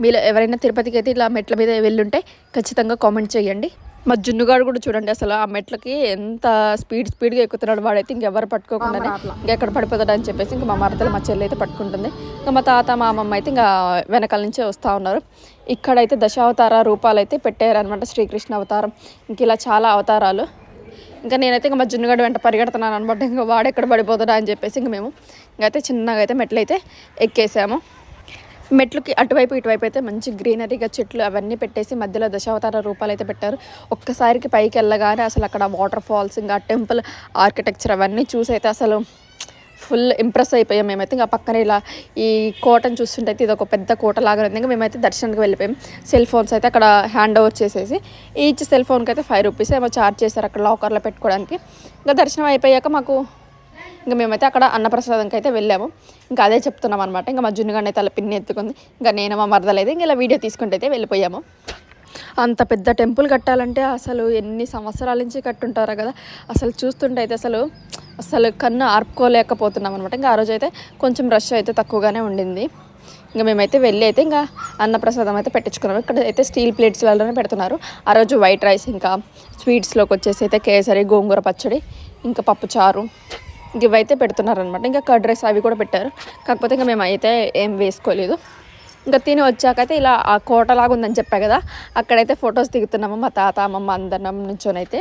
మీలో ఎవరైనా తిరుపతికి అయితే ఇలా మెట్ల మీద వెళ్ళుంటే ఖచ్చితంగా కామెంట్ చేయండి. మా జున్నుగాడు కూడా చూడండి, అసలు ఆ మెట్లకి ఎంత స్పీడ్గా ఎక్కుతున్నాడు. వాడైతే ఇంకెవరు పట్టుకోకుండానే ఇంకెక్కడ పడిపోతాడు అని చెప్పేసి ఇంకా మా మరదలు మా చెల్లి అయితే పట్టుకుంటుంది. ఇంకా మా తాత మా అమ్మమ్మ అయితే ఇంకా వెనకాల నుంచే వస్తూ ఉన్నారు. ఇక్కడైతే దశావతార రూపాలు అయితే పెట్టారనమాట. శ్రీకృష్ణ అవతారం, ఇంక ఇలా చాలా అవతారాలు. ఇంకా నేనైతే ఇంకా మా జున్నుగాడు వెంట పరిగెడుతున్నాను అనమాట. ఇంకా వాడు ఎక్కడ పడిపోతాడా అని చెప్పేసి ఇంక మేము ఇంకైతే చిన్నగా అయితే మెట్లు అయితే ఎక్కేసాము. మెట్లకి అటువైపు ఇటువైపు అయితే మంచి గ్రీనరీగా చెట్లు అవన్నీ పెట్టేసి మధ్యలో దశావతార రూపాలు అయితే పెట్టారు. ఒక్కసారికి పైకి వెళ్ళగానే అసలు అక్కడ వాటర్ ఫాల్స్, ఇంకా టెంపుల్ ఆర్కిటెక్చర్ అవన్నీ చూసి అయితే అసలు ఫుల్ ఇంప్రెస్ అయిపోయాం మేమైతే. ఇంకా పక్కన ఇలా ఈ కోటను చూస్తుంటే ఇది ఒక పెద్ద కోట లాగా ఉంది. ఇంకా మేమైతే దర్శనానికి వెళ్ళిపోయాం. సెల్ ఫోన్స్ అయితే అక్కడ హ్యాండ్ ఓవర్ చేసేసి ఈచ్ సెల్ ఫోన్కి అయితే 5 రూపీస్ ఏమో ఛార్జ్ చేశారు అక్కడ లాకర్లో పెట్టుకోవడానికి. ఇంకా దర్శనం అయిపోయాక మాకు ఇంకా మేమైతే అక్కడ అన్నప్రసాదంకి అయితే వెళ్ళాము. ఇంకా అదే చెప్తున్నాం అనమాట. ఇంకా మా జున్నుగాడిని అయితే అలా పిన్ని ఎత్తుకుంది. ఇంకా నేను మా మరదలేదు ఇంకా ఇలా వీడియో తీసుకుంటే అయితే వెళ్ళిపోయాము. అంత పెద్ద టెంపుల్ కట్టాలంటే అసలు ఎన్ని సంవత్సరాల నుంచి కట్టుంటారో కదా. అసలు చూస్తుంటే అయితే అసలు కన్ను ఆర్పుకోలేకపోతున్నాం అనమాట. ఇంకా ఆ రోజు అయితే కొంచెం రష్ అయితే తక్కువగానే ఉండింది. ఇంకా మేమైతే వెళ్ళి అయితే ఇంకా అన్నప్రసాదం అయితే పెట్టించుకున్నాము. ఇక్కడ అయితే స్టీల్ ప్లేట్స్లలోనే పెడుతున్నారు. ఆ రోజు వైట్ రైస్, ఇంకా స్వీట్స్లోకి వచ్చేసి అయితే కేసరి, గోంగూర పచ్చడి, ఇంకా పప్పుచారు ఇవైతే పెడుతున్నారనమాట. ఇంకా కర్డ్ రైస్ అవి కూడా పెట్టారు. కాకపోతే ఇంకా మేము అయితే ఏం వేసుకోలేదు. ఇంకా తిని వచ్చాకైతే ఇలా ఆ కోటలాగా ఉందని చెప్పా కదా, అక్కడైతే ఫొటోస్ దిగుతున్నాము. మా తాత అమ్మమ్మ అందరం నుంచోనైతే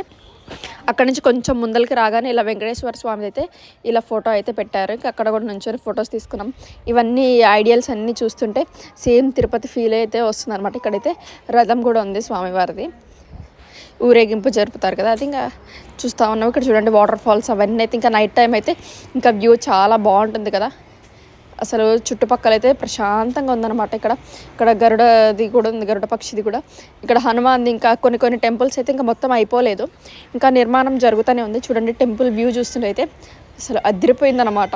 అక్కడ నుంచి కొంచెం ముందరికి రాగానే ఇలా వెంకటేశ్వర స్వామి అయితే ఇలా ఫోటో అయితే పెట్టారు. ఇంకా అక్కడ కూడా నుంచొని ఫొటోస్ తీసుకున్నాం. ఇవన్నీ ఐడియల్స్ అన్నీ చూస్తుంటే సేమ్ తిరుపతి ఫీల్ అయితే వస్తుంది అనమాట. ఇక్కడైతే రథం కూడా ఉంది స్వామివారిది, ఊరేగింపు జరుపుతారు కదా, అది ఇంకా చూస్తూ ఉన్నాం. ఇక్కడ చూడండి వాటర్ ఫాల్స్ అవన్నీ అయితే ఇంకా నైట్ టైం అయితే ఇంకా వ్యూ చాలా బాగుంటుంది కదా. అసలు చుట్టుపక్కల అయితే ప్రశాంతంగా ఉందన్నమాట. ఇక్కడ గరుడది కూడా ఉంది, గరుడ పక్షిది కూడా. ఇక్కడ హనుమాన్ది ఇంకా కొన్ని టెంపుల్స్ అయితే ఇంకా మొత్తం అయిపోలేదు, ఇంకా నిర్మాణం జరుగుతూనే ఉంది. చూడండి టెంపుల్ వ్యూ చూస్తుంటే అయితే అసలు అదిరిపోయిందన్నమాట.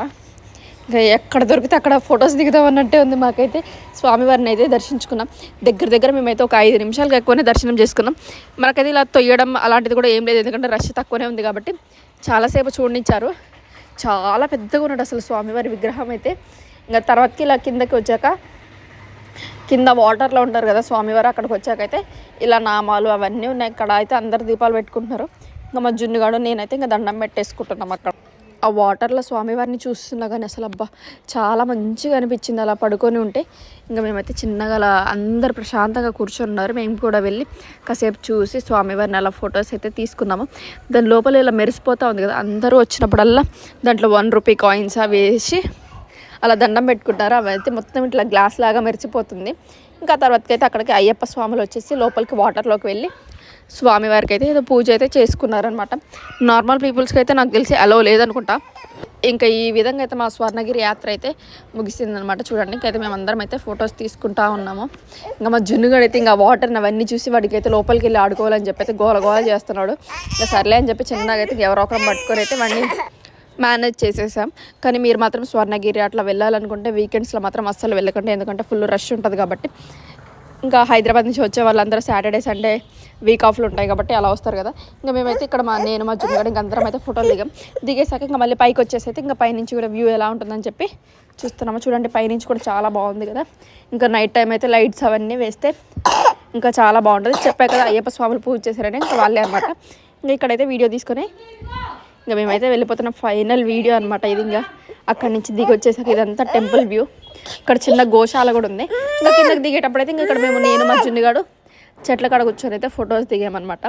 ఇంకా ఎక్కడ దొరికితే అక్కడ ఫొటోస్ దిగుదాం అన్నట్టే ఉంది. మాకైతే స్వామివారిని అయితే దర్శించుకున్నాం. దగ్గర మేమైతే ఒక 5 నిమిషాలకు ఎక్కువనే దర్శనం చేసుకున్నాం. మనకైతే ఇలా తొయ్యడం అలాంటిది కూడా ఏం లేదు, ఎందుకంటే రష్ తక్కువనే ఉంది కాబట్టి చాలాసేపు చూడనిచ్చారు. చాలా పెద్దగా ఉన్నాడు అసలు స్వామివారి విగ్రహం అయితే. ఇంకా తర్వాతకి ఇలా కిందకి వచ్చాక కింద వాటర్లో ఉంటారు కదా స్వామివారు, అక్కడికి వచ్చాకైతే ఇలా నామాలు అవన్నీ ఉన్నాయి. ఇక్కడ అయితే అందరు దీపాలు పెట్టుకుంటున్నారు. ఇంకా మా జున్నుగాడు నేనైతే ఇంకా దండం పెట్టేసుకుంటున్నాం. అక్కడ ఆ వాటర్లో స్వామివారిని చూస్తున్నా కానీ అసలు అబ్బా చాలా మంచిగా అనిపించింది అలా పడుకొని ఉంటే. ఇంకా మేమైతే చిన్నగా అలా అందరు ప్రశాంతంగా కూర్చొని ఉన్నారు. మేము కూడా వెళ్ళి కాసేపు చూసి స్వామివారిని అలా ఫొటోస్ అయితే తీసుకున్నాము. దాని లోపల ఇలా మెరిసిపోతూ ఉంది కదా, అందరూ వచ్చినప్పుడల్లా దాంట్లో 1 రూపీ కాయిన్స్ అవి వేసి అలా దండం పెట్టుకుంటారు. అవి అయితే మొత్తం ఇట్లా గ్లాస్ లాగా మెరిసిపోతుంది. ఇంకా తర్వాతకి అయితే అక్కడికి అయ్యప్ప స్వాములు వచ్చేసి లోపలికి వాటర్లోకి వెళ్ళి స్వామివారికి అయితే ఏదో పూజ అయితే చేసుకున్నారనమాట. నార్మల్ పీపుల్స్కి అయితే నాకు తెలిసి అలో లేదనుకుంటా. ఇంకా ఈ విధంగా అయితే మా స్వర్ణగిరి యాత్ర అయితే ముగిసిందనమాట. చూడండి ఇంకైతే మేమందరం అయితే ఫొటోస్ తీసుకుంటా ఉన్నాము. ఇంకా మా జున్నుగాడు అయితే ఇంకా వాటర్ని అవన్నీ చూసి వాడికి అయితే లోపలికి వెళ్ళి ఆడుకోవాలని చెప్పి అయితే గోల చేస్తున్నాడు. ఇంకా సర్లే అని చెప్పి చిన్నగా అయితే ఎవరో ఒకరు పట్టుకొని అయితే వాడిని మేనేజ్ చేసేసాం. కానీ మీరు మాత్రం స్వర్ణగిరి అట్లా వెళ్ళాలనుకుంటే వీకెండ్స్లో మాత్రం అస్సలు వెళ్ళకండి, ఎందుకంటే ఫుల్ రష్ ఉంటుంది కాబట్టి. ఇంకా హైదరాబాద్ నుంచి వచ్చే వాళ్ళందరూ సాటర్డే సండే వీక్ ఆఫ్లు ఉంటాయి కాబట్టి అలా వస్తారు కదా. ఇంకా మేమైతే ఇక్కడ నేను మా జున్నుగాడు ఇంక అందరం అయితే ఫోటోలు దిగేసాక ఇంకా మళ్ళీ పైకి వచ్చేసి అయితే ఇంకా పైనుంచి కూడా వ్యూ ఎలా ఉంటుందని చెప్పి చూస్తున్నాము. చూడండి పైనుంచి కూడా చాలా బాగుంది కదా. ఇంకా నైట్ టైం అయితే లైట్స్ అవన్నీ వేస్తే ఇంకా చాలా బాగుంటుంది. చెప్పా కదా అయ్యప్ప స్వాములు పూజ చేశారని ఇంకా వాళ్ళే అనమాట. ఇంకా ఇక్కడైతే వీడియో తీసుకొని ఇంకా మేమైతే వెళ్ళిపోతున్న ఫైనల్ వీడియో అనమాట ఇది. ఇంకా అక్కడి నుంచి దిగి వచ్చేసాక ఇదంతా టెంపుల్ వ్యూ. ఇక్కడ చిన్న గోశాల కూడా ఉంది. ఇంకా కిందకి దిగేటప్పుడు అయితే ఇంకా ఇక్కడ నేను మా జున్నుగాడు చెట్ల కాడ కూర్చొని అయితే ఫొటోస్ దిగామన్నమాట.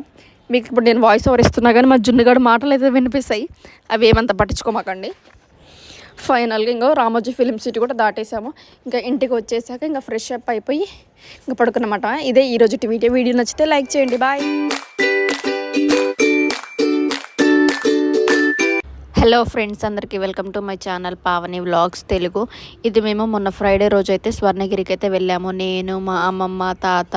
మీకు ఇప్పుడు నేను వాయిస్ ఓవర్ ఇస్తున్నా కానీ మా జున్నుగాడు మాటలు అయితే వినిపిస్తాయి, అవి ఏమంతా పట్టించుకోమాకండి. ఫైనల్గా ఇంకా రామోజీ ఫిలిం సిటీ కూడా దాటేసాము. ఇంకా ఇంటికి వచ్చేసాక ఇంకా ఫ్రెష్ అప్ అయిపోయి ఇంకా పడుకున్నమాట. ఇదే ఈరోజు వీడియో నచ్చితే లైక్ చేయండి. బాయ్. హలో ఫ్రెండ్స్, అందరికీ welcome to my channel Pavani vlogs Telugu. ఇది మేము మొన్న ఫ్రైడే రోజు అయితే స్వర్ణగిరికి అయితే వెళ్ళాము. నేను, మా అమ్మమ్మ, తాత,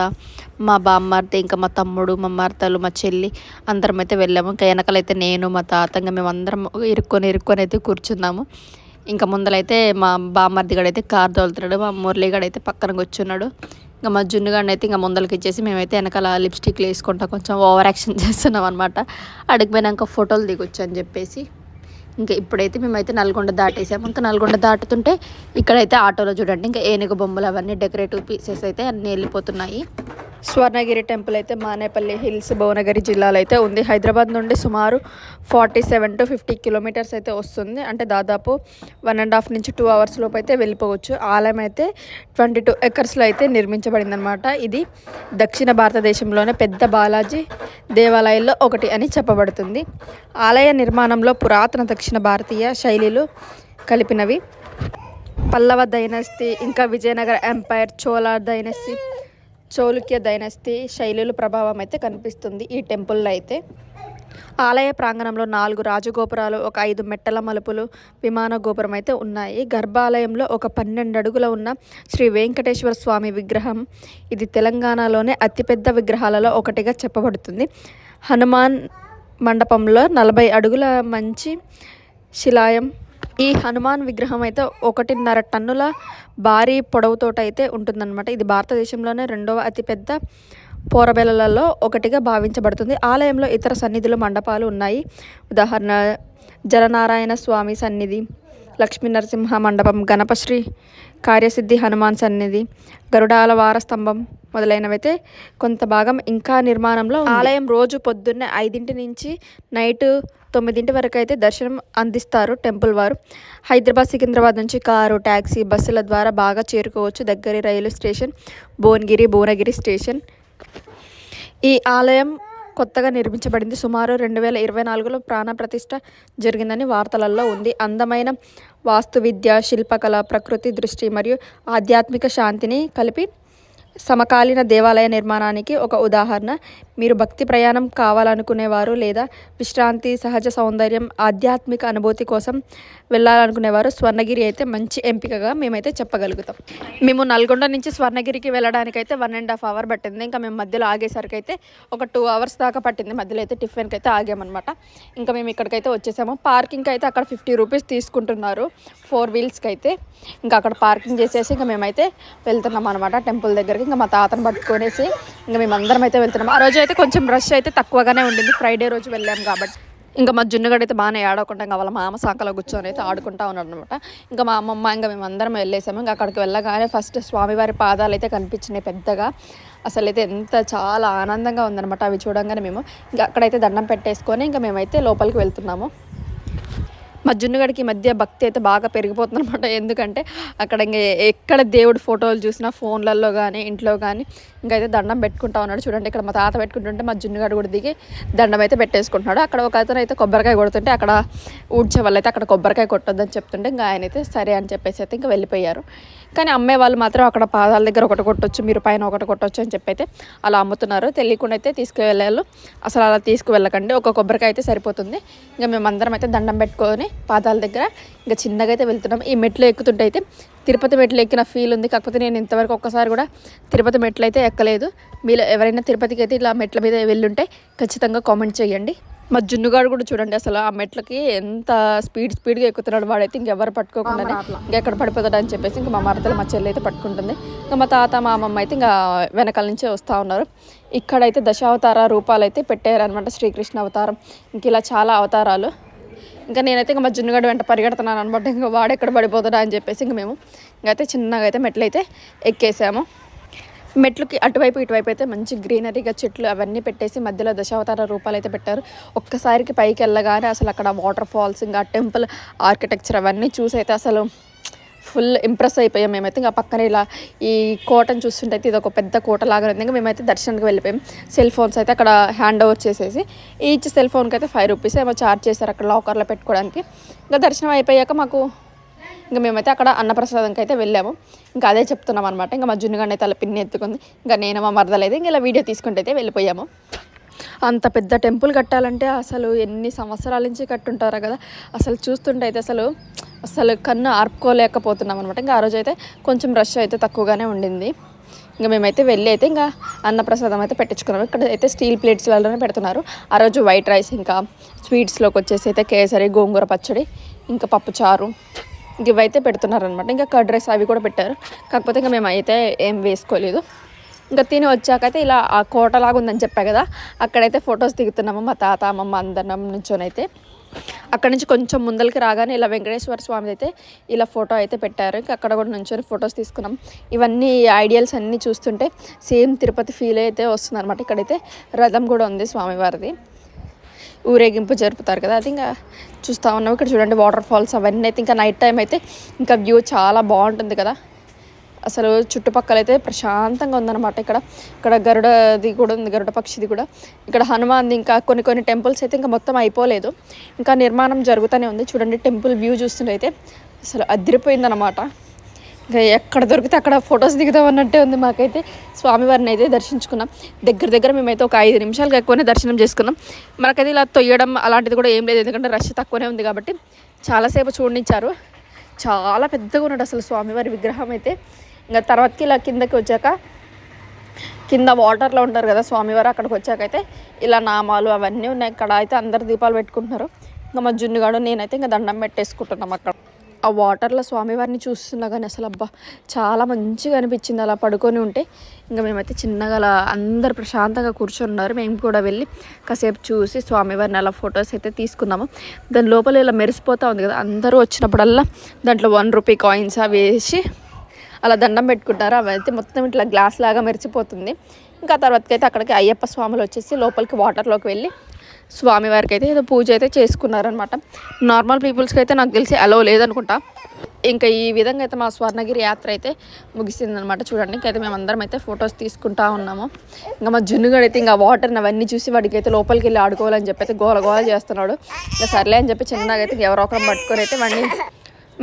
మా బామ్మర్ది, ఇంకా మా తమ్ముడు, మా మరదలు, మా చెల్లి అందరం అయితే వెళ్ళాము. ఇంకా వెనకలైతే నేను, మా తాత, ఇంకా మేము అందరం ఇరుక్కొని అయితే కూర్చున్నాము. ఇంకా ముందలైతే మా బామ్మర్ది గడైతే కార్ తోలుతున్నాడు, మా మురళిగాడు అయితే పక్కన కూర్చున్నాడు. ఇంకా మా జున్నుగాడిని అయితే ఇంకా ముందలకి ఇచ్చేసి మేమైతే వెనకాల లిప్స్టిక్లు వేసుకుంటా కొంచెం ఓవర్ యాక్షన్ చేస్తున్నాం అనమాట. అడిగిపోయినాక ఫోటోలు దిగొచ్చు అని చెప్పేసి ఇంకా ఇప్పుడైతే మేమైతే నల్గొండ దాటేసాము. ఇంకా నల్గొండ దాటుతుంటే ఇక్కడైతే ఆటోలో చూడండి ఇంకా ఏనుగు బొమ్మలు అవన్నీ డెకరేటివ్ పీసెస్ అయితే అన్నీ వెళ్ళిపోతున్నాయి. స్వర్ణగిరి టెంపుల్ అయితే మానేపల్లి హిల్స్ భువనగిరి జిల్లాలో అయితే ఉంది. హైదరాబాద్ నుండి సుమారు 47 to 50 కిలోమీటర్స్ అయితే వస్తుంది. అంటే దాదాపు 1.5 నుంచి 2 అవర్స్ లోపు అయితే వెళ్ళిపోవచ్చు. ఆలయం అయితే 22 ఎకర్స్లో అయితే నిర్మించబడింది అనమాట. ఇది దక్షిణ భారతదేశంలోనే పెద్ద బాలాజీ దేవాలయాల్లో ఒకటి అని చెప్పబడుతుంది. ఆలయ నిర్మాణంలో పురాతన దక్షిణ భారతీయ శైలిలు కలిపినవి. పల్లవ డైనస్టీ, ఇంకా Vijayanagara empire, Chola dynasty, చౌలుక్య dynasty శైలుల ప్రభావం అయితే కనిపిస్తుంది ఈ టెంపుల్లో అయితే. ఆలయ ప్రాంగణంలో 4 రాజగోపురాలు, ఒక 5 మెట్టల మలుపులు, విమాన గోపురం అయితే ఉన్నాయి. గర్భాలయంలో ఒక 12 అడుగుల ఉన్న శ్రీ వెంకటేశ్వర స్వామి విగ్రహం. ఇది తెలంగాణలోనే అతిపెద్ద విగ్రహాలలో ఒకటిగా చెప్పబడుతుంది. హనుమాన్ మండపంలో 40 అడుగుల మంచి శిలాయం. ఈ హనుమాన్ విగ్రహం అయితే 1.5 టన్నుల భారీ పొడవుతోటైతే ఉంటుందన్నమాట. ఇది భారతదేశంలోనే 2వ అతిపెద్ద పోరబెలలో ఒకటిగా భావించబడుతుంది. ఆలయంలో ఇతర సన్నిధులు మండపాలు ఉన్నాయి. ఉదాహరణ జలనారాయణ స్వామి సన్నిధి, లక్ష్మీ నరసింహ మండపం, గణపశ్రీ కార్యసిద్ధి హనుమాన్ సన్నిధి, గరుడాల వార స్తంభం మొదలైనవైతే కొంత భాగం ఇంకా నిర్మాణంలో. ఆలయం రోజు పొద్దున్నే 5 నుంచి నైట్ 9 వరకు అయితే దర్శనం అందిస్తారు టెంపుల్ వారు. హైదరాబాద్ సికింద్రాబాద్ నుంచి కారు, ట్యాక్సీ, బస్సుల ద్వారా బాగా చేరుకోవచ్చు. దగ్గరి రైలు స్టేషన్ భువనగిరి స్టేషన్. ఈ ఆలయం కొత్తగా నిర్మించబడింది. సుమారు 2024లో ప్రాణ ప్రతిష్ఠ జరిగిందని వార్తలలో ఉంది. అందమైన వాస్తువిద్య, శిల్పకళ, ప్రకృతి దృష్టి మరియు ఆధ్యాత్మిక శాంతిని కలిపి సమకాలీన దేవాలయ నిర్మాణానికి ఒక ఉదాహరణ. మీరు భక్తి ప్రయాణం కావాలనుకునేవారు లేదా విశ్రాంతి, సహజ సౌందర్యం, ఆధ్యాత్మిక అనుభూతి కోసం వెళ్ళాలనుకునేవారు స్వర్ణగిరి అయితే మంచి ఎంపికగా మేమైతే చెప్పగలుగుతాం. మేము నల్గొండ నుంచి స్వర్ణగిరికి వెళ్ళడానికైతే 1.5 అవర్ పట్టింది. ఇంకా మేము మధ్యలో ఆగేసరికి అయితే ఒక 2 అవర్స్ దాకా పట్టింది. మధ్యలో అయితే టిఫిన్కి అయితే ఆగామన్నమాట. ఇంకా మేము ఇక్కడికైతే వచ్చేసాము. పార్కింగ్ అయితే అక్కడ 50 రూపీస్ తీసుకుంటున్నారు 4 వీల్స్కి అయితే. ఇంకా అక్కడ పార్కింగ్ చేసేసి ఇంకా మేమైతే వెళ్తున్నాం అనమాట టెంపుల్ దగ్గరికి. ఇంకా మా తాతను పట్టుకొనేసి ఇంకా మేమందరం అయితే వెళ్తున్నాం. ఆ రోజు అయితే కొంచెం రష్ అయితే తక్కువగానే ఉండింది, ఫ్రైడే రోజు వెళ్ళాం కాబట్టి. ఇంకా మా జున్నుగడ అయితే బాగానే ఆడుకుంటాం. ఇంకా వాళ్ళ మామ సాకలో కూర్చొని అయితే ఆడుకుంటా ఉన్నాడు అనమాట. ఇంకా మా అమ్మమ్మ ఇంకా మేమందరం వెళ్ళేసాము. ఇంకా అక్కడికి వెళ్ళగానే ఫస్ట్ స్వామివారి పాదాలు అయితే కనిపించినాయి పెద్దగా. అసలు అయితే చాలా ఆనందంగా ఉందన్నమాట అవి చూడంగానే. మేము ఇంకా అక్కడైతే దండం పెట్టేసుకొని ఇంకా మేమైతే లోపలికి వెళ్తున్నాము. మా జున్నుగడికి ఈ మధ్య భక్తి అయితే బాగా పెరిగిపోతుంది అనమాట. ఎందుకంటే అక్కడ ఇంకా ఎక్కడ దేవుడి ఫోటోలు చూసినా ఫోన్లలో కానీ ఇంట్లో కానీ ఇంకైతే దండం పెట్టుకుంటా ఉన్నాడు. చూడండి ఇక్కడ మా తాత పెట్టుకుంటుంటే మా జున్నుగడు కూడా దిగి దండం అయితే పెట్టేసుకుంటున్నాడు. అక్కడ ఒక అతను అయితే కొబ్బరికాయ కొడుతుంటే అక్కడ ఊడ్చే వాళ్ళు అయితే అక్కడ కొబ్బరికాయ కొట్టొద్దని చెప్తుంటే ఇంకా ఆయన అయితే సరే అని చెప్పేసి అయితే ఇంకా వెళ్ళిపోయారు. కానీ అమ్మే వాళ్ళు మాత్రం అక్కడ పాదాల దగ్గర ఒకటి కొట్టొచ్చు, మీరు పైన ఒకటి కొట్టొచ్చు అని చెప్పి అయితే అలా అమ్ముతున్నారు. తెలియకుండా అయితే తీసుకువెళ్ళారు. అసలు అలా తీసుకువెళ్ళకండి, ఒక కొబ్బరికాయ అయితే సరిపోతుంది. ఇంకా మేమందరం అయితే దండం పెట్టుకొని పాదాల దగ్గర ఇంకా చిన్నగా అయితే వెళ్తున్నాం. ఈ మెట్లు ఎక్కుతుంటే అయితే తిరుపతి మెట్లు ఎక్కిన ఫీల్ ఉంది. కాకపోతే నేను ఇంతవరకు ఒక్కసారి కూడా తిరుపతి మెట్లు అయితే ఎక్కలేదు. మీరు ఎవరైనా తిరుపతికి అయితే ఇలా మెట్ల మీద వెళ్ళుంటే ఖచ్చితంగా కామెంట్ చేయండి. మా జున్నుగాడు కూడా చూడండి అసలు ఆ మెట్లకి ఎంత స్పీడ్గా ఎక్కుతున్నాడు. వాడైతే ఇంకెవరు పట్టుకోకుండానే ఇంకెక్కడ పడిపోతాడు అని చెప్పేసి ఇంకా మా మరదలు మా చెల్లి అయితే పట్టుకుంటుంది. ఇంకా మా తాత మా అమ్మమ్మ అయితే ఇంకా వెనకాల నుంచే వస్తూ ఉన్నారు. ఇక్కడైతే దశావతార రూపాలు అయితే పెట్టారనమాట. శ్రీకృష్ణ అవతారం, ఇంక ఇలా చాలా అవతారాలు. ఇంకా నేనైతే ఇంకా మా జున్నుగడ్డ వెంట పరిగెడుతున్నాను అనమాట. ఇంకా వాడు ఎక్కడ పడిపోతాడా అని చెప్పేసి ఇంకా మేము ఇంకైతే చిన్నగా అయితే మెట్లు అయితే ఎక్కేసాము. మెట్లకి అటువైపు ఇటువైపు అయితే మంచి గ్రీనరీగా చెట్లు అవన్నీ పెట్టేసి మధ్యలో దశావతార రూపాలు అయితే పెట్టారు. ఒక్కసారికి పైకి వెళ్ళగానే అసలు అక్కడ వాటర్ ఫాల్స్ ఇంకా టెంపుల్ ఆర్కిటెక్చర్ అవన్నీ చూసి అయితే అసలు ఫుల్ ఇంప్రెస్ అయిపోయాం మేమైతే. ఇంకా పక్కన ఇలా ఈ కోటను చూస్తుంటే ఇది ఒక పెద్ద కోట లాగా ఉంది. ఇంకా మేమైతే దర్శనానికి వెళ్ళిపోయాం. సెల్ ఫోన్స్ అయితే అక్కడ హ్యాండ్ ఓవర్ చేసేసి ఈచ్ సెల్ ఫోన్కి అయితే 5 రూపీస్ ఏమో ఛార్జ్ చేశారు అక్కడ లాకర్లో పెట్టుకోవడానికి. ఇంకా దర్శనం అయిపోయాక మాకు ఇంకా మేమైతే అక్కడ అన్నప్రసాదంకి అయితే వెళ్ళాము. ఇంకా అదే చెప్తున్నాం అనమాట. ఇంకా మా జున్నుగండ అయితే అలా పిన్ని ఎత్తుకుంది. ఇంకా నేను మా మరదలేదు ఇంకా ఇలా వీడియో తీసుకుంటే అయితే వెళ్ళిపోయాము. అంత పెద్ద టెంపుల్ కట్టాలంటే అసలు ఎన్ని సంవత్సరాల నుంచి కట్టుంటారా కదా. అసలు చూస్తుంటే అయితే అసలు కన్ను ఆర్పుకోలేకపోతున్నాం అనమాట. ఇంకా ఆ రోజు అయితే కొంచెం రష్ అయితే తక్కువగానే ఉండింది. ఇంకా మేమైతే వెళ్ళి అయితే ఇంకా అన్నప్రసాదం అయితే పెట్టించుకున్నాము. ఇక్కడ అయితే స్టీల్ ప్లేట్స్లలోనే పెడుతున్నారు. ఆ రోజు వైట్ రైస్, ఇంకా స్వీట్స్లోకి వచ్చేసి అయితే కేసరి, గోంగూర పచ్చడి, ఇంకా పప్పుచారు ఇవైతే పెడుతున్నారు అనమాట. ఇంకా కర్డ్ రైస్ అవి కూడా పెట్టారు. కాకపోతే ఇంకా మేమైతే ఏం వేసుకోలేదు. ఇంకా తిని వచ్చాకైతే ఇలా ఆ కోటలాగా ఉందని చెప్పా కదా, అక్కడైతే ఫొటోస్ దిగుతున్నాము మా తాత అమ్మమ్మ అందరం నుంచోనైతే. అక్కడ నుంచి కొంచెం ముందరికి రాగానే ఇలా వెంకటేశ్వర స్వామి అయితే ఇలా ఫోటో అయితే పెట్టారు. ఇంకా అక్కడ కూడా నుంచొని ఫొటోస్ తీసుకున్నాం. ఇవన్నీ ఐడియల్స్ అన్నీ చూస్తుంటే సేమ్ తిరుపతి ఫీల్ అయితే వస్తుంది అనమాట. ఇక్కడైతే రథం కూడా ఉంది స్వామివారిది, ఊరేగింపు జరుపుతారు కదా, అది ఇంకా చూస్తూ ఉన్నాం. ఇక్కడ చూడండి వాటర్ ఫాల్స్ అవన్నీ అయితే ఇంకా నైట్ టైం అయితే ఇంకా వ్యూ చాలా బాగుంటుంది కదా. అసలు చుట్టుపక్కల అయితే ప్రశాంతంగా ఉందన్నమాట. ఇక్కడ గరుడది కూడా ఉంది, గరుడ పక్షిది కూడా. ఇక్కడ హనుమాన్ది ఇంకా కొన్ని టెంపుల్స్ అయితే ఇంకా మొత్తం అయిపోలేదు, ఇంకా నిర్మాణం జరుగుతూనే ఉంది. చూడండి టెంపుల్ వ్యూ చూస్తుంటే అయితే అసలు అదిరిపోయిందన్నమాట. ఇంకా ఎక్కడ దొరికితే అక్కడ ఫొటోస్ దిగుతాం అన్నట్టే ఉంది. మాకైతే స్వామివారిని అయితే దర్శించుకున్నాం. దగ్గర మేమైతే ఒక 5 నిమిషాలకు ఎక్కువనే దర్శనం చేసుకున్నాం. మనకైతే ఇలా తొయ్యడం అలాంటిది కూడా ఏం లేదు, ఎందుకంటే రష్ తక్కువనే ఉంది కాబట్టి చాలాసేపు చూడనిచ్చారు. చాలా పెద్దగా ఉన్నాడు అసలు స్వామివారి విగ్రహం అయితే. ఇంకా తర్వాతకి ఇలా కిందకి వచ్చాక కింద వాటర్లో ఉంటారు కదా స్వామివారు, అక్కడికి వచ్చాకైతే ఇలా నామాలు అవన్నీ ఉన్నాయి. ఇక్కడ అయితే అందరు దీపాలు పెట్టుకుంటున్నారు. ఇంకా మా జున్నుగాడు నేనైతే ఇంకా దండం పెట్టేసుకుంటున్నాం. అక్కడ ఆ వాటర్లో స్వామివారిని చూస్తున్నా కానీ అసలు అబ్బా చాలా మంచిగా అనిపించింది అలా పడుకొని ఉంటే. ఇంకా మేమైతే చిన్నగా అలా అందరు ప్రశాంతంగా కూర్చొని ఉన్నారు. మేము కూడా వెళ్ళి కాసేపు చూసి స్వామివారిని అలా ఫొటోస్ అయితే తీసుకున్నాము. దాని లోపల ఇలా మెరిసిపోతూ ఉంది కదా, అందరూ వచ్చినప్పుడల్లా దాంట్లో 1 రూపీ కాయిన్స్ అవి వేసి అలా దండం పెట్టుకుంటారు. అవి అయితే మొత్తం ఇట్లా గ్లాస్ లాగా మెరిసిపోతుంది. ఇంకా తర్వాతకి అయితే అక్కడికి అయ్యప్ప స్వాములు వచ్చేసి లోపలికి వాటర్లోకి వెళ్ళి స్వామివారికి అయితే ఏదో పూజ అయితే చేసుకున్నారనమాట. నార్మల్ పీపుల్స్కి అయితే నాకు తెలిసి అలో లేదనుకుంటా. ఇంకా ఈ విధంగా అయితే మా స్వర్ణగిరి యాత్ర అయితే ముగిసిందనమాట. చూడండి ఇంకైతే మేమందరం అయితే ఫొటోస్ తీసుకుంటా ఉన్నాము. ఇంకా మా జున్నుగాడు అయితే ఇంకా వాటర్ని అవన్నీ చూసి వాడికి అయితే లోపలికి వెళ్ళి ఆడుకోవాలని చెప్పి అయితే గోల చేస్తున్నాడు. ఇంకా సర్లే అని చెప్పి చిన్నగా అయితే ఎవరో ఒకరు పట్టుకొని అయితే వాడిని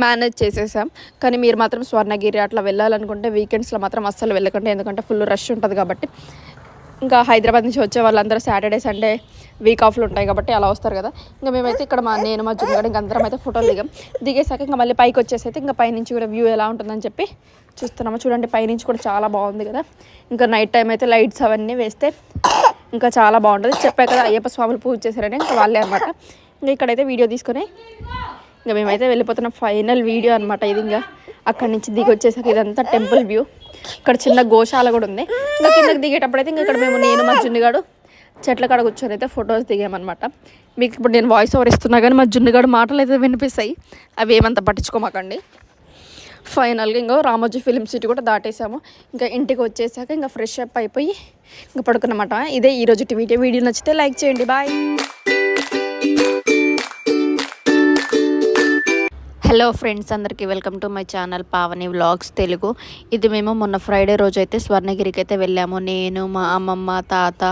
మేనేజ్ చేసేసాం. కానీ మీరు మాత్రం స్వర్ణగిరి అట్లా వెళ్ళాలనుకుంటే వీకెండ్స్లో మాత్రం అస్సలు వెళ్ళకండి, ఎందుకంటే ఫుల్ రష్ ఉంటుంది కాబట్టి. ఇంకా హైదరాబాద్ నుంచి వచ్చే వాళ్ళందరూ సాటర్డే సండే వీక్ ఆఫ్లు ఉంటాయి కాబట్టి అలా వస్తారు కదా. ఇంకా మేమైతే ఇక్కడ నేను మా జున్నుగాడు ఇంకా అందరం అయితే ఫోటోలు దిగేసాక ఇంకా మళ్ళీ పైకి వచ్చేసి అయితే ఇంకా పైనుంచి కూడా వ్యూ ఎలా ఉంటుందని చెప్పి చూస్తున్నాము. చూడండి పైనుంచి కూడా చాలా బాగుంది కదా. ఇంకా నైట్ టైం అయితే లైట్స్ అవన్నీ వేస్తే ఇంకా చాలా బాగుంటుంది. చెప్పాయి కదా అయ్యప్ప స్వాములు పూజ చేశారని ఇంకా వాళ్ళే అనమాట. ఇంకా ఇక్కడైతే వీడియో తీసుకొని ఇంకా మేమైతే వెళ్ళిపోతున్న ఫైనల్ వీడియో అనమాట ఇది. ఇంకా అక్కడి నుంచి దిగి వచ్చేసరికి ఇదంతా టెంపుల్ వ్యూ. ఇక్కడ చిన్న గోశాల కూడా ఉంది. ఇంకా కిందకి దిగేటప్పుడు అయితే ఇంకా ఇక్కడ నేను మా జున్నుగాడు చెట్ల కాడ కూర్చొని అయితే ఫొటోస్ దిగామన్నమాట. మీకు ఇప్పుడు నేను వాయిస్ ఓవర్ ఇస్తున్నా కానీ మా జున్నుగాడు మాటలు అయితే వినిపిస్తాయి, అవి ఏమంతా పట్టించుకోమాకండి. ఫైనల్గా ఇంకా రామోజీ ఫిలిం సిటీ కూడా దాటేసాము. ఇంకా ఇంటికి వచ్చేసాక ఇంకా ఫ్రెష్ అప్ అయిపోయి ఇంకా పడుకున్నమాట. ఇదే ఈరోజు వీడియో నచ్చితే లైక్ చేయండి. బాయ్. హలో ఫ్రెండ్స్, అందరికీ welcome to my channel Pavani vlogs Telugu. ఇది మేము మొన్న ఫ్రైడే రోజు అయితే స్వర్ణగిరికి అయితే వెళ్ళాము. నేను, మా అమ్మమ్మ, తాత,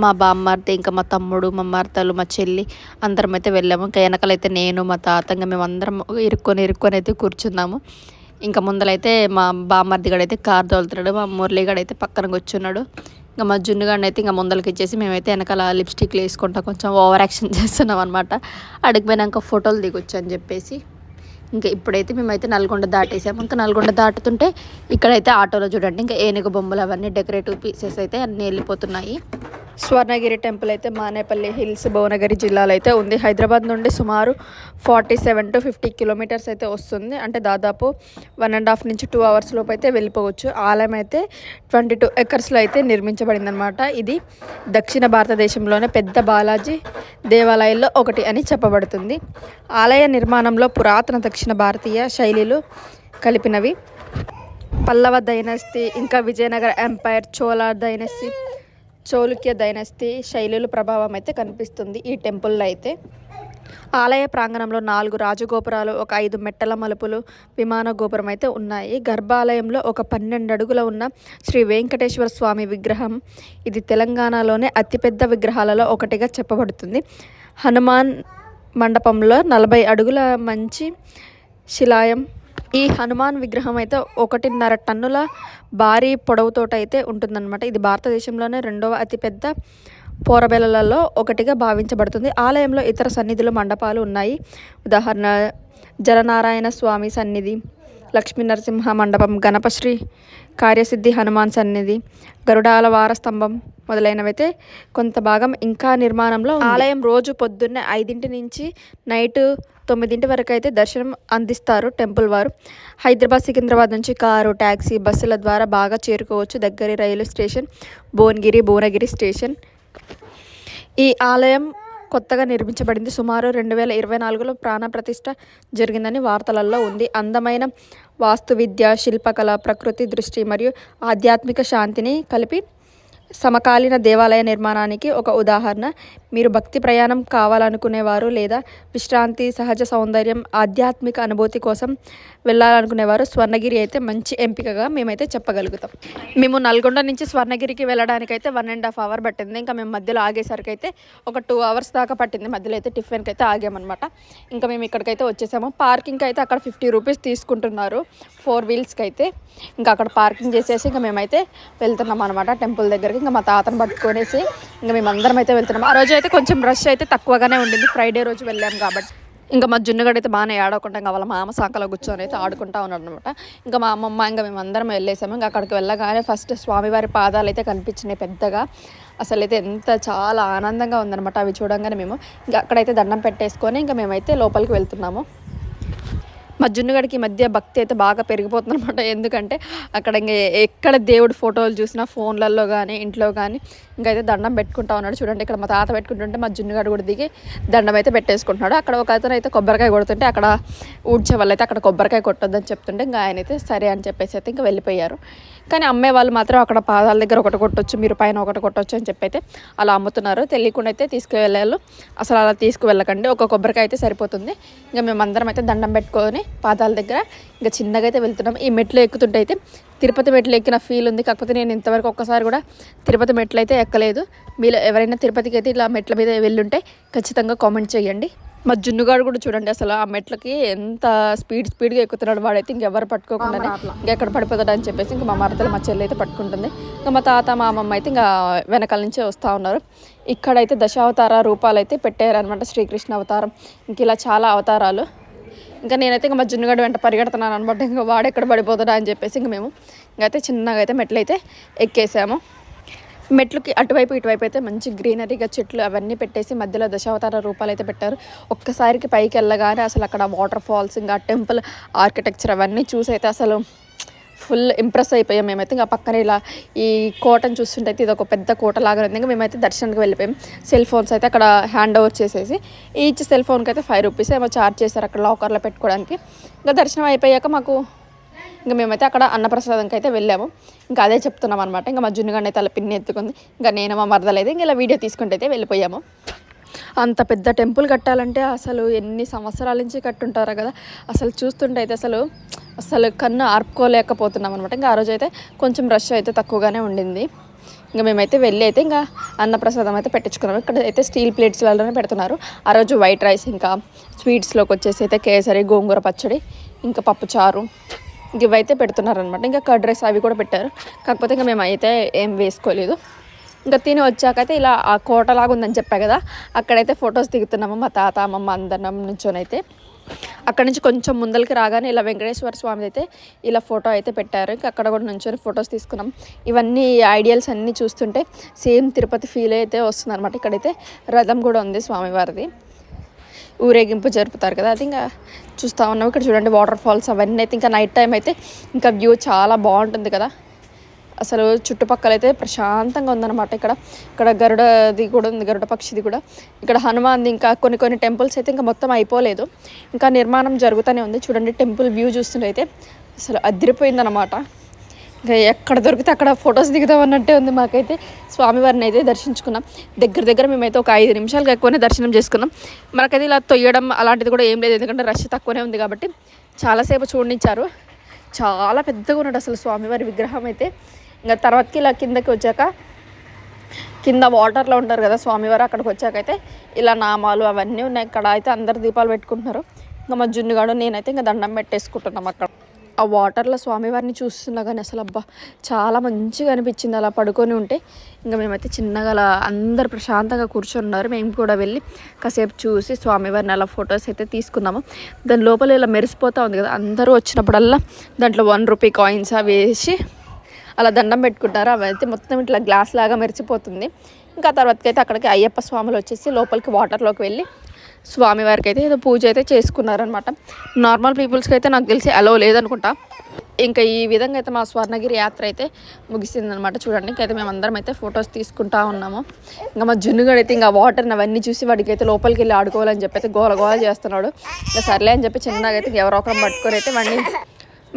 మా బామ్మర్ది, ఇంకా మా తమ్ముడు, మా మర్తలు, మా చెల్లి అందరం అయితే వెళ్ళాము. ఇంకా వెనకాలైతే నేను, మా తాత, ఇంకా మేము అందరం ఇరుక్కొని అయితే కూర్చున్నాము. ఇంకా ముందలైతే మా బామ్మర్ది గడైతే కార్ తోలుతున్నాడు, మా మురళిగాడు అయితే పక్కన కూర్చున్నాడు. ఇంకా మా జున్నుగాడిని అయితే ఇంకా ముందలకి ఇచ్చేసి మేమైతే వెనకాల లిప్స్టిక్లు వేసుకుంటా కొంచెం ఓవర్ యాక్షన్ చేస్తున్నాం అనమాట. అడిగిపోయినాక ఫోటోలు దిగొచ్చు అని చెప్పేసి. ఇంకా ఇప్పుడైతే మేమైతే నల్గొండ దాటేసాము. ఇంకా నల్గొండ దాటుతుంటే ఇక్కడైతే ఆటోలో చూడండి ఇంకా ఏనుగు బొమ్మలు అవన్నీ డెకరేటివ్ పీసెస్ అయితే అన్నీ వెళ్ళిపోతున్నాయి. స్వర్ణగిరి టెంపుల్ అయితే మానేపల్లి హిల్స్ భువనగిరి జిల్లాలో అయితే ఉంది. హైదరాబాద్ నుండి సుమారు 47 to 50 కిలోమీటర్స్ అయితే వస్తుంది. అంటే దాదాపు 1.5 నుంచి 2 అవర్స్ లోపు అయితే వెళ్ళిపోవచ్చు. ఆలయం అయితే 22 ఎకర్స్లో అయితే నిర్మించబడింది అనమాట. ఇది దక్షిణ భారతదేశంలోనే పెద్ద బాలాజీ దేవాలయాల్లో ఒకటి అని చెప్పబడుతుంది. ఆలయ నిర్మాణంలో పురాతన దక్షిణ భారతీయ శైలిలు కలిపినవి. పల్లవ డైనస్టీ, ఇంకా Vijayanagara empire, Chola dynasty, చౌలుక్య dynasty శైలుల ప్రభావం అయితే కనిపిస్తుంది ఈ టెంపుల్లో అయితే. ఆలయ ప్రాంగణంలో 4 రాజగోపురాలు, ఒక 5 మెట్టల మలుపులు, విమాన గోపురం అయితే ఉన్నాయి. గర్భాలయంలో ఒక 12 అడుగుల ఉన్న శ్రీ వెంకటేశ్వర స్వామి విగ్రహం. ఇది తెలంగాణలోనే అతిపెద్ద విగ్రహాలలో ఒకటిగా చెప్పబడుతుంది. హనుమాన్ మండపంలో 40 అడుగుల మంచి శిలాయం. ఈ హనుమాన్ విగ్రహం అయితే 1.5 టన్నుల భారీ పొడవుతోట అయితే ఉంటుందన్నమాట. ఇది భారతదేశంలోనే 2వ అతిపెద్ద పోరబెలలలో ఒకటిగా భావించబడుతుంది. ఆలయంలో ఇతర సన్నిధులు, మండపాలు ఉన్నాయి. ఉదాహరణ జలనారాయణ స్వామి సన్నిధి, లక్ష్మీ నరసింహ మండపం, గణపశ్రీ కార్యసిద్ధి హనుమాన్ సన్నిధి, గరుడాల వార స్తంభం మొదలైనవైతే కొంత భాగం ఇంకా నిర్మాణంలో. ఆలయం రోజు పొద్దున్నే 5 నుంచి నైట్ 9 వరకు అయితే దర్శనం అందిస్తారు టెంపుల్ వారు. హైదరాబాద్, సికింద్రాబాద్ నుంచి కారు, ట్యాక్సీ, బస్సుల ద్వారా బాగా చేరుకోవచ్చు. దగ్గరి రైలు స్టేషన్ భువనగిరి స్టేషన్. ఈ ఆలయం కొత్తగా నిర్మించబడింది. సుమారు 2024లో ప్రాణప్రతిష్ఠ జరిగిందని వార్తలలో ఉంది. అందమైన వాస్తువిద్య, శిల్పకళ, ప్రకృతి దృష్టి మరియు ఆధ్యాత్మిక శాంతిని కలిపి సమకాలీన దేవాలయ నిర్మాణానికి ఒక ఉదాహరణ. మీరు భక్తి ప్రయాణం కావాలనుకునేవారు లేదా విశ్రాంతి, సహజ సౌందర్యం, ఆధ్యాత్మిక అనుభూతి కోసం వెళ్ళాలనుకునేవారు స్వర్ణగిరి అయితే మంచి ఎంపికగా మేమైతే చెప్పగలుగుతాం. మేము నల్గొండ నుంచి స్వర్ణగిరికి వెళ్ళడానికైతే 1.5 అవర్ పట్టింది. ఇంకా మేము మధ్యలో ఆగేసరికి అయితే ఒక 2 అవర్స్ దాకా పట్టింది. మధ్యలో అయితే టిఫిన్కి అయితే ఆగామన్నమాట. ఇంకా మేము ఇక్కడికైతే వచ్చేసాము. పార్కింగ్కి అయితే అక్కడ 50 రూపీస్ తీసుకుంటున్నారు 4 వీల్స్కి అయితే. ఇంకా అక్కడ పార్కింగ్ చేసేసి ఇంకా మేమైతే వెళ్తున్నాం అనమాట టెంపుల్ దగ్గరికి. ఇంకా మా తాతను పట్టుకొనేసి ఇంకా మేమందరం అయితే వెళ్తున్నాం. ఆ రోజు అయితే కొంచెం రష్ అయితే తక్కువగానే ఉండింది, ఫ్రైడే రోజు వెళ్ళాం కాబట్టి. ఇంకా మా జున్నుగడ అయితే బాగానే ఆడుకుంటాం. ఇంకా వాళ్ళ మామ శాఖలో కూర్చొని అయితే ఆడుకుంటా ఉన్నాడు అనమాట. ఇంకా మా అమ్మమ్మ ఇంకా మేమందరం వెళ్ళేసాము. ఇంకా అక్కడికి వెళ్ళగానే ఫస్ట్ స్వామివారి పాదాలు అయితే కనిపించినాయి పెద్దగా. అసలు అయితే ఎంత చాలా ఆనందంగా ఉందన్నమాట అవి చూడంగానే. మేము ఇంకా అక్కడైతే దండం పెట్టేసుకొని ఇంకా మేమైతే లోపలికి వెళ్తున్నాము. మా జున్నుగడికి మధ్య భక్తి అయితే బాగా పెరిగిపోతుంది అనమాట. ఎందుకంటే అక్కడ ఇంక ఎక్కడ దేవుడి ఫోటోలు చూసినా ఫోన్లలో కానీ ఇంట్లో కానీ ఇంకైతే దండం పెట్టుకుంటా ఉన్నాడు. చూడండి ఇక్కడ మా తాత పెట్టుకుంటుంటే మా జున్నుగడు కూడా దిగి దండం అయితే పెట్టేసుకుంటున్నాడు. అక్కడ ఒక అతను అయితే కొబ్బరికాయ కొడుతుంటే అక్కడ ఊడ్చే వాళ్ళు అయితే అక్కడ కొబ్బరికాయ కొట్టొద్దని చెప్తుంటే ఇంకా ఆయన అయితే సరే అని చెప్పేసి అయితే ఇంకా వెళ్ళిపోయారు. కానీ అమ్మే వాళ్ళు మాత్రం అక్కడ పాదాల దగ్గర ఒకటి కొట్టొచ్చు, మీరు పైన ఒకటి కొట్టొచ్చు అని చెప్పి అయితే అలా అమ్ముతున్నారు. తెలియకుండా అయితే తీసుకువెళ్ళారు. అసలు అలా తీసుకువెళ్ళకండి, ఒక కొబ్బరికాయ అయితే సరిపోతుంది. ఇంకా మేమందరం అయితే దండం పెట్టుకొని పాదాల దగ్గర ఇంకా చిన్నగా అయితే వెళ్తున్నాం. ఈ మెట్లు ఎక్కుతుంటే అయితే తిరుపతి మెట్లు ఎక్కిన ఫీల్ ఉంది. కాకపోతే నేను ఇంతవరకు ఒక్కసారి కూడా తిరుపతి మెట్లు అయితే ఎక్కలేదు. మీరు ఎవరైనా తిరుపతికి అయితే ఇలా మెట్ల మీద వెళ్ళుంటే ఖచ్చితంగా కామెంట్ చేయండి. మా జున్నుగాడు కూడా చూడండి అసలు ఆ మెట్లకి ఎంత స్పీడ్గా ఎక్కుతున్నాడు. వాడైతే ఇంకెవరు పట్టుకోకుండానే ఇంకెక్కడ పడిపోతాడు అని చెప్పేసి ఇంకా మా మరదలు మా చెల్లి అయితే పట్టుకుంటుంది. ఇంకా మా తాత మా అమ్మమ్మ అయితే ఇంకా వెనకాల నుంచే వస్తూ ఉన్నారు. ఇక్కడైతే దశావతార రూపాలు అయితే పెట్టారనమాట. శ్రీకృష్ణ అవతారం, ఇంక ఇలా చాలా అవతారాలు. ఇంకా నేనైతే ఇంకా మా జున్నుగడ్డ వెంట పరిగెడుతున్నాను అనమాట. ఇంకా వాడు ఎక్కడ పడిపోతాడా అని చెప్పేసి ఇంక మేము ఇంకైతే చిన్నగా అయితే మెట్లు అయితే ఎక్కేసాము. మెట్లకి అటువైపు ఇటువైపు అయితే మంచి గ్రీనరీగా చెట్లు అవన్నీ పెట్టేసి మధ్యలో దశావతార రూపాలు అయితే పెట్టారు. ఒక్కసారికి పైకి వెళ్ళగానే అసలు అక్కడ వాటర్ ఫాల్స్, ఇంకా టెంపుల్ ఆర్కిటెక్చర్ అవన్నీ చూసి అయితే అసలు ఫుల్ ఇంప్రెస్ అయిపోయాం మేమైతే. ఇంకా పక్కన ఇలా ఈ కోటను చూస్తుంటే అయితే ఇది ఒక పెద్ద కోట లాగా ఉంది. ఇంకా మేమైతే దర్శనానికి వెళ్ళిపోయాం. సెల్ ఫోన్స్ అయితే అక్కడ హ్యాండ్ ఓవర్ చేసేసి ఈచ్ సెల్ ఫోన్కి అయితే 5 రూపీస్ ఏమో ఛార్జ్ చేశారు అక్కడ లాకర్లో పెట్టుకోవడానికి. ఇంకా దర్శనం అయిపోయాక మాకు ఇంకా మేమైతే అక్కడ అన్నప్రసాదంకి అయితే వెళ్ళాము. ఇంకా అదే చెప్తున్నాం అనమాట. ఇంకా మా జున్నుగడ్డ అయితే అలా పిన్ని ఎత్తుకుంది. ఇంకా నేను మా మరదలైతే ఇంకా ఇలా వీడియో తీసుకుంటే అయితే వెళ్ళిపోయాము. అంత పెద్ద టెంపుల్ కట్టాలంటే అసలు ఎన్ని సంవత్సరాల నుంచి కట్టుంటారో కదా. అసలు చూస్తుంటే అయితే అసలు కన్ను ఆర్పుకోలేకపోతున్నాం అనమాట. ఇంకా ఆ రోజు అయితే కొంచెం రష్ అయితే తక్కువగానే ఉండింది. ఇంకా మేమైతే వెళ్ళి అయితే ఇంకా అన్నప్రసాదం అయితే పెట్టించుకున్నాము. ఇక్కడ అయితే స్టీల్ ప్లేట్స్లలోనే పెడుతున్నారు. ఆ రోజు వైట్ రైస్, ఇంకా స్వీట్స్లోకి వచ్చేసి అయితే కేసరి, గోంగూర పచ్చడి, ఇంకా పప్పుచారు ఇవైతే పెడుతున్నారనమాట. ఇంకా కర్డ్ రైస్ అవి కూడా పెట్టారు. కాకపోతే ఇంకా మేము అయితే ఏం వేసుకోలేదు. ఇంకా తిని వచ్చాకైతే ఇలా ఆ కోటలాగా ఉందని చెప్పా కదా, అక్కడైతే ఫొటోస్ దిగుతున్నాము. మా తాత అమ్మమ్మ అందరం నుంచొని అయితే అక్కడ నుంచి కొంచెం ముందరికి రాగానే ఇలా వెంకటేశ్వర స్వామి అయితే ఇలా ఫోటో అయితే పెట్టారు. ఇంకా అక్కడ కూడా నుంచొని ఫొటోస్ తీసుకున్నాం. ఇవన్నీ ఐడియల్స్ అన్నీ చూస్తుంటే సేమ్ తిరుపతి ఫీల్ అయితే వస్తుంది అనమాట. ఇక్కడైతే రథం కూడా ఉంది స్వామివారిది, ఊరేగింపు జరుపుతారు కదా, అది ఇంకా చూస్తూ ఉన్నాం. ఇక్కడ చూడండి వాటర్ ఫాల్స్ అవన్నీ అయితే ఇంకా నైట్ టైం అయితే ఇంకా వ్యూ చాలా బాగుంటుంది కదా. అసలు చుట్టుపక్కల అయితే ప్రశాంతంగా ఉందన్నమాట. ఇక్కడ గరుడది కూడా ఉంది, గరుడ పక్షిది కూడా. ఇక్కడ హనుమాన్ది, ఇంకా కొన్ని టెంపుల్స్ అయితే ఇంకా మొత్తం అయిపోలేదు, ఇంకా నిర్మాణం జరుగుతూనే ఉంది. చూడండి టెంపుల్ వ్యూ చూస్తుంటే అయితే అసలు అదిరిపోయిందన్నమాట. ఇంకా ఎక్కడ దొరికితే అక్కడ ఫొటోస్ దిగుతామన్నట్టే ఉంది. మాకైతే స్వామివారిని అయితే దర్శించుకున్నాం. దగ్గర మేమైతే ఒక 5 నిమిషాలుగా ఎక్కువనే దర్శనం చేసుకున్నాం. మనకైతే ఇలా తొయ్యడం అలాంటిది కూడా ఏం లేదు, ఎందుకంటే రష్ తక్కువనే ఉంది కాబట్టి చాలాసేపు చూడనిచ్చారు. చాలా పెద్దగా ఉన్నాడు అసలు స్వామివారి విగ్రహం అయితే. ఇంకా తర్వాతకి ఇలా కిందకి వచ్చాక కింద వాటర్లో ఉంటారు కదా స్వామివారు, అక్కడికి వచ్చాకైతే ఇలా నామాలు అవన్నీ ఉన్నాయి. ఇక్కడ అయితే అందరు దీపాలు పెట్టుకుంటున్నారు. ఇంకా మా జున్నుగాడు నేనైతే ఇంకా దండం పెట్టేసుకుంటున్నాం. అక్కడ ఆ వాటర్లో స్వామివారిని చూస్తున్నా కానీ అసలు అబ్బా చాలా మంచిగా అనిపించింది అలా పడుకొని ఉంటే. ఇంకా మేమైతే చిన్నగా అలా అందరు ప్రశాంతంగా కూర్చొన్నారు. మేము కూడా వెళ్ళి కాసేపు చూసి స్వామివారిని అలా ఫొటోస్ అయితే తీసుకున్నాము. దాని లోపల ఇలా మెరిసిపోతూ ఉంది కదా, అందరూ వచ్చినప్పుడల్లా దాంట్లో 1 రూపీ కాయిన్స్ అవి వేసి అలా దండం పెట్టుకుంటారు. అవి అయితే మొత్తం ఇట్లా గ్లాస్ లాగా మెరిసిపోతుంది. ఇంకా తర్వాతకైతే అక్కడికి అయ్యప్ప స్వాములు వచ్చేసి లోపలికి వాటర్లోకి వెళ్ళి స్వామివారికి అయితే ఏదో పూజ అయితే చేసుకున్నారనమాట. నార్మల్ పీపుల్స్కి అయితే నాకు తెలిసి అలో లేదనుకుంటా. ఇంకా ఈ విధంగా అయితే మా స్వర్ణగిరి యాత్ర అయితే ముగిసిందనమాట. చూడండి ఇంకైతే మేమందరం అయితే ఫొటోస్ తీసుకుంటా ఉన్నాము. ఇంకా మా జున్నుగాడు అయితే ఇంకా వాటర్ని అవన్నీ చూసి వాడికి అయితే లోపలికి వెళ్ళి ఆడుకోవాలని చెప్పి అయితే గోల గోల చేస్తున్నాడు. ఇంకా సర్లే అని చెప్పి చిన్నగా అయితే ఎవరో ఒకరం పట్టుకొని అయితే వాడిని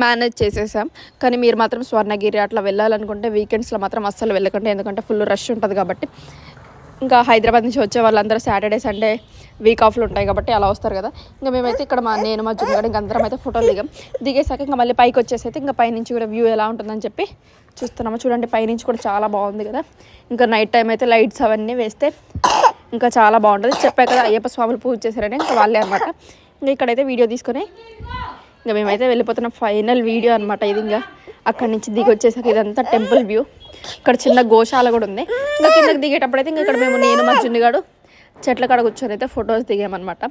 మేనేజ్ చేసేసాం. కానీ మీరు మాత్రం స్వర్ణగిరి అట్లా వెళ్ళాలనుకుంటే వీకెండ్స్లో మాత్రం అస్సలు వెళ్ళకండి, ఎందుకంటే ఫుల్ రష్ ఉంటుంది కాబట్టి. ఇంకా హైదరాబాద్ నుంచి వచ్చే వాళ్ళందరూ సాటర్డే సండే వీక్ ఆఫ్లు ఉంటాయి కాబట్టి అలా వస్తారు కదా. ఇంకా మేమైతే ఇక్కడ నేను మా జున్నుగాడు ఇంకా అందరం అయితే ఫోటోలు దిగేసాక ఇంకా మళ్ళీ పైకి వచ్చేసి అయితే ఇంకా పైనుంచి కూడా వ్యూ ఎలా ఉంటుందని చెప్పి చూస్తున్నాము. చూడండి పైనుంచి కూడా చాలా బాగుంది కదా. ఇంకా నైట్ టైం అయితే లైట్స్ అవన్నీ వేస్తే ఇంకా చాలా బాగుంటుంది. చెప్పా కదా అయ్యప్ప స్వాములు పూజ చేశారని ఇంకా వాళ్ళే అనమాట. ఇంకా ఇక్కడైతే వీడియో తీసుకొని ఇంకా మేమైతే వెళ్ళిపోతున్నాం. ఫైనల్ వీడియో అనమాట ఇది. ఇంకా అక్కడి నుంచి దిగి వచ్చేసాక ఇదంతా టెంపుల్ వ్యూ. ఇక్కడ చిన్న గోశాల కూడా ఉంది. ఇంకా కిందకి దిగేటప్పుడు అయితే ఇంకా ఇక్కడ నేను మా జున్నుగాడు చెట్ల కాడ కూర్చొని అయితే ఫొటోస్ దిగామన్నమాట.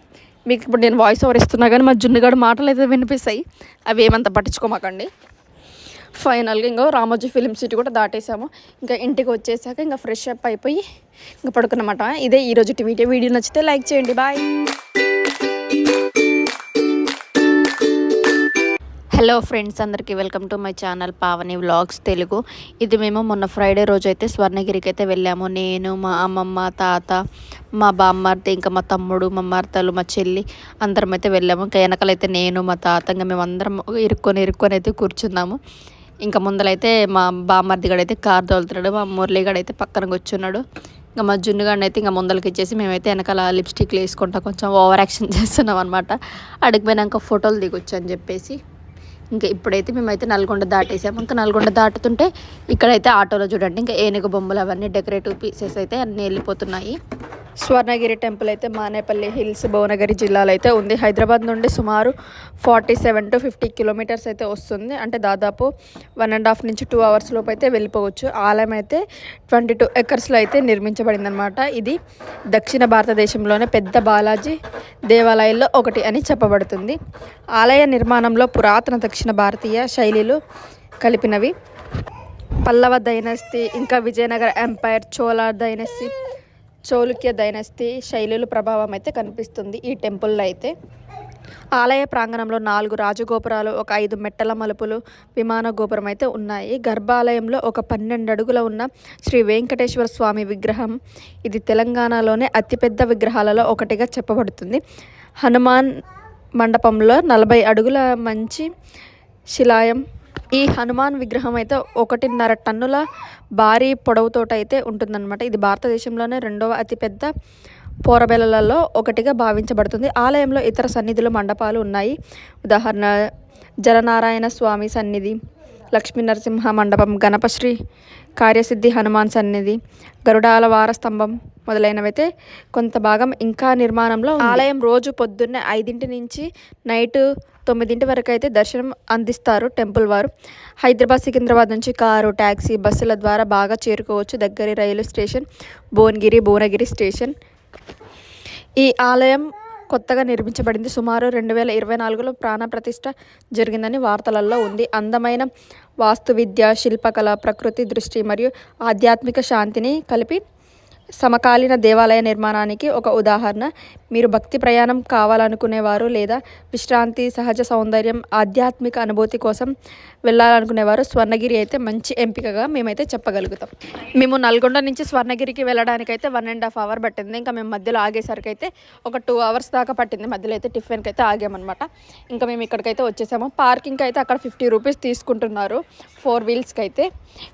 మీకు ఇప్పుడు నేను వాయిస్ ఓవర్ ఇస్తున్నా కానీ మా జున్నుగాడు మాటలు అయితే వినిపిస్తాయి, అవి ఏమంతా పట్టించుకోమాకండి. ఫైనల్గా ఇంకా రామోజీ ఫిలిం సిటీ కూడా దాటేసాము. ఇంకా ఇంటికి వచ్చేసాక ఇంకా ఫ్రెష్ అప్ అయిపోయి ఇంకా పడుకున్నమాట. ఇదే ఈరోజు వీడియో నచ్చితే లైక్ చేయండి. బాయ్. హలో ఫ్రెండ్స్, అందరికీ welcome to my channel Pavani vlogs Telugu. ఇది మేము మొన్న ఫ్రైడే రోజు అయితే స్వర్ణగిరికి అయితే వెళ్ళాము. నేను, మా అమ్మమ్మ, తాత, మా బామ్మర్ది, ఇంకా మా తమ్ముడు, మా మర్తలు, మా చెల్లి అందరం అయితే వెళ్ళాము. ఇంకా వెనకాలైతే నేను, మా తాత, ఇంకా మేము అందరం ఇరుక్కొని అయితే కూర్చున్నాము. ఇంకా ముందలైతే మా బామ్మర్ది గడైతే కార్ తోలుతున్నాడు, మా మురళిగాడైతే పక్కన కూర్చున్నాడు. ఇంకా మా జున్నుగాడిని అయితే ఇంకా ముందలకి ఇచ్చేసి మేమైతే వెనకాల లిప్స్టిక్లు వేసుకుంటా కొంచెం ఓవర్ యాక్షన్ చేస్తున్నాం అనమాట. అడిగిపోయినాక ఫోటోలు దిగొచ్చు అని చెప్పేసి. ఇంకా ఇప్పుడైతే మేమైతే నల్గొండ దాటేసాము. ఇంకా నల్గొండ దాటుతుంటే ఇక్కడైతే ఆటోలో చూడండి ఇంకా ఏనుగు బొమ్మలు అవన్నీ డెకరేటివ్ పీసెస్ అయితే అన్నీ వెళ్ళిపోతున్నాయి. స్వర్ణగిరి టెంపుల్ అయితే మానేపల్లి హిల్స్, భువనగిరి జిల్లాలో అయితే ఉంది. హైదరాబాద్ నుండి సుమారు 47 to 50 కిలోమీటర్స్ అయితే వస్తుంది. అంటే దాదాపు 1.5 నుంచి 2 అవర్స్ లోపు అయితే వెళ్ళిపోవచ్చు. ఆలయం అయితే 22 ఎకర్స్లో అయితే నిర్మించబడింది అనమాట. ఇది దక్షిణ భారతదేశంలోనే పెద్ద బాలాజీ దేవాలయాల్లో ఒకటి అని చెప్పబడుతుంది. ఆలయ నిర్మాణంలో పురాతన దక్షిణ భారతీయ శైలిలు కలిపినవి. పల్లవ డైనస్టీ, ఇంకా Vijayanagara empire, Chola dynasty, చౌలుక్య dynasty శైలుల ప్రభావం అయితే కనిపిస్తుంది ఈ టెంపుల్లో అయితే. ఆలయ ప్రాంగణంలో 4 రాజగోపురాలు, ఒక 5 మెట్టల మలుపులు, విమాన గోపురం అయితే ఉన్నాయి. గర్భాలయంలో ఒక 12 అడుగుల ఉన్న శ్రీ వెంకటేశ్వర స్వామి విగ్రహం. ఇది తెలంగాణలోనే అతిపెద్ద విగ్రహాలలో ఒకటిగా చెప్పబడుతుంది. హనుమాన్ మండపంలో 40 అడుగుల మంచి శిలాయం. ఈ హనుమాన్ విగ్రహం అయితే 1.5 టన్నుల భారీ పొడవుతోట అయితే ఉంటుందన్నమాట. ఇది భారతదేశంలోనే 2వ అతిపెద్ద పోరబెలలో ఒకటిగా భావించబడుతుంది. ఆలయంలో ఇతర సన్నిధులు, మండపాలు ఉన్నాయి. ఉదాహరణ జలనారాయణ స్వామి సన్నిధి, లక్ష్మీ నరసింహ మండపం, గణపశ్రీ కార్యసిద్ధి హనుమాన్ సన్నిధి, గరుడాల వార స్తంభం మొదలైనవైతే కొంత భాగం ఇంకా నిర్మాణంలో. ఆలయం రోజు పొద్దున్నే 5 నుంచి నైట్ 9 వరకు అయితే దర్శనం అందిస్తారు టెంపుల్ వారు. హైదరాబాద్, సికింద్రాబాద్ నుంచి కారు, ట్యాక్సీ, బస్సుల ద్వారా బాగా చేరుకోవచ్చు. దగ్గరి రైలు స్టేషన్ భువనగిరి స్టేషన్. ఈ ఆలయం కొత్తగా నిర్మించబడింది. సుమారు 2024లో ప్రాణ ప్రతిష్ఠ జరిగిందని వార్తలలో ఉంది. అందమైన వాస్తువిద్య, శిల్పకళ, ప్రకృతి దృష్టి మరియు ఆధ్యాత్మిక శాంతిని కలిపి సమకాలీన దేవాలయ నిర్మాణానికి ఒక ఉదాహరణ. మీరు భక్తి ప్రయాణం కావాలనుకునేవారు లేదా విశ్రాంతి, సహజ సౌందర్యం, ఆధ్యాత్మిక అనుభూతి కోసం వెళ్ళాలనుకునేవారు స్వర్ణగిరి అయితే మంచి ఎంపికగా మేమైతే చెప్పగలుగుతాం. మేము నల్గొండ నుంచి స్వర్ణగిరికి వెళ్ళడానికి అయితే 1.5 అవర్ పట్టింది. ఇంకా మేము మధ్యలో ఆగేసరికి అయితే ఒక 2 అవర్స్ దాకా పట్టింది. మధ్యలో అయితే టిఫిన్కి అయితే ఆగామన్నమాట. ఇంకా మేము ఇక్కడికైతే వచ్చేసాము. పార్కింగ్కి అయితే అక్కడ 50 రూపీస్ తీసుకుంటున్నారు 4 వీల్స్కి అయితే.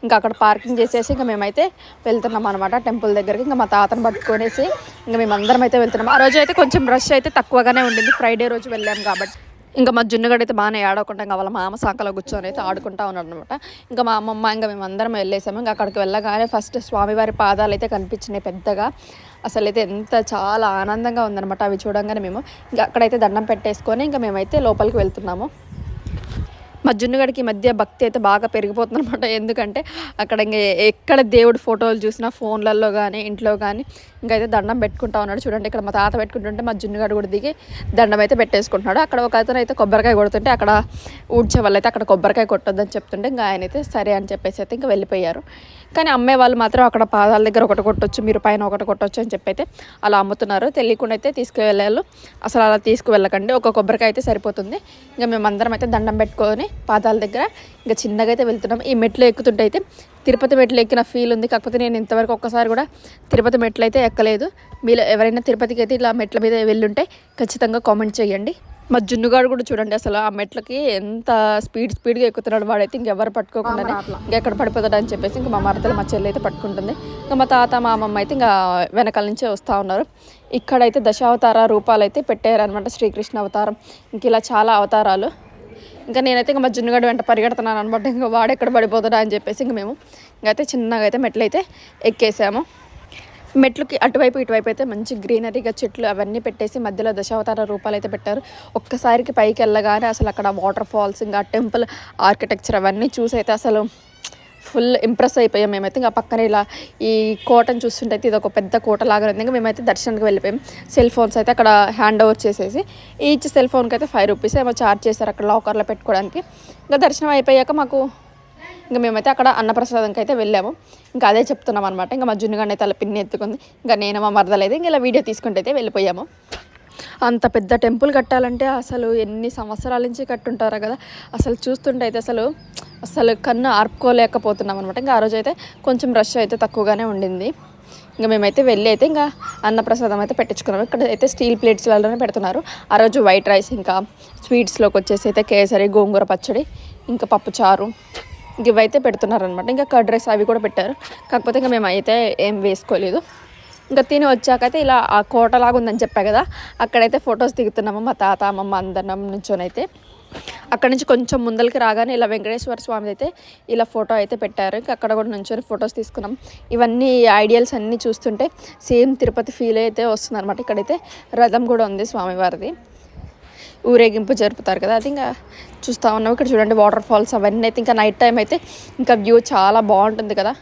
ఇంకా అక్కడ పార్కింగ్ చేసేసి ఇంకా మేమైతే వెళ్తున్నాం అనమాట టెంపుల్ దగ్గరికి. ఇంకా మా తాతను పట్టుకొనేసి ఇంకా మేము అందరం అయితే వెళ్తున్నాం. ఆ రోజు అయితే కొంచెం రష్ అయితే తక్కువగానే ఉండింది, ఫ్రైడే రోజు వెళ్ళాం కాబట్టి. ఇంకా మా జున్నుగడ అయితే బాగానే ఆడుకుంటాం. ఇంకా వాళ్ళ మామ సాకలో కూర్చొని అయితే ఆడుకుంటా ఉన్నాడు అనమాట. ఇంకా మా అమ్మమ్మ ఇంకా మేము అందరం వెళ్ళేసాము. ఇంకా అక్కడికి వెళ్ళగానే ఫస్ట్ స్వామివారి పాదాలు అయితే కనిపించినాయి పెద్దగా. అసలు అయితే చాలా ఆనందంగా ఉందన్నమాట అవి చూడంగానే. మేము ఇంకా అక్కడైతే దండం పెట్టేసుకొని ఇంకా మేమైతే లోపలికి వెళ్తున్నాము. మా జున్నుగడికి ఈ మధ్య భక్తి అయితే బాగా పెరిగిపోతుంది అనమాట. ఎందుకంటే అక్కడ ఇంకా ఎక్కడ దేవుడి ఫోటోలు చూసినా ఫోన్లలో కానీ ఇంట్లో కానీ ఇంకైతే దండం పెట్టుకుంటా ఉన్నాడు. చూడండి ఇక్కడ మా తాత పెట్టుకుంటుంటే మా జున్నుగడు కూడా దిగి దండం అయితే పెట్టేసుకుంటున్నాడు. అక్కడ ఒక అతను అయితే కొబ్బరికాయ కొడుతుంటే అక్కడ ఊడ్చే వాళ్ళు అయితే అక్కడ కొబ్బరికాయ కొట్టొద్దని చెప్తుంటే ఇంకా ఆయన అయితే సరే అని చెప్పేసి అయితే ఇంకా వెళ్ళిపోయారు. కానీ అమ్మే వాళ్ళు మాత్రం అక్కడ పాదాల దగ్గర ఒకటి కొట్టొచ్చు, మీరు పైన ఒకటి కొట్టొచ్చు అని చెప్పి అయితే అలా అమ్ముతున్నారు. తెలియకుండా అయితే తీసుకువెళ్ళాలి. అసలు అలా తీసుకువెళ్ళకండి, ఒక కొబ్బరికాయ అయితే సరిపోతుంది. ఇంకా మేమందరం అయితే దండం పెట్టుకొని పాదాల దగ్గర ఇంకా చిన్నగా అయితే వెళ్తున్నాం. ఈ మెట్లు ఎక్కుతుంటే అయితే తిరుపతి మెట్లు ఎక్కిన ఫీల్ ఉంది. కాకపోతే నేను ఇంతవరకు ఒక్కసారి కూడా తిరుపతి మెట్లు అయితే ఎక్కలేదు. మీరు ఎవరైనా తిరుపతికి అయితే ఇలా మెట్ల మీద వెళ్ళుంటే ఖచ్చితంగా కామెంట్ చేయండి. మా జున్నుగాడు కూడా చూడండి, అసలు ఆ మెట్లకి ఎంత స్పీడ్గా ఎక్కుతున్నాడు. వాడైతే ఇంకెవరు పట్టుకోకుండానే ఇంకెక్కడ పడిపోతాడు అని చెప్పేసి ఇంకా మా మరదలు మా చెల్లి అయితే పట్టుకుంటుంది. ఇంకా మా తాత మా అమ్మమ్మ అయితే ఇంకా వెనకాల నుంచే వస్తూ ఉన్నారు. ఇక్కడైతే దశావతార రూపాలు అయితే పెట్టారనమాట, శ్రీకృష్ణ అవతారం, ఇంక ఇలా చాలా అవతారాలు. ఇంకా నేనైతే ఇంకా మా జున్నుగాడు వెంట పరిగెడుతున్నాను అనమాట. ఇంకా వాడు ఎక్కడ పడిపోతాడా అని చెప్పేసి ఇంక మేము ఇంకైతే చిన్నగా అయితే మెట్లు అయితే ఎక్కేసాము. మెట్లకి అటువైపు ఇటువైపు అయితే మంచి గ్రీనరీగా చెట్లు అవన్నీ పెట్టేసి మధ్యలో దశావతార రూపాలు అయితే పెట్టారు. ఒక్కసారికి పైకి వెళ్ళగానే అసలు అక్కడ వాటర్ ఫాల్స్, ఇంకా టెంపుల్ ఆర్కిటెక్చర్ అవన్నీ చూసి అయితే అసలు ఫుల్ ఇంప్రెస్ అయిపోయాం మేమైతే. ఇంకా పక్కన ఇలా ఈ కోటను చూస్తుంటే ఇది ఒక పెద్ద కోట లాగా ఉంది. ఇంకా మేమైతే దర్శనానికి వెళ్ళిపోయాం. సెల్ ఫోన్స్ అయితే అక్కడ హ్యాండ్ ఓవర్ చేసేసి ఈచ్ సెల్ ఫోన్కి అయితే 5 రూపీస్ ఏమో ఛార్జ్ చేశారు అక్కడ లాకర్లో పెట్టుకోవడానికి. ఇంకా దర్శనం అయిపోయాక మాకు ఇంకా మేమైతే అక్కడ అన్నప్రసాదంకి అయితే వెళ్ళాము. ఇంకా అదే చెప్తున్నాం అనమాట. ఇంకా మా జున్నుగాడిని అయితే అలా పిన్ని ఎత్తుకుంది. ఇంకా నేను మా మరదలేదు ఇంకా ఇలా వీడియో తీసుకుంటే అయితే వెళ్ళిపోయాము. అంత పెద్ద టెంపుల్ కట్టాలంటే అసలు ఎన్ని సంవత్సరాల నుంచి కట్టుంటారో కదా. అసలు చూస్తుంటే అయితే అసలు కన్ను ఆర్పుకోలేకపోతున్నాం అనమాట. ఇంకా ఆ రోజు అయితే కొంచెం రష్ అయితే తక్కువగానే ఉండింది. ఇంకా మేమైతే వెళ్ళి అయితే ఇంకా అన్నప్రసాదం అయితే పెట్టించుకున్నాము. ఇక్కడ అయితే స్టీల్ ప్లేట్స్లలోనే పెడుతున్నారు. ఆ రోజు వైట్ రైస్, ఇంకా స్వీట్స్లోకి వచ్చేసి అయితే కేసరి, గోంగూర పచ్చడి, ఇంకా పప్పుచారు ఇవైతే పెడుతున్నారనమాట. ఇంకా కర్డ్ రైస్ అవి కూడా పెట్టారు. కాకపోతే ఇంకా మేము అయితే ఏం వేసుకోలేదు. ఇంకా తిని వచ్చాకైతే ఇలా ఆ కోటలాగా ఉందని చెప్పా కదా, అక్కడైతే ఫొటోస్ దిగుతున్నాము మా తాత అమ్మమ్మ అందరం నుంచోనైతే. అక్కడ నుంచి కొంచెం ముందరికి రాగానే ఇలా వెంకటేశ్వర స్వామి అయితే ఇలా ఫోటో అయితే పెట్టారు. ఇంకా అక్కడ కూడా నుంచొని ఫొటోస్ తీసుకున్నాం. ఇవన్నీ ఐడియల్స్ అన్నీ చూస్తుంటే సేమ్ తిరుపతి ఫీల్ అయితే వస్తుంది అనమాట. ఇక్కడైతే రథం కూడా ఉంది స్వామివారిది, ఊరేగింపు జరుపుతారు కదా, అది ఇంకా చూస్తూ ఉన్నాం. ఇక్కడ చూడండి వాటర్ ఫాల్స్ అవన్నీ అయితే ఇంకా నైట్ టైం అయితే ఇంకా వ్యూ చాలా బాగుంటుంది కదా.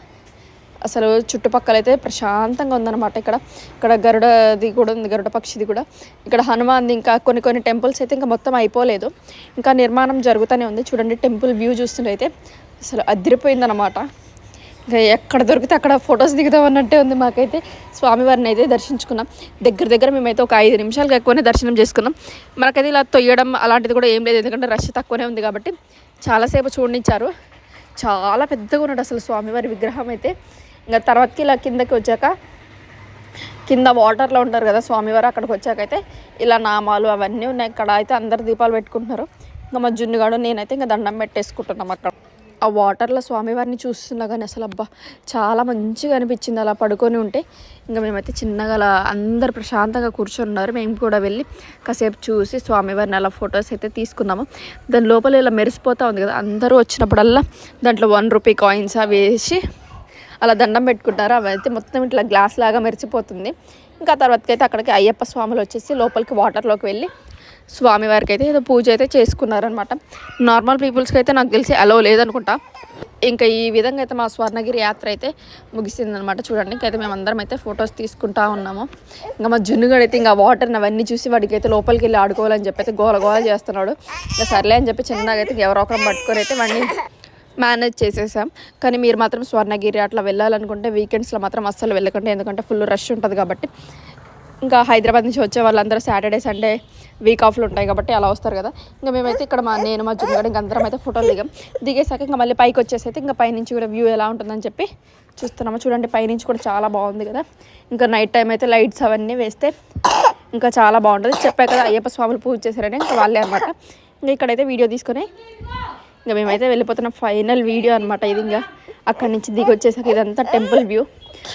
అసలు చుట్టుపక్కల అయితే ప్రశాంతంగా ఉందన్నమాట. ఇక్కడ గరుడది కూడా ఉంది, గరుడ పక్షిది కూడా. ఇక్కడ హనుమాన్ది ఇంకా కొన్ని టెంపుల్స్ అయితే ఇంకా మొత్తం అయిపోలేదు, ఇంకా నిర్మాణం జరుగుతూనే ఉంది. చూడండి టెంపుల్ వ్యూ చూస్తుంటే అసలు అదిరిపోయిందన్నమాట. ఇంకా ఎక్కడ దొరికితే అక్కడ ఫొటోస్ దిగుదాం అన్నట్టే ఉంది మాకైతే. స్వామివారిని అయితే దర్శించుకున్నాం. దగ్గర మేమైతే ఒక 5 నిమిషాలకు ఎక్కువనే దర్శనం చేసుకున్నాం. మనకైతే ఇలా తొయ్యడం అలాంటిది కూడా ఏం లేదు, ఎందుకంటే రష్ తక్కువనే ఉంది కాబట్టి చాలాసేపు చూడనిచ్చారు. చాలా పెద్దగా ఉన్నాడు అసలు స్వామివారి విగ్రహం అయితే. ఇంకా తర్వాతకి ఇలా కిందకి వచ్చాక కింద వాటర్లో ఉంటారు కదా స్వామివారు, అక్కడికి వచ్చాకైతే ఇలా నామాలు అవన్నీ ఉన్నాయి. ఇక్కడ అయితే అందరు దీపాలు పెట్టుకుంటున్నారు. ఇంకా మా జున్నుగాడు నేనైతే ఇంకా దండం పెట్టేసుకుంటున్నాం. అక్కడ ఆ వాటర్లో స్వామివారిని చూస్తున్నా కానీ అసలు అబ్బా చాలా మంచిగా అనిపించింది అలా పడుకొని ఉంటే. ఇంకా మేమైతే చిన్నగా అలా అందరు ప్రశాంతంగా కూర్చొని ఉన్నారు. మేము కూడా వెళ్ళి కాసేపు చూసి స్వామివారిని అలా ఫొటోస్ అయితే తీసుకున్నాము. దాని లోపల ఇలా మెరిసిపోతూ ఉంది కదా, అందరూ వచ్చినప్పుడల్లా దాంట్లో 1 రూపీ కాయిన్స్ అవి వేసి అలా దండం పెట్టుకుంటారు. అవి అయితే మొత్తం ఇట్లా గ్లాస్ లాగా మెరిసిపోతుంది. ఇంకా తర్వాతకి అయితే అక్కడికి అయ్యప్ప స్వాములు వచ్చేసి లోపలికి వాటర్లోకి వెళ్ళి స్వామివారికి అయితే ఏదో పూజ అయితే చేసుకున్నారనమాట. నార్మల్ పీపుల్స్కి అయితే నాకు తెలిసి అలో లేదనుకుంటా. ఇంకా ఈ విధంగా అయితే మా స్వర్ణగిరి యాత్ర అయితే ముగిసిందనమాట. చూడండి ఇంకైతే మేము అందరం అయితే ఫొటోస్ తీసుకుంటా ఉన్నాము. ఇంకా మా జున్నుగాడు అయితే ఇంకా వాటర్ని అవన్నీ చూసి వాడికి అయితే లోపలికి వెళ్ళి ఆడుకోవాలని చెప్పి అయితే గోల చేస్తున్నాడు. ఇంకా సర్లే అని చెప్పి చిన్నగా అయితే ఎవరో ఒకరు పట్టుకొని అయితే వాడిని మేనేజ్ చేసేసాం. కానీ మీరు మాత్రం స్వర్ణగిరి అట్లా వెళ్ళాలనుకుంటే వీకెండ్స్లో మాత్రం అస్సలు వెళ్ళకండి, ఎందుకంటే ఫుల్ రష్ ఉంటుంది కాబట్టి. ఇంకా హైదరాబాద్ నుంచి వచ్చే వాళ్ళందరూ సాటర్డే సండే వీక్ ఆఫ్లు ఉంటాయి కాబట్టి అలా వస్తారు కదా. ఇంకా మేమైతే ఇక్కడ నేను మా జున్నుగాడు ఇంక అందరం అయితే ఫోటోలు దిగేసాక ఇంకా మళ్ళీ పైకి వచ్చేసి అయితే ఇంకా పైనుంచి కూడా వ్యూ ఎలా ఉంటుందని చెప్పి చూస్తున్నాము. చూడండి పైనుంచి కూడా చాలా బాగుంది కదా. ఇంకా నైట్ టైం అయితే లైట్స్ అవన్నీ వేస్తే ఇంకా చాలా బాగుంటుంది. చెప్పా కదా అయ్యప్ప స్వాములు పూజ చేశారని, ఇంకా వాళ్ళే అనమాట. ఇంకా ఇక్కడైతే వీడియో తీసుకొని ఇంకా మేమైతే వెళ్ళిపోతున్న ఫైనల్ వీడియో అనమాట ఇది. ఇంకా అక్కడి నుంచి దిగి వచ్చేసాక ఇదంతా టెంపుల్ వ్యూ.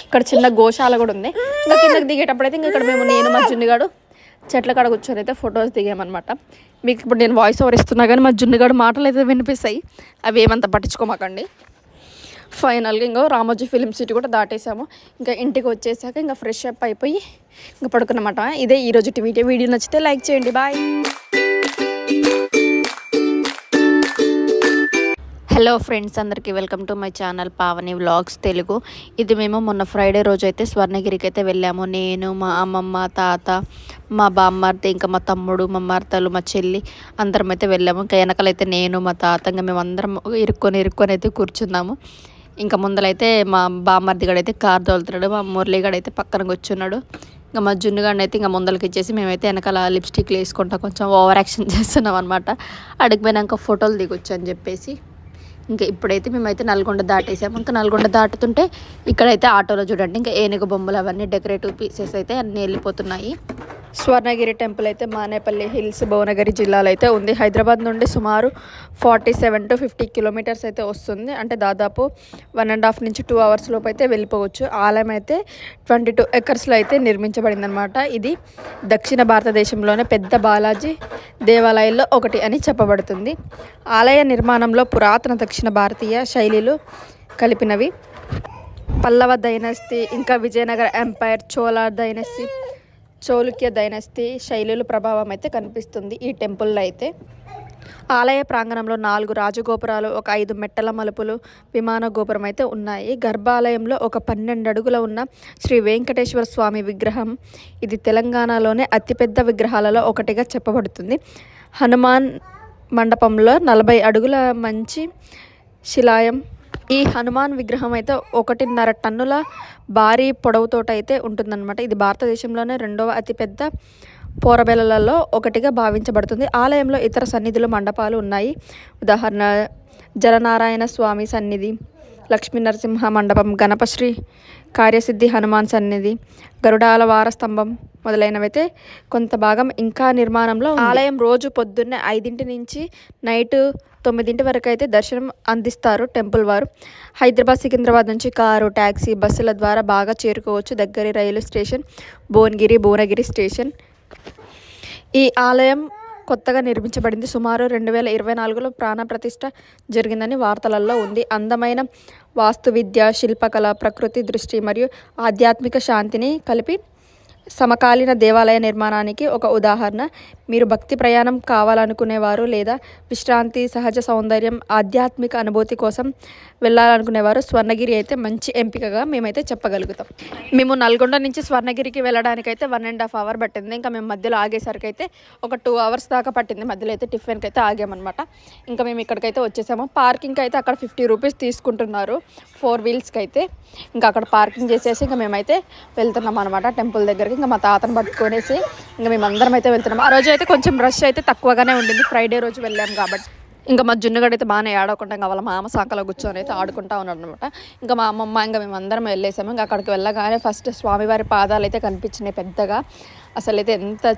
ఇక్కడ చిన్న గోశాల కూడా ఉంది. ఇంకా కిందకి దిగేటప్పుడు అయితే ఇంకా ఇక్కడ నేను మా జున్నుగాడు చెట్ల కాడ కూర్చొని అయితే ఫొటోస్ దిగామన్నమాట. మీకు ఇప్పుడు నేను వాయిస్ ఓవర్ ఇస్తున్నా కానీ మా జున్నుగాడు మాటలు అయితే వినిపిస్తాయి, అవి ఏమంతా పట్టించుకోమాకండి. ఫైనల్గా ఇంకా రామోజీ ఫిలిం సిటీ కూడా దాటేసాము. ఇంకా ఇంటికి వచ్చేసాక ఇంకా ఫ్రెష్ అప్ అయిపోయి ఇంకా పడుకున్నమాట. ఇదే ఈరోజు వీడియో నచ్చితే లైక్ చేయండి. బాయ్. హలో ఫ్రెండ్స్, అందరికీ welcome to my channel Pavani vlogs Telugu. ఇది మేము మొన్న ఫ్రైడే రోజు అయితే స్వర్ణగిరికి అయితే వెళ్ళాము. నేను, మా అమ్మమ్మ, తాత, మా బామ్మర్ది, ఇంకా మా తమ్ముడు, మా మరదలు, మా చెల్లి అందరం అయితే వెళ్ళాము. ఇంకా వెనకాలైతే నేను, మా తాత, ఇంకా మేము అందరం ఇరుక్కొని అయితే కూర్చున్నాము. ఇంకా ముందలైతే మా బామ్మర్దిగాడైతే కార్ తోలుతున్నాడు, మా మురళిగాడైతే పక్కన కూర్చున్నాడు. ఇంకా మా జున్నుగాడిని అయితే ఇంకా ముందలకి ఇచ్చేసి మేమైతే వెనకాల లిప్స్టిక్లు వేసుకుంటా కొంచెం ఓవర్ యాక్షన్ చేస్తున్నాం అనమాట. అడిగిపోయినాక ఫోటోలు దిగొచ్చు అని చెప్పేసి. ఇంకా ఇప్పుడైతే మేమైతే నల్గొండ దాటేసాము. ఇంకా నల్గొండ దాటుతుంటే ఇక్కడైతే ఆటోలో చూడండి ఇంకా ఏనుగు బొమ్మలు అవన్నీ డెకరేటివ్ పీసెస్ అయితే అన్నీ వెళ్ళిపోతున్నాయి. స్వర్ణగిరి టెంపుల్ అయితే మానేపల్లి హిల్స్ భువనగిరి జిల్లాలో అయితే ఉంది. హైదరాబాద్ నుండి సుమారు 47 to 50 కిలోమీటర్స్ అయితే వస్తుంది. అంటే దాదాపు 1.5 నుంచి 2 hours లోపు అయితే వెళ్ళిపోవచ్చు. ఆలయం అయితే 22 acresలో అయితే నిర్మించబడింది అనమాట. ఇది దక్షిణ భారతదేశంలోనే పెద్ద బాలాజీ దేవాలయాల్లో ఒకటి అని చెప్పబడుతుంది. ఆలయ నిర్మాణంలో పురాతన దక్షిణ భారతీయ శైలిలు కలిపినవి. పల్లవ డైనస్టీ, ఇంకా Vijayanagara empire, Chola dynasty, చౌలుక్య dynasty శైలుల ప్రభావం అయితే కనిపిస్తుంది ఈ టెంపుల్లో అయితే. ఆలయ ప్రాంగణంలో 4 రాజగోపురాలు, ఒక 5 మెట్టల మలుపులు, విమాన గోపురం అయితే ఉన్నాయి. గర్భాలయంలో ఒక 12 అడుగుల ఉన్న శ్రీ వెంకటేశ్వర స్వామి విగ్రహం. ఇది తెలంగాణలోనే అతిపెద్ద విగ్రహాలలో ఒకటిగా చెప్పబడుతుంది. హనుమాన్ మండపంలో 40 అడుగుల మంచి శిలాయం. ఈ హనుమాన్ విగ్రహం అయితే 1.5 టన్నుల భారీ పొడవుతోట అయితే ఉంటుందన్నమాట. ఇది భారతదేశంలోనే 2వ అతిపెద్ద పోరబెలలో ఒకటిగా భావించబడుతుంది. ఆలయంలో ఇతర సన్నిధులు మండపాలు ఉన్నాయి. ఉదాహరణ జలనారాయణ స్వామి సన్నిధి, లక్ష్మీ నరసింహ మండపం, గణపశ్రీ కార్యసిద్ధి హనుమాన్ సన్నిధి, గరుడాల వార స్తంభం మొదలైనవైతే కొంత భాగం ఇంకా నిర్మాణంలో. ఆలయం రోజు పొద్దున్నే 5 నుంచి నైట్ 9 వరకు అయితే దర్శనం అందిస్తారు టెంపుల్ వారు. హైదరాబాద్, సికింద్రాబాద్ నుంచి కారు, ట్యాక్సీ, బస్సుల ద్వారా బాగా చేరుకోవచ్చు. దగ్గరి రైలు స్టేషన్ భువనగిరి స్టేషన్. ఈ ఆలయం కొత్తగా నిర్మించబడింది. సుమారు 2024లో ప్రాణ ప్రతిష్ఠ జరిగిందని వార్తలలో ఉంది. అందమైన వాస్తువిద్య, శిల్పకళ, ప్రకృతి దృష్టి మరియు ఆధ్యాత్మిక శాంతిని కలిపి సమకాలీన దేవాలయ నిర్మాణానికి ఒక ఉదాహరణ. మీరు భక్తి ప్రయాణం కావాలనుకునేవారు లేదా విశ్రాంతి, సహజ సౌందర్యం, ఆధ్యాత్మిక అనుభూతి కోసం వెళ్ళాలనుకునేవారు స్వర్ణగిరి అయితే మంచి ఎంపికగా మేమైతే చెప్పగలుగుతాం. మేము నల్గొండ నుంచి స్వర్ణగిరికి వెళ్ళడానికైతే 1.5 hour పట్టింది. ఇంకా మేము మధ్యలో ఆగేసరికి అయితే ఒక 2 hours దాకా పట్టింది. మధ్యలో అయితే టిఫిన్కి అయితే ఆగామన్నమాట. ఇంకా మేము ఇక్కడికైతే వచ్చేసాము. పార్కింగ్కి అయితే అక్కడ 50 రూపీస్ తీసుకుంటున్నారు 4 wheelsకి అయితే. ఇంకా అక్కడ పార్కింగ్ చేసేసి ఇంకా మేమైతే వెళ్తున్నాం అనమాట టెంపుల్ దగ్గరికి. ఇంకా మా తాతను పట్టుకొనేసి ఇంకా మేమందరం అయితే వెళ్తున్నాం. ఆ రోజు అయితే కొంచెం రష్ అయితే తక్కువగానే ఉండింది, ఫ్రైడే రోజు వెళ్ళాం కాబట్టి. ఇంకా మా జున్నుగడ అయితే బాగానే ఆడుకుంటాం. ఇంకా వాళ్ళ మామ సాకలో కూర్చొని అయితే ఆడుకుంటా ఉన్నాడు అనమాట. ఇంకా మా అమ్మమ్మ ఇంకా మేమందరం వెళ్ళేసాము. ఇంకా అక్కడికి వెళ్ళగానే ఫస్ట్ స్వామివారి పాదాలు అయితే కనిపించినాయి పెద్దగా. అసలు అయితే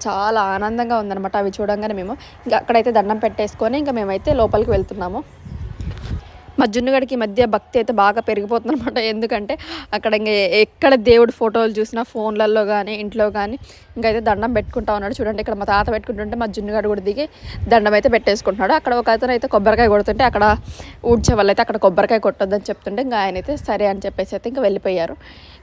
చాలా ఆనందంగా ఉందన్నమాట అవి చూడంగానే. మేము ఇంకా అక్కడైతే దండం పెట్టేసుకొని ఇంకా మేమైతే లోపలికి వెళ్తున్నాము. మా జున్నుగడికి ఈ మధ్య భక్తి అయితే బాగా పెరిగిపోతుంది అనమాట. ఎందుకంటే అక్కడ ఇంకా ఎక్కడ దేవుడి ఫోటోలు చూసినా ఫోన్లలో కానీ ఇంట్లో కానీ ఇంకైతే దండం పెట్టుకుంటా ఉన్నాడు. చూడండి ఇక్కడ మా తాత పెట్టుకుంటుంటే మా జున్నుగడు కూడా దిగి దండం అయితే పెట్టేసుకుంటున్నాడు. అక్కడ ఒక అతను అయితే కొబ్బరికాయ కొడుతుంటే అక్కడ ఊడ్చే వాళ్ళు అయితే అక్కడ కొబ్బరికాయ కొట్టొద్దని చెప్తుంటే ఇంకా ఆయన అయితే సరే అని చెప్పేసి అయితే ఇంకా వెళ్ళిపోయారు.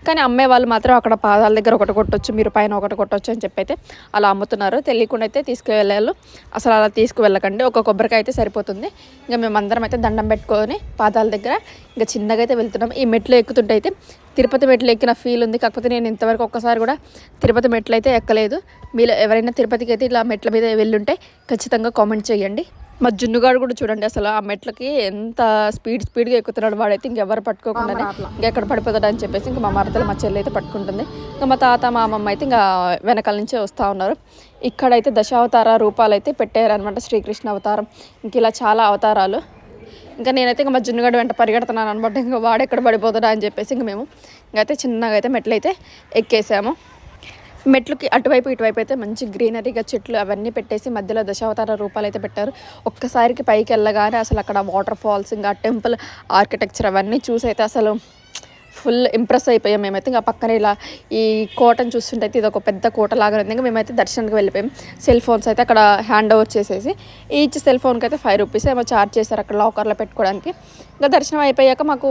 కానీ అమ్మే వాళ్ళు మాత్రం అక్కడ పాదాల దగ్గర ఒకటి కొట్టొచ్చు, మీరు పైన ఒకటి కొట్టొచ్చు అని చెప్పి అయితే అలా అమ్ముతున్నారు. తెలియకుండా అయితే తీసుకువెళ్ళారు. అసలు అలా తీసుకువెళ్ళకండి, ఒక కొబ్బరికాయ అయితే సరిపోతుంది. ఇంకా మేమందరం అయితే దండం పెట్టుకొని పాదాల దగ్గర ఇంకా చిన్నగా అయితే వెళ్తున్నాం. ఈ మెట్లు ఎక్కుతుంటే అయితే తిరుపతి మెట్లు ఎక్కిన ఫీల్ ఉంది. కాకపోతే నేను ఇంతవరకు ఒక్కసారి కూడా తిరుపతి మెట్లు అయితే ఎక్కలేదు. మీరు ఎవరైనా తిరుపతికి అయితే ఇలా మెట్ల మీద వెళ్ళుంటే ఖచ్చితంగా కామెంట్ చేయండి. మా జున్నుగాడు కూడా చూడండి అసలు ఆ మెట్లకి ఎంత స్పీడ్గా ఎక్కుతున్నాడు. వాడైతే ఇంకెవరు పట్టుకోకుండానే ఇంకెక్కడ పడిపోతాడు అని చెప్పేసి ఇంకా మా మరదలు మా చెల్లి అయితే పట్టుకుంటుంది. ఇంకా మా తాత మా అమ్మమ్మ అయితే ఇంకా వెనకాల నుంచే వస్తూ ఉన్నారు. ఇక్కడైతే దశావతార రూపాలు అయితే పెట్టారనమాట. శ్రీకృష్ణ అవతారం, ఇంక ఇలా చాలా అవతారాలు. ఇంకా నేనైతే ఇంకా మా జున్నుగడ్డ వెంట పరిగెడుతున్నాను అనమాట. ఇంకా వాడు ఎక్కడ పడిపోతాడా అని చెప్పేసి ఇంకా మేము ఇంకైతే చిన్నగా అయితే మెట్లు అయితే ఎక్కేసాము. మెట్లుకి అటువైపు ఇటువైపు అయితే మంచి గ్రీనరీగా చెట్లు అవన్నీ పెట్టేసి మధ్యలో దశావతార రూపాలు అయితే పెట్టారు. ఒక్కసారికి పైకి వెళ్ళగానే అసలు అక్కడ వాటర్ ఫాల్స్ ఇంకా టెంపుల్ ఆర్కిటెక్చర్ అవన్నీ చూసి అయితే అసలు ఫుల్ ఇంప్రెస్ అయిపోయాం మేమైతే. ఇంకా పక్కన ఇలా ఈ కోటను చూస్తుంటే ఇది ఒక పెద్ద కోట లాగా ఉంది. ఇంకా మేమైతే దర్శనానికి వెళ్ళిపోయాం. సెల్ ఫోన్స్ అయితే అక్కడ హ్యాండ్ ఓవర్ చేసేసి ఈచ్ సెల్ ఫోన్కి అయితే 5 రూపీస్ ఏమో ఛార్జ్ చేశారు అక్కడ లాకర్లో పెట్టుకోవడానికి. ఇంకా దర్శనం అయిపోయాక మాకు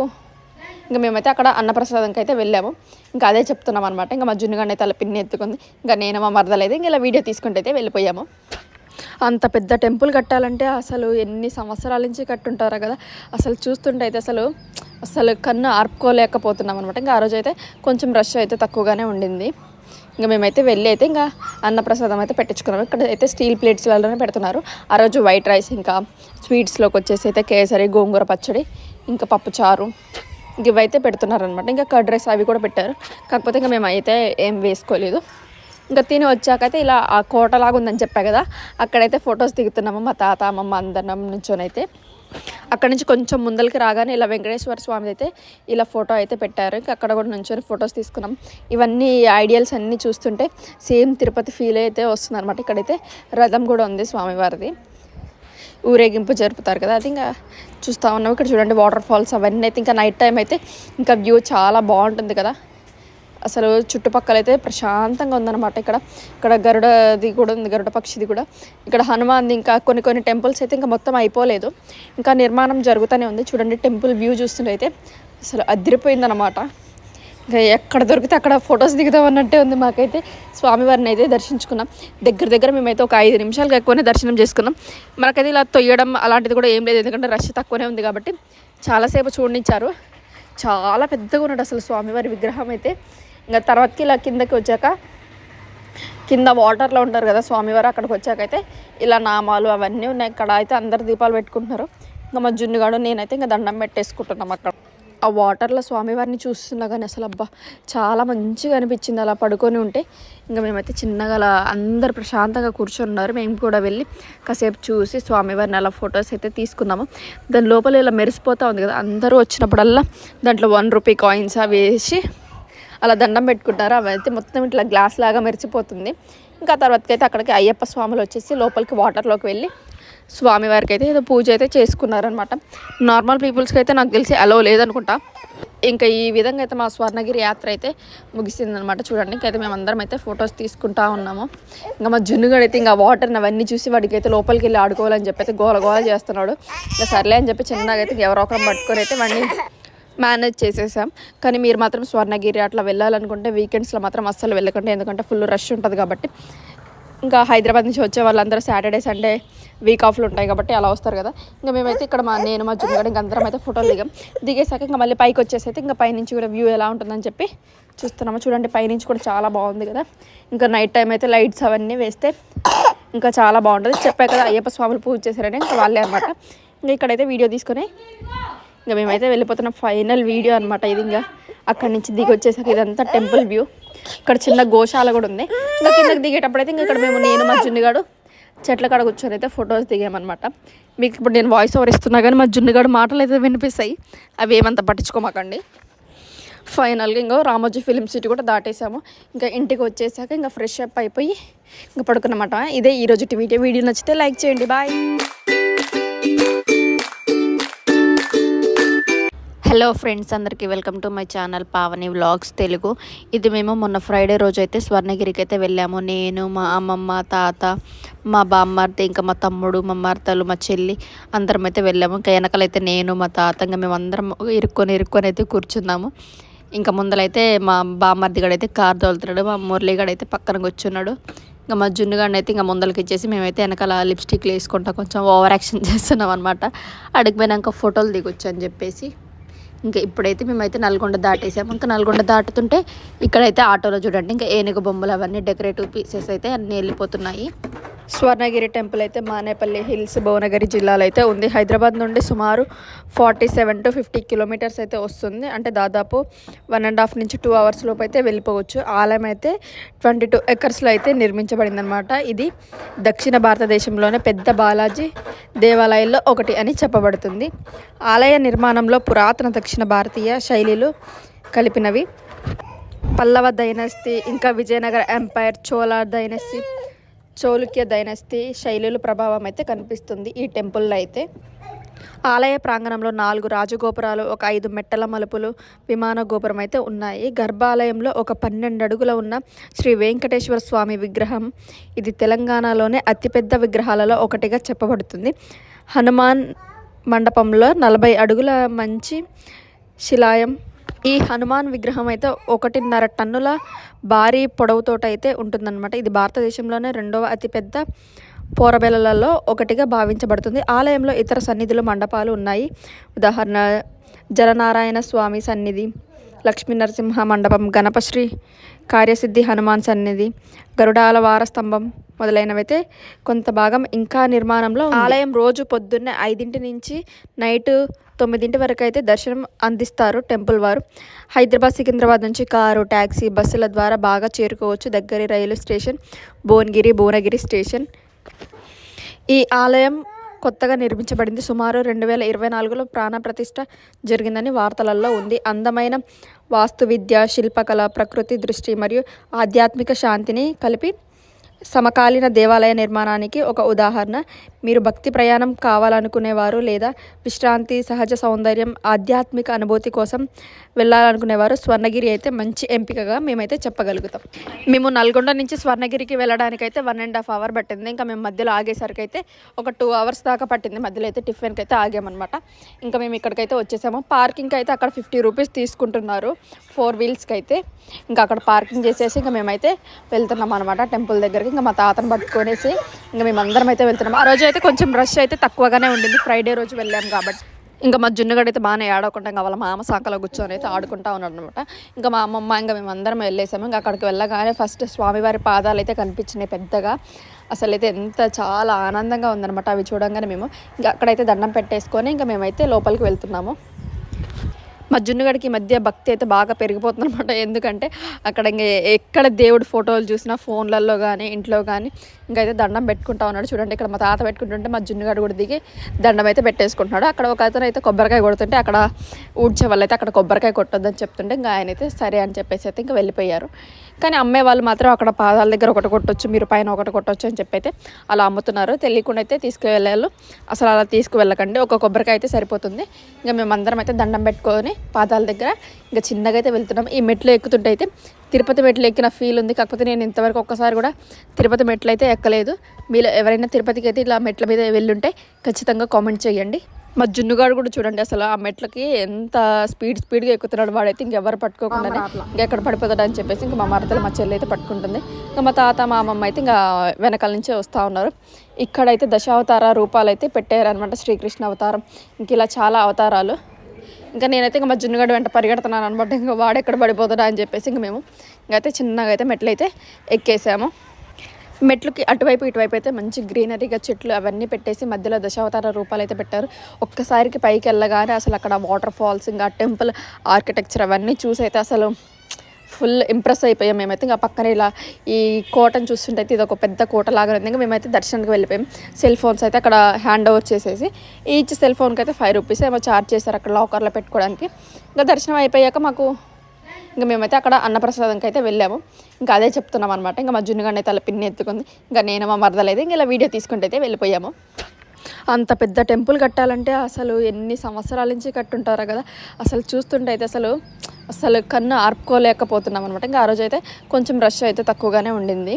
ఇంకా మేమైతే అక్కడ అన్నప్రసాదంకి అయితే వెళ్ళాము. ఇంకా అదే చెప్తున్నాం అనమాట. ఇంకా మా జున్నుగడ్డ అయితే అలా పిన్ని ఎత్తుకుంది. ఇంకా నేను మా మరదలేదు ఇంకా ఇలా వీడియో తీసుకుంటే అయితే వెళ్ళిపోయాము. అంత పెద్ద టెంపుల్ కట్టాలంటే అసలు ఎన్ని సంవత్సరాల నుంచి కట్టుంటారో కదా. అసలు చూస్తుంటే అయితే అసలు కన్ను ఆర్పుకోలేకపోతున్నాం అనమాట. ఇంకా ఆ రోజు అయితే కొంచెం రష్ అయితే తక్కువగానే ఉండింది. ఇంకా మేమైతే వెళ్ళి అయితే ఇంకా అన్నప్రసాదం అయితే పెట్టించుకున్నాము. ఇక్కడ అయితే స్టీల్ ప్లేట్స్లలోనే పెడుతున్నారు. ఆ రోజు వైట్ రైస్, ఇంకా స్వీట్స్లోకి వచ్చేసి అయితే కేసరి, గోంగూర పచ్చడి, ఇంకా పప్పుచారు, ఇవైతే పెడుతున్నారనమాట. ఇంకా కర్డ్ రైస్ అవి కూడా పెట్టారు. కాకపోతే ఇంకా మేము అయితే ఏం వేసుకోలేదు. ఇంకా తిని వచ్చాకైతే ఇలా ఆ కోటలాగా ఉందని చెప్పా కదా, అక్కడైతే ఫొటోస్ దిగుతున్నాము మా తాత అమ్మమ్మ అందరం నుంచోనైతే. అక్కడ నుంచి కొంచెం ముందరికి రాగానే ఇలా వెంకటేశ్వర స్వామి అయితే ఇలా ఫోటో అయితే పెట్టారు. ఇంకా అక్కడ కూడా నుంచొని ఫొటోస్ తీసుకున్నాం. ఇవన్నీ ఐడియల్స్ అన్నీ చూస్తుంటే సేమ్ తిరుపతి ఫీల్ అయితే వస్తుంది అనమాట. ఇక్కడైతే రథం కూడా ఉంది స్వామివారిది, ఊరేగింపు జరుపుతారు కదా, అది ఇంకా చూస్తూ ఉన్నాం. ఇక్కడ చూడండి వాటర్ ఫాల్స్ అవన్నీ అయితే. ఇంకా నైట్ టైం అయితే ఇంకా వ్యూ చాలా బాగుంటుంది కదా, అసలు చుట్టుపక్కల అయితే ప్రశాంతంగా ఉందన్నమాట. ఇక్కడ గరుడది కూడా ఉంది, గరుడ పక్షిది కూడా. ఇక్కడ హనుమాన్ది ఇంకా కొన్ని టెంపుల్స్ అయితే ఇంకా మొత్తం అయిపోలేదు, ఇంకా నిర్మాణం జరుగుతూనే ఉంది. చూడండి టెంపుల్ వ్యూ చూస్తుంటే అయితే అసలు అదిరిపోయిందనమాట. ఇంకా ఎక్కడ దొరికితే అక్కడ ఫొటోస్ దిగుతాం అన్నట్టే ఉంది మాకైతే. స్వామివారిని అయితే దర్శించుకున్నాం. దగ్గర మేమైతే ఒక 5 నిమిషాలకు ఎక్కువనే దర్శనం చేసుకున్నాం. మనకైతే ఇలా తొయ్యడం అలాంటిది కూడా ఏం లేదు, ఎందుకంటే రష్ తక్కువనే ఉంది కాబట్టి చాలాసేపు చూడనిచ్చారు. చాలా పెద్దగా ఉన్నాడు అసలు స్వామివారి విగ్రహం అయితే. ఇంకా తర్వాతకి ఇలా కిందకి వచ్చాక కింద వాటర్లో ఉంటారు కదా స్వామివారు, అక్కడికి వచ్చాకైతే ఇలా నామాలు అవన్నీ ఉన్నాయి. ఇక్కడ అయితే అందరు దీపాలు పెట్టుకుంటున్నారు. ఇంకా మా జున్నుగాడు నేనైతే ఇంకా దండం పెట్టేసుకుంటున్నాం. అక్కడ ఆ వాటర్లో స్వామివారిని చూస్తున్నా కానీ అసలు అబ్బా చాలా మంచిగా అనిపించింది అలా పడుకొని ఉంటే. ఇంకా మేమైతే చిన్నగా అలా అందరు ప్రశాంతంగా కూర్చొని ఉన్నారు. మేము కూడా వెళ్ళి కాసేపు చూసి స్వామివారిని అలా ఫొటోస్ అయితే తీసుకున్నాము. దాని లోపల ఇలా మెరిసిపోతూ ఉంది కదా, అందరూ వచ్చినప్పుడల్లా దాంట్లో 1 రూపీ కాయిన్స్ అవి వేసి అలా దండం పెట్టుకుంటారు. అవి అయితే మొత్తం ఇట్లా గ్లాస్ లాగా మెరిసిపోతుంది. ఇంకా తర్వాతకి అయితే అక్కడికి అయ్యప్ప స్వాములు వచ్చేసి లోపలికి వాటర్లోకి వెళ్ళి స్వామివారికి అయితే ఏదో పూజ అయితే చేసుకున్నారనమాట. నార్మల్ పీపుల్స్కి అయితే నాకు తెలిసి అలో లేదనుకుంటా. ఇంకా ఈ విధంగా అయితే మా స్వర్ణగిరి యాత్ర అయితే ముగిసిందనమాట. చూడండి ఇంకైతే మేము అందరం అయితే ఫొటోస్ తీసుకుంటా ఉన్నాము. ఇంకా మా జున్నుగాడు అయితే ఇంకా వాటర్ని అవన్నీ చూసి వాడికి అయితే లోపలికి వెళ్ళి ఆడుకోవాలని చెప్పి అయితే గోల చేస్తున్నాడు. ఇంకా సర్లే అని చెప్పి చిన్నగా అయితే ఎవరో ఒకరు పట్టుకొని అయితే వాడిని మేనేజ్ చేసేసాం. కానీ మీరు మాత్రం స్వర్ణగిరి అట్లా వెళ్ళాలనుకుంటే వీకెండ్స్లో మాత్రం అస్సలు వెళ్ళకండి, ఎందుకంటే ఫుల్ రష్ ఉంటుంది కాబట్టి. ఇంకా హైదరాబాద్ నుంచి వచ్చే వాళ్ళందరూ సాటర్డే సండే వీక్ ఆఫ్లు ఉంటాయి కాబట్టి అలా వస్తారు కదా. ఇంకా మేమైతే ఇక్కడ నేను మా జున్నుగాడు ఇంకా అందరం అయితే ఫోటోలు దిగేసాక ఇంకా మళ్ళీ పైకి వచ్చేసి అయితే ఇంకా పైనుంచి కూడా వ్యూ ఎలా ఉంటుందని చెప్పి చూస్తున్నాము. చూడండి పైనుంచి కూడా చాలా బాగుంది కదా. ఇంకా నైట్ టైం అయితే లైట్స్ అవన్నీ వేస్తే ఇంకా చాలా బాగుంటుంది. చెప్పాయి కదా అయ్యప్ప స్వాములు పూజ చేశారని ఇంకా వాళ్ళే అనమాట. ఇంకా ఇక్కడైతే వీడియో తీసుకొని ఇంకా మేమైతే వెళ్ళిపోతున్న ఫైనల్ వీడియో అనమాట ఇది. ఇంకా అక్కడి నుంచి దిగి వచ్చేసరికి ఇదంతా టెంపుల్ వ్యూ. ఇక్కడ చిన్న గోశాల కూడా ఉంది. ఇంకా కిందకి దిగేటప్పుడు అయితే ఇంకా ఇక్కడ నేను మా జున్నుగాడు చెట్ల కాడ కూర్చొని అయితే ఫొటోస్ దిగామన్నమాట. మీకు ఇప్పుడు నేను వాయిస్ ఓవర్ ఇస్తున్నా కానీ మా జున్నుగాడు మాటలు అయితే వినిపిస్తాయి, అవి ఏమంతా పట్టించుకోమాకండి. ఫైనల్గా ఇంకా రామోజీ ఫిలిం సిటీ కూడా దాటేసాము. ఇంకా ఇంటికి వచ్చేసాక ఇంకా ఫ్రెష్ అప్ అయిపోయి ఇంకా పడుకున్నమాట. ఇదే ఈరోజు వీడియో నచ్చితే లైక్ చేయండి. బాయ్. హలో ఫ్రెండ్స్, అందరికీ welcome to my channel Pavani vlogs Telugu. ఇది మేము మొన్న ఫ్రైడే రోజు అయితే స్వర్ణగిరికి అయితే వెళ్ళాము. నేను, మా అమ్మమ్మ, తాత, మా బామ్మర్ది, ఇంకా మా తమ్ముడు, మా మర్తలు, మా చెల్లి అందరం అయితే వెళ్ళాము. ఇంకా వెనకాలైతే నేను, మా తాత, ఇంకా మేము అందరం ఇరుక్కొని అయితే కూర్చున్నాము. ఇంకా ముందలైతే మా బామ్మర్ది గడైతే కార్ తోలుతున్నాడు, మా మురళిగాడు అయితే పక్కన కూర్చున్నాడు. ఇంకా మా జున్నుగాడిని అయితే ఇంకా ముందలకి ఇచ్చేసి మేమైతే వెనకాల లిప్స్టిక్లు వేసుకుంటా కొంచెం ఓవర్ యాక్షన్ చేస్తున్నాం అనమాట. అడిగిపోయినాక ఫోటోలు దిగొచ్చు అని చెప్పేసి. ఇంకా ఇప్పుడైతే మేమైతే నల్గొండ దాటేసాము. ఇంకా నల్గొండ దాటుతుంటే ఇక్కడైతే ఆటోలో చూడండి ఇంకా ఏనుగు బొమ్మలు అవన్నీ డెకరేటివ్ పీసెస్ అయితే అన్నీ వెళ్ళిపోతున్నాయి. స్వర్ణగిరి టెంపుల్ అయితే మానేపల్లి హిల్స్ భువనగిరి జిల్లాలో అయితే ఉంది. హైదరాబాద్ నుండి సుమారు 47 to 50 కిలోమీటర్స్ అయితే వస్తుంది. అంటే దాదాపు 1.5 నుంచి 2 అవర్స్ లోపు అయితే వెళ్ళిపోవచ్చు. ఆలయం అయితే 22 ఎకర్స్లో అయితే నిర్మించబడింది అనమాట. ఇది దక్షిణ భారతదేశంలోనే పెద్ద బాలాజీ దేవాలయాల్లో ఒకటి అని చెప్పబడుతుంది. ఆలయ నిర్మాణంలో పురాతన దక్షిణ భారతీయ శైలిలు కలిపినవి. పల్లవ డైనస్టీ, ఇంకా Vijayanagara empire, Chola dynasty, చౌలుక్య dynasty శైలుల ప్రభావం అయితే కనిపిస్తుంది ఈ టెంపుల్లో అయితే. ఆలయ ప్రాంగణంలో 4 రాజగోపురాలు, ఒక 5 మెట్టల మలుపులు, విమాన గోపురం అయితే ఉన్నాయి. గర్భాలయంలో ఒక 12 అడుగుల ఉన్న శ్రీ వెంకటేశ్వర స్వామి విగ్రహం. ఇది తెలంగాణలోనే అతిపెద్ద విగ్రహాలలో ఒకటిగా చెప్పబడుతుంది. హనుమాన్ మండపంలో 40 అడుగుల మంచి శిలాయం. ఈ హనుమాన్ విగ్రహం అయితే 1.5 టన్నుల భారీ పొడవుతోట అయితే ఉంటుందన్నమాట. ఇది భారతదేశంలోనే 2వ అతిపెద్ద పోరబెలలలో ఒకటిగా భావించబడుతుంది. ఆలయంలో ఇతర సన్నిధులు, మండపాలు ఉన్నాయి. ఉదాహరణ జలనారాయణ స్వామి సన్నిధి, లక్ష్మీ నరసింహ మండపం, గణపశ్రీ కార్యసిద్ధి హనుమాన్ సన్నిధి, గరుడాల వార స్తంభం మొదలైనవైతే కొంత భాగం ఇంకా నిర్మాణంలో. ఆలయం రోజు పొద్దున్నే 5 నుంచి నైట్ 9 వరకు అయితే దర్శనం అందిస్తారు టెంపుల్ వారు. హైదరాబాద్ సికింద్రాబాద్ నుంచి కారు, ట్యాక్సీ, బస్సుల ద్వారా బాగా చేరుకోవచ్చు. దగ్గరి రైలు స్టేషన్ భువనగిరి స్టేషన్. ఈ ఆలయం కొత్తగా నిర్మించబడింది. సుమారు 2024లో ప్రాణ ప్రతిష్ఠ జరిగిందని వార్తలలో ఉంది. అందమైన వాస్తువిద్య, శిల్పకళ, ప్రకృతి దృష్టి మరియు ఆధ్యాత్మిక శాంతిని కలిపి సమకాలీన దేవాలయ నిర్మాణానికి ఒక ఉదాహరణ. మీరు భక్తి ప్రయాణం కావాలనుకునేవారు లేదా విశ్రాంతి, సహజ సౌందర్యం, ఆధ్యాత్మిక అనుభూతి కోసం వెళ్ళాలనుకునేవారు స్వర్ణగిరి అయితే మంచి ఎంపికగా మేమైతే చెప్పగలుగుతాం. మేము నల్గొండ నుంచి స్వర్ణగిరికి వెళ్ళడానికి అయితే 1.5 hour పట్టింది. ఇంకా మేము మధ్యలో ఆగేసరికి అయితే ఒక 2 hours దాకా పట్టింది. మధ్యలో అయితే టిఫిన్కి అయితే ఆగామన్నమాట. ఇంకా మేము ఇక్కడికైతే వచ్చేసాము. పార్కింగ్కి అయితే అక్కడ 50 రూపీస్ తీసుకుంటున్నారు 4 wheelsకి అయితే. ఇంకా అక్కడ పార్కింగ్ చేసేసి ఇంకా మేమైతే వెళ్తున్నాం అనమాట టెంపుల్ దగ్గరికి. ఇంకా మా తాతను పట్టుకొనేసి ఇంకా మేమందరం అయితే వెళ్తున్నాం. ఆ రోజు అయితే కొంచెం రష్ అయితే తక్కువగానే ఉండింది, ఫ్రైడే రోజు వెళ్ళాం కాబట్టి. ఇంకా మా జున్నుగడ అయితే బాగానే ఆడుకుంటాం. ఇంకా వాళ్ళ మామ సాకలో కూర్చొని అయితే ఆడుకుంటా ఉన్నాడు అనమాట. ఇంకా మా అమ్మమ్మ ఇంకా మేమందరం వెళ్ళేసాము. ఇంకా అక్కడికి వెళ్ళగానే ఫస్ట్ స్వామివారి పాదాలు అయితే కనిపించినాయి పెద్దగా. అసలు అయితే ఎంత చాలా ఆనందంగా ఉందన్నమాట అవి చూడంగానే. మేము ఇంకా అక్కడైతే దండం పెట్టేసుకొని ఇంకా మేమైతే లోపలికి వెళ్తున్నాము. మా జున్నుగడికి మధ్య భక్తి అయితే బాగా పెరిగిపోతుంది అనమాట. ఎందుకంటే అక్కడ ఇంక ఎక్కడ దేవుడి ఫోటోలు చూసినా ఫోన్లలో కానీ ఇంట్లో కానీ ఇంకైతే దండం పెట్టుకుంటా ఉన్నాడు. చూడండి ఇక్కడ మా తాత పెట్టుకుంటుంటే మా జున్నుగడు కూడా దిగి దండం అయితే పెట్టేసుకుంటున్నాడు. అక్కడ ఒక అతను అయితే కొబ్బరికాయ కొడుతుంటే అక్కడ ఊడ్చే వాళ్ళు అయితే అక్కడ కొబ్బరికాయ కొట్టొద్దని చెప్తుంటే ఇంకా ఆయన అయితే సరే అని చెప్పేసి అయితే ఇంకా వెళ్ళిపోయారు. కానీ అమ్మే వాళ్ళు మాత్రం అక్కడ పాదాల దగ్గర ఒకటి కొట్టొచ్చు, మీరు పైన ఒకటి కొట్టొచ్చు అని చెప్పి అయితే అలా అమ్ముతున్నారు. తెలియకుండా అయితే తీసుకువెళ్ళారు. అసలు అలా తీసుకువెళ్ళకండి, ఒక కొబ్బరికాయ అయితే సరిపోతుంది. ఇంకా మేమందరం అయితే దండం పెట్టుకొని పాదాల దగ్గర ఇంకా చిన్నగా అయితే వెళ్తున్నాం. ఈ మెట్లు ఎక్కుతుంటే అయితే తిరుపతి మెట్లు ఎక్కిన ఫీల్ ఉంది. కాకపోతే నేను ఇంతవరకు ఒక్కసారి కూడా తిరుపతి మెట్లు అయితే ఎక్కలేదు. మీరు ఎవరైనా తిరుపతికి అయితే ఇలా మెట్ల మీద వెళ్ళుంటే ఖచ్చితంగా కామెంట్ చేయండి. మా జున్నుగాడు కూడా చూడండి అసలు ఆ మెట్లకి ఎంత స్పీడ్గా ఎక్కుతున్నాడు. వాడైతే ఇంకెవరు పట్టుకోకుండానే ఇంకెక్కడ పడిపోతాడు అని చెప్పేసి ఇంకా మా మరదలు మా చెల్లి అయితే పట్టుకుంటుంది. ఇంకా మా తాత మా అమ్మమ్మ అయితే ఇంకా వెనకాల నుంచే వస్తూ ఉన్నారు. ఇక్కడైతే దశావతార రూపాలు అయితే పెట్టారనమాట. శ్రీకృష్ణ అవతారం, ఇంక ఇలా చాలా అవతారాలు. ఇంకా నేనైతే ఇంకా మా జున్నుగడ్డ వెంట పరిగెడుతున్నాను అనమాట. ఇంకా వాడు ఎక్కడ పడిపోతాడా అని చెప్పేసి ఇంక మేము ఇంకైతే చిన్నగా అయితే మెట్లు అయితే ఎక్కేసాము. మెట్లకి అటువైపు ఇటువైపు అయితే మంచి గ్రీనరీగా చెట్లు అవన్నీ పెట్టేసి మధ్యలో దశావతార రూపాలు అయితే పెట్టారు. ఒక్కసారికి పైకి వెళ్ళగానే అసలు అక్కడ వాటర్ ఫాల్స్, ఇంకా టెంపుల్ ఆర్కిటెక్చర్ అవన్నీ చూసి అయితే అసలు ఫుల్ ఇంప్రెస్ అయిపోయాం మేమైతే. ఇంకా పక్కన ఇలా ఈ కోటను చూస్తుంటే అయితే ఇది ఒక పెద్ద కోట లాగా ఉంది. ఇంకా మేమైతే దర్శనానికి వెళ్ళిపోయాం. సెల్ ఫోన్స్ అయితే అక్కడ హ్యాండ్ ఓవర్ చేసేసి ఈచ్ సెల్ ఫోన్కి అయితే 5 రూపీస్ ఏమో ఛార్జ్ చేశారు అక్కడ లాకర్లో పెట్టుకోవడానికి. ఇంకా దర్శనం అయిపోయాక మాకు ఇంకా మేమైతే అక్కడ అన్నప్రసాదంకి అయితే వెళ్ళాము. ఇంకా అదే చెప్తున్నాం అనమాట. ఇంకా మా జున్నుగడ్డ అయితే అలా పిన్ని ఎత్తుకుంది. ఇంకా నేను మా మరదలైతే ఇంకా ఇలా వీడియో తీసుకుంటే అయితే వెళ్ళిపోయాము. అంత పెద్ద టెంపుల్ కట్టాలంటే అసలు ఎన్ని సంవత్సరాల నుంచి కట్టుంటారో కదా. అసలు చూస్తుంటే అయితే అసలు కన్ను ఆర్పుకోలేకపోతున్నాం అనమాట. ఇంకా ఆ రోజు అయితే కొంచెం రష్ అయితే తక్కువగానే ఉండింది.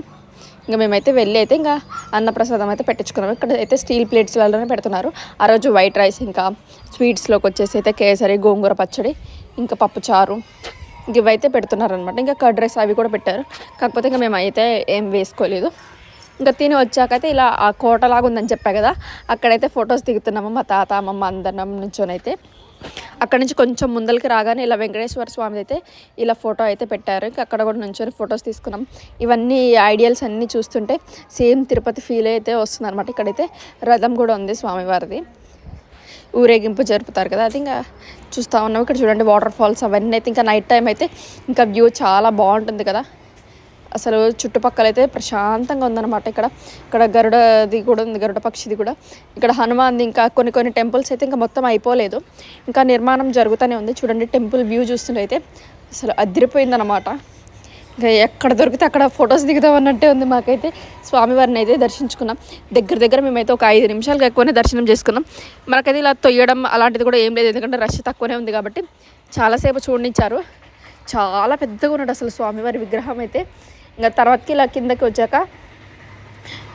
ఇంకా మేమైతే వెళ్ళి అయితే ఇంకా అన్నప్రసాదం అయితే పెట్టించుకున్నాము. ఇక్కడ అయితే స్టీల్ ప్లేట్స్లలోనే పెడుతున్నారు. ఆ రోజు వైట్ రైస్, ఇంకా స్వీట్స్లోకి వచ్చేసి అయితే కేసరి, గోంగూర పచ్చడి, ఇంకా పప్పుచారు ఇవైతే పెడుతున్నారు అనమాట. ఇంకా కర్డ్ రైస్ అవి కూడా పెట్టారు. కాకపోతే ఇంకా మేమైతే ఏం వేసుకోలేదు. ఇంకా తిని వచ్చాకైతే ఇలా ఆ కోటలాగా ఉందని చెప్పా కదా, అక్కడైతే ఫొటోస్ దిగుతున్నాము. మా తాత అమ్మమ్మ అందరం నుంచొని అయితే అక్కడ నుంచి కొంచెం ముందరికి రాగానే ఇలా వెంకటేశ్వర స్వామి అయితే ఇలా ఫోటో అయితే పెట్టారు. ఇంకా అక్కడ కూడా నుంచొని ఫొటోస్ తీసుకున్నాం. ఇవన్నీ ఐడియల్స్ అన్నీ చూస్తుంటే సేమ్ తిరుపతి ఫీల్ అయితే వస్తుంది అనమాట. ఇక్కడైతే రథం కూడా ఉంది స్వామివారిది, ఊరేగింపు జరుపుతారు కదా, అది ఇంకా చూస్తూ ఉన్నాం. ఇక్కడ చూడండి వాటర్ ఫాల్స్ అవన్నీ అయితే ఇంకా నైట్ టైం అయితే ఇంకా వ్యూ చాలా బాగుంటుంది కదా. అసలు చుట్టుపక్కల అయితే ప్రశాంతంగా ఉందన్నమాట. ఇక్కడ గరుడది కూడా ఉంది, గరుడ పక్షిది కూడా. ఇక్కడ హనుమాన్ది, ఇంకా కొన్ని టెంపుల్స్ అయితే ఇంకా మొత్తం అయిపోలేదు, ఇంకా నిర్మాణం జరుగుతూనే ఉంది. చూడండి టెంపుల్ వ్యూ చూస్తుంటే అయితే అసలు అదిరిపోయిందన్నమాట. ఇంకా ఎక్కడ దొరికితే అక్కడ ఫొటోస్ దిగుతామన్నట్టే ఉంది. మాకైతే స్వామివారిని అయితే దర్శించుకున్నాం. దగ్గర మేమైతే ఒక 5 నిమిషాలుగా ఎక్కువనే దర్శనం చేసుకున్నాం. మనకైతే ఇలా తొయ్యడం అలాంటిది కూడా ఏం లేదు, ఎందుకంటే రష్ తక్కువనే ఉంది కాబట్టి చాలాసేపు చూడనిచ్చారు. చాలా పెద్దగా ఉన్నాడు అసలు స్వామివారి విగ్రహం అయితే. ఇంకా తర్వాతకి ఇలా కిందకి వచ్చాక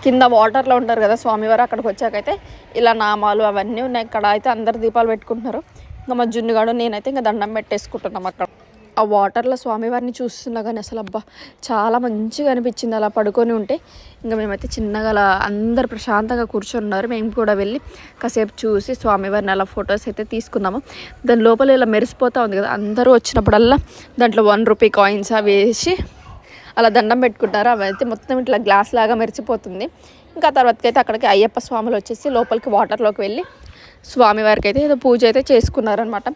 కింద వాటర్లో ఉంటారు కదా స్వామివారు, అక్కడికి వచ్చాకైతే ఇలా నామాలు అవన్నీ ఉన్నాయి. ఇక్కడ అయితే అందరు దీపాలు పెట్టుకుంటున్నారు. ఇంకా మా జున్నుగాడు నేనైతే ఇంకా దండం పెట్టేసుకుంటున్నాం. అక్కడ ఆ వాటర్లో స్వామివారిని చూస్తున్నా కానీ అసలు అబ్బా చాలా మంచిగా అనిపించింది అలా పడుకొని ఉంటే. ఇంకా మేమైతే చిన్నగా అలా అందరు ప్రశాంతంగా కూర్చొన్నారు. మేము కూడా వెళ్ళి కాసేపు చూసి స్వామివారిని అలా ఫొటోస్ అయితే తీసుకున్నాము. దాని లోపల ఇలా మెరిసిపోతూ ఉంది కదా, అందరూ వచ్చినప్పుడల్లా దాంట్లో 1 రూపీ కాయిన్స్ అవి వేసి అలా దండం పెట్టుకుంటారు. అవి అయితే మొత్తం ఇట్లా గ్లాస్ లాగా మెరిసిపోతుంది. ఇంకా తర్వాతకైతే అక్కడికి అయ్యప్ప స్వాములు వచ్చేసి లోపలికి వాటర్లోకి వెళ్ళి స్వామివారికి అయితే ఏదో పూజ అయితే చేసుకున్నారనమాట.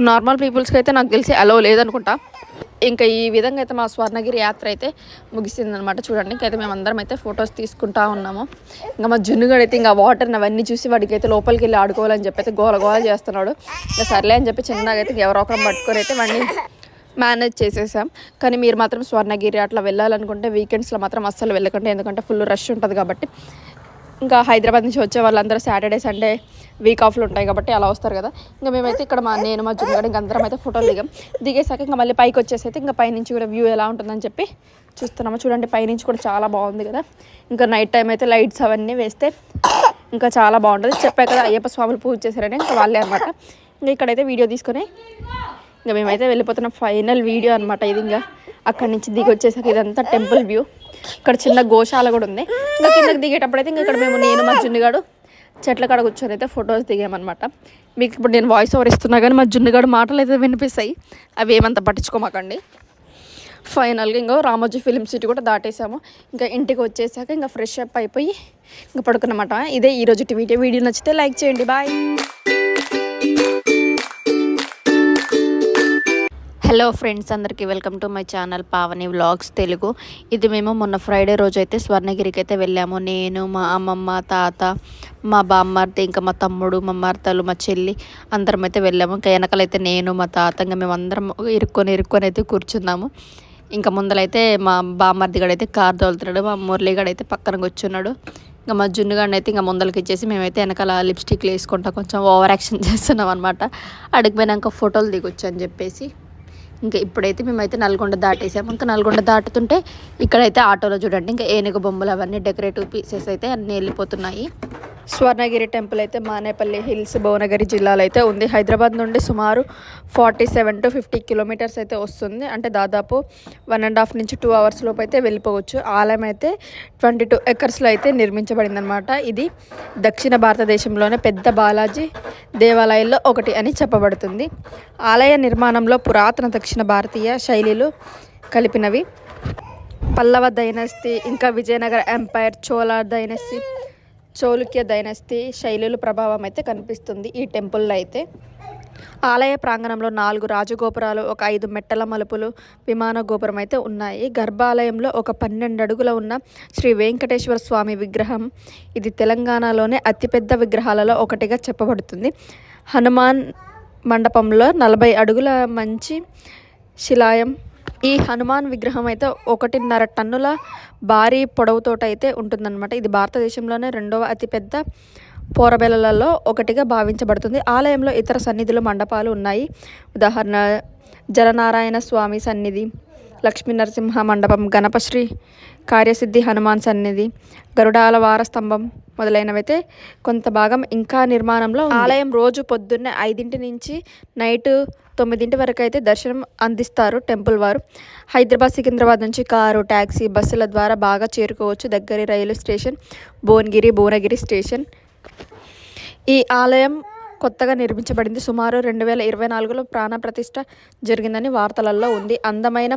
నార్మల్ పీపుల్స్కి అయితే నాకు తెలిసి అలో లేదనుకుంటా. ఇంకా ఈ విధంగా అయితే మా స్వర్ణగిరి యాత్ర అయితే ముగిసిందనమాట. చూడండి, ఇంకైతే మేము అందరం అయితే ఫొటోస్ తీసుకుంటా ఉన్నాము. ఇంకా మా జున్నుగాడు అయితే ఇంకా వాటర్ని అవన్నీ చూసి వాడికి అయితే లోపలికి వెళ్ళి ఆడుకోవాలని చెప్పి అయితే గోల గోల చేస్తున్నాడు. ఇంకా సర్లే అని చెప్పి చిన్నగా అయితే ఎవరో ఒకరం పట్టుకొని అయితే వాడిని మేనేజ్ చేసేసాం. కానీ మీరు మాత్రం స్వర్ణగిరి అట్లా వెళ్ళాలనుకుంటే వీకెండ్స్లో మాత్రం అస్సలు వెళ్ళకండి, ఎందుకంటే ఫుల్ రష్ ఉంటుంది కాబట్టి. ఇంకా హైదరాబాద్ నుంచి వచ్చే వాళ్ళందరూ సాటర్డే సండే వీక్ ఆఫ్లు ఉంటాయి కాబట్టి అలా వస్తారు కదా. ఇంకా మేమైతే ఇక్కడ నేను మా జున్నుగాడు ఇంకా అందరం అయితే ఫోటోలు దిగేసాక ఇంకా మళ్ళీ పైకి వచ్చేసి అయితే ఇంకా పైనుంచి కూడా వ్యూ ఎలా ఉంటుందని చెప్పి చూస్తున్నాము. చూడండి, పైనుంచి కూడా చాలా బాగుంది కదా. ఇంకా నైట్ టైం అయితే లైట్స్ అవన్నీ వేస్తే ఇంకా చాలా బాగుంటుంది. చెప్పా కదా అయ్యప్ప స్వాములు పూజ చేశారని, ఇంకా వాళ్ళే అనమాట. ఇంకా ఇక్కడైతే వీడియో తీసుకొని ఇంకా మేమైతే వెళ్ళిపోతున్న ఫైనల్ వీడియో అనమాట ఇది. ఇంకా అక్కడి నుంచి దిగి వచ్చేసాక ఇదంతా టెంపుల్ వ్యూ. ఇక్కడ చిన్న గోశాల కూడా ఉంది. ఇంకా కిందకి దిగేటప్పుడు అయితే ఇంకా ఇక్కడ నేను మా జున్నుగాడు చెట్ల కాడ కూర్చొని అయితే ఫొటోస్ దిగామన్నమాట. మీకు ఇప్పుడు నేను వాయిస్ ఓవర్ ఇస్తున్నా కానీ మా జున్నుగాడు మాటలు అయితే వినిపిస్తాయి, అవి ఏమంతా పట్టించుకోమాకండి. ఫైనల్గా ఇంకా రామోజీ ఫిలిం సిటీ కూడా దాటేసాము. ఇంకా ఇంటికి వచ్చేసాక ఇంకా ఫ్రెష్ అప్ అయిపోయి ఇంకా పడుకున్నమాట. ఇదే ఈరోజు వీడియో నచ్చితే లైక్ చేయండి. బాయ్. హలో ఫ్రెండ్స్, అందరికీ welcome to my channel Pavani vlogs Telugu. ఇది మేము మొన్న ఫ్రైడే రోజు అయితే స్వర్ణగిరికి అయితే వెళ్ళాము. నేను, మా అమ్మమ్మ, తాత, మా బామ్మర్ది, ఇంకా మా తమ్ముడు, మా మర్తలు, మా చెల్లి అందరం అయితే వెళ్ళాము. ఇంకా వెనకాలైతే నేను, మా తాత, ఇంకా మేము అందరం ఇరుక్కొని అయితే కూర్చున్నాము. ఇంకా ముందలైతే మా బామ్మర్దిగాడు అయితే కార్ తోలుతున్నాడు, మా మురళిగాడు అయితే పక్కన కూర్చున్నాడు. ఇంకా మా జున్నుగాడిని అయితే ఇంకా ముందలకి ఇచ్చేసి మేమైతే వెనకాల లిప్స్టిక్లు వేసుకుంటా కొంచెం ఓవర్ యాక్షన్ చేస్తున్నాం అనమాట. అడిగిపోయినాక ఫోటోలు దిగొచ్చు అని చెప్పేసి. ఇంకా ఇప్పుడైతే మేమైతే నల్గొండ దాటేసాము. ఇంకా నల్గొండ దాటుతుంటే ఇక్కడైతే ఆటోలో చూడండి ఇంకా ఏనుగు బొమ్మలు అవన్నీ డెకరేటివ్ పీసెస్ అయితే అన్నీ వెళ్ళిపోతున్నాయి. స్వర్ణగిరి టెంపుల్ అయితే మానేపల్లి హిల్స్, భువనగిరి జిల్లాలో అయితే ఉంది. హైదరాబాద్ నుండి సుమారు 47 to 50 కిలోమీటర్స్ అయితే వస్తుంది. అంటే దాదాపు 1.5 నుంచి 2 అవర్స్ లోపు అయితే వెళ్ళిపోవచ్చు. ఆలయం అయితే 22 ఎకర్స్లో అయితే నిర్మించబడింది అనమాట. ఇది దక్షిణ భారతదేశంలోనే పెద్ద బాలాజీ దేవాలయాల్లో ఒకటి అని చెప్పబడుతుంది. ఆలయ నిర్మాణంలో పురాతన దక్షిణ భారతీయ శైలిలు కలిపినవి. పల్లవ డైనస్టీ, ఇంకా Vijayanagara empire, Chola dynasty, చౌలుక్య dynasty శైలుల ప్రభావం అయితే కనిపిస్తుంది ఈ టెంపుల్లో అయితే. ఆలయ ప్రాంగణంలో 4 రాజగోపురాలు, ఒక 5 మెట్టల మలుపులు, విమాన గోపురం అయితే ఉన్నాయి. గర్భాలయంలో ఒక 12 అడుగుల ఉన్న శ్రీ వెంకటేశ్వర స్వామి విగ్రహం. ఇది తెలంగాణలోనే అతిపెద్ద విగ్రహాలలో ఒకటిగా చెప్పబడుతుంది. హనుమాన్ మండపంలో 40 అడుగుల మంచి శిలాయం. ఈ హనుమాన్ విగ్రహం అయితే 1.5 టన్నుల భారీ పొడవుతోట అయితే ఉంటుందన్నమాట. ఇది భారతదేశంలోనే 2వ అతిపెద్ద పోరబెలలో ఒకటిగా భావించబడుతుంది. ఆలయంలో ఇతర సన్నిధులు, మండపాలు ఉన్నాయి. ఉదాహరణ జలనారాయణ స్వామి సన్నిధి, లక్ష్మీ నరసింహ మండపం, గణపశ్రీ కార్యసిద్ధి హనుమాన్ సన్నిధి, గరుడాల వార స్తంభం మొదలైనవైతే కొంత భాగం ఇంకా నిర్మాణంలో. ఆలయం రోజు పొద్దున్నే 5 నుంచి నైట్ 9 వరకు అయితే దర్శనం అందిస్తారు టెంపుల్ వారు. హైదరాబాద్, సికింద్రాబాద్ నుంచి కారు, ట్యాక్సీ, బస్సుల ద్వారా బాగా చేరుకోవచ్చు. దగ్గరి రైలు స్టేషన్ భువనగిరి స్టేషన్. ఈ ఆలయం కొత్తగా నిర్మించబడింది. సుమారు 2024లో ప్రాణ ప్రతిష్ఠ జరిగిందని వార్తలలో ఉంది. అందమైన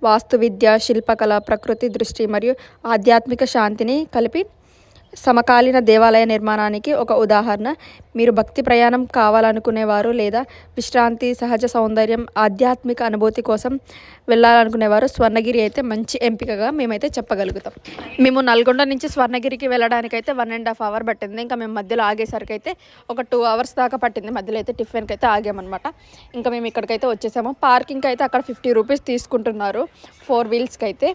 వాస్తువిద్య, శిల్పకళ, ప్రకృతి దృష్టి మరియు ఆధ్యాత్మిక శాంతిని కలిపి సమకాలీన దేవాలయ నిర్మాణానికి ఒక ఉదాహరణ. మీరు భక్తి ప్రయాణం కావాలనుకునేవారు లేదా విశ్రాంతి, సహజ సౌందర్యం, ఆధ్యాత్మిక అనుభూతి కోసం వెళ్ళాలనుకునేవారు స్వర్ణగిరి అయితే మంచి ఎంపికగా మేమైతే చెప్పగలుగుతాం. మేము నల్గొండ నుంచి స్వర్ణగిరికి వెళ్ళడానికైతే 1.5 అవర్ పట్టింది. ఇంకా మేము మధ్యలో ఆగేసరికి అయితే ఒక 2 అవర్స్ దాకా పట్టింది. మధ్యలో అయితే టిఫిన్కి అయితే ఆగామన్నమాట. ఇంకా మేము ఇక్కడికైతే వచ్చేసాము. పార్కింగ్కి అయితే అక్కడ 50 రూపీస్ తీసుకుంటున్నారు 4 వీల్స్కి అయితే.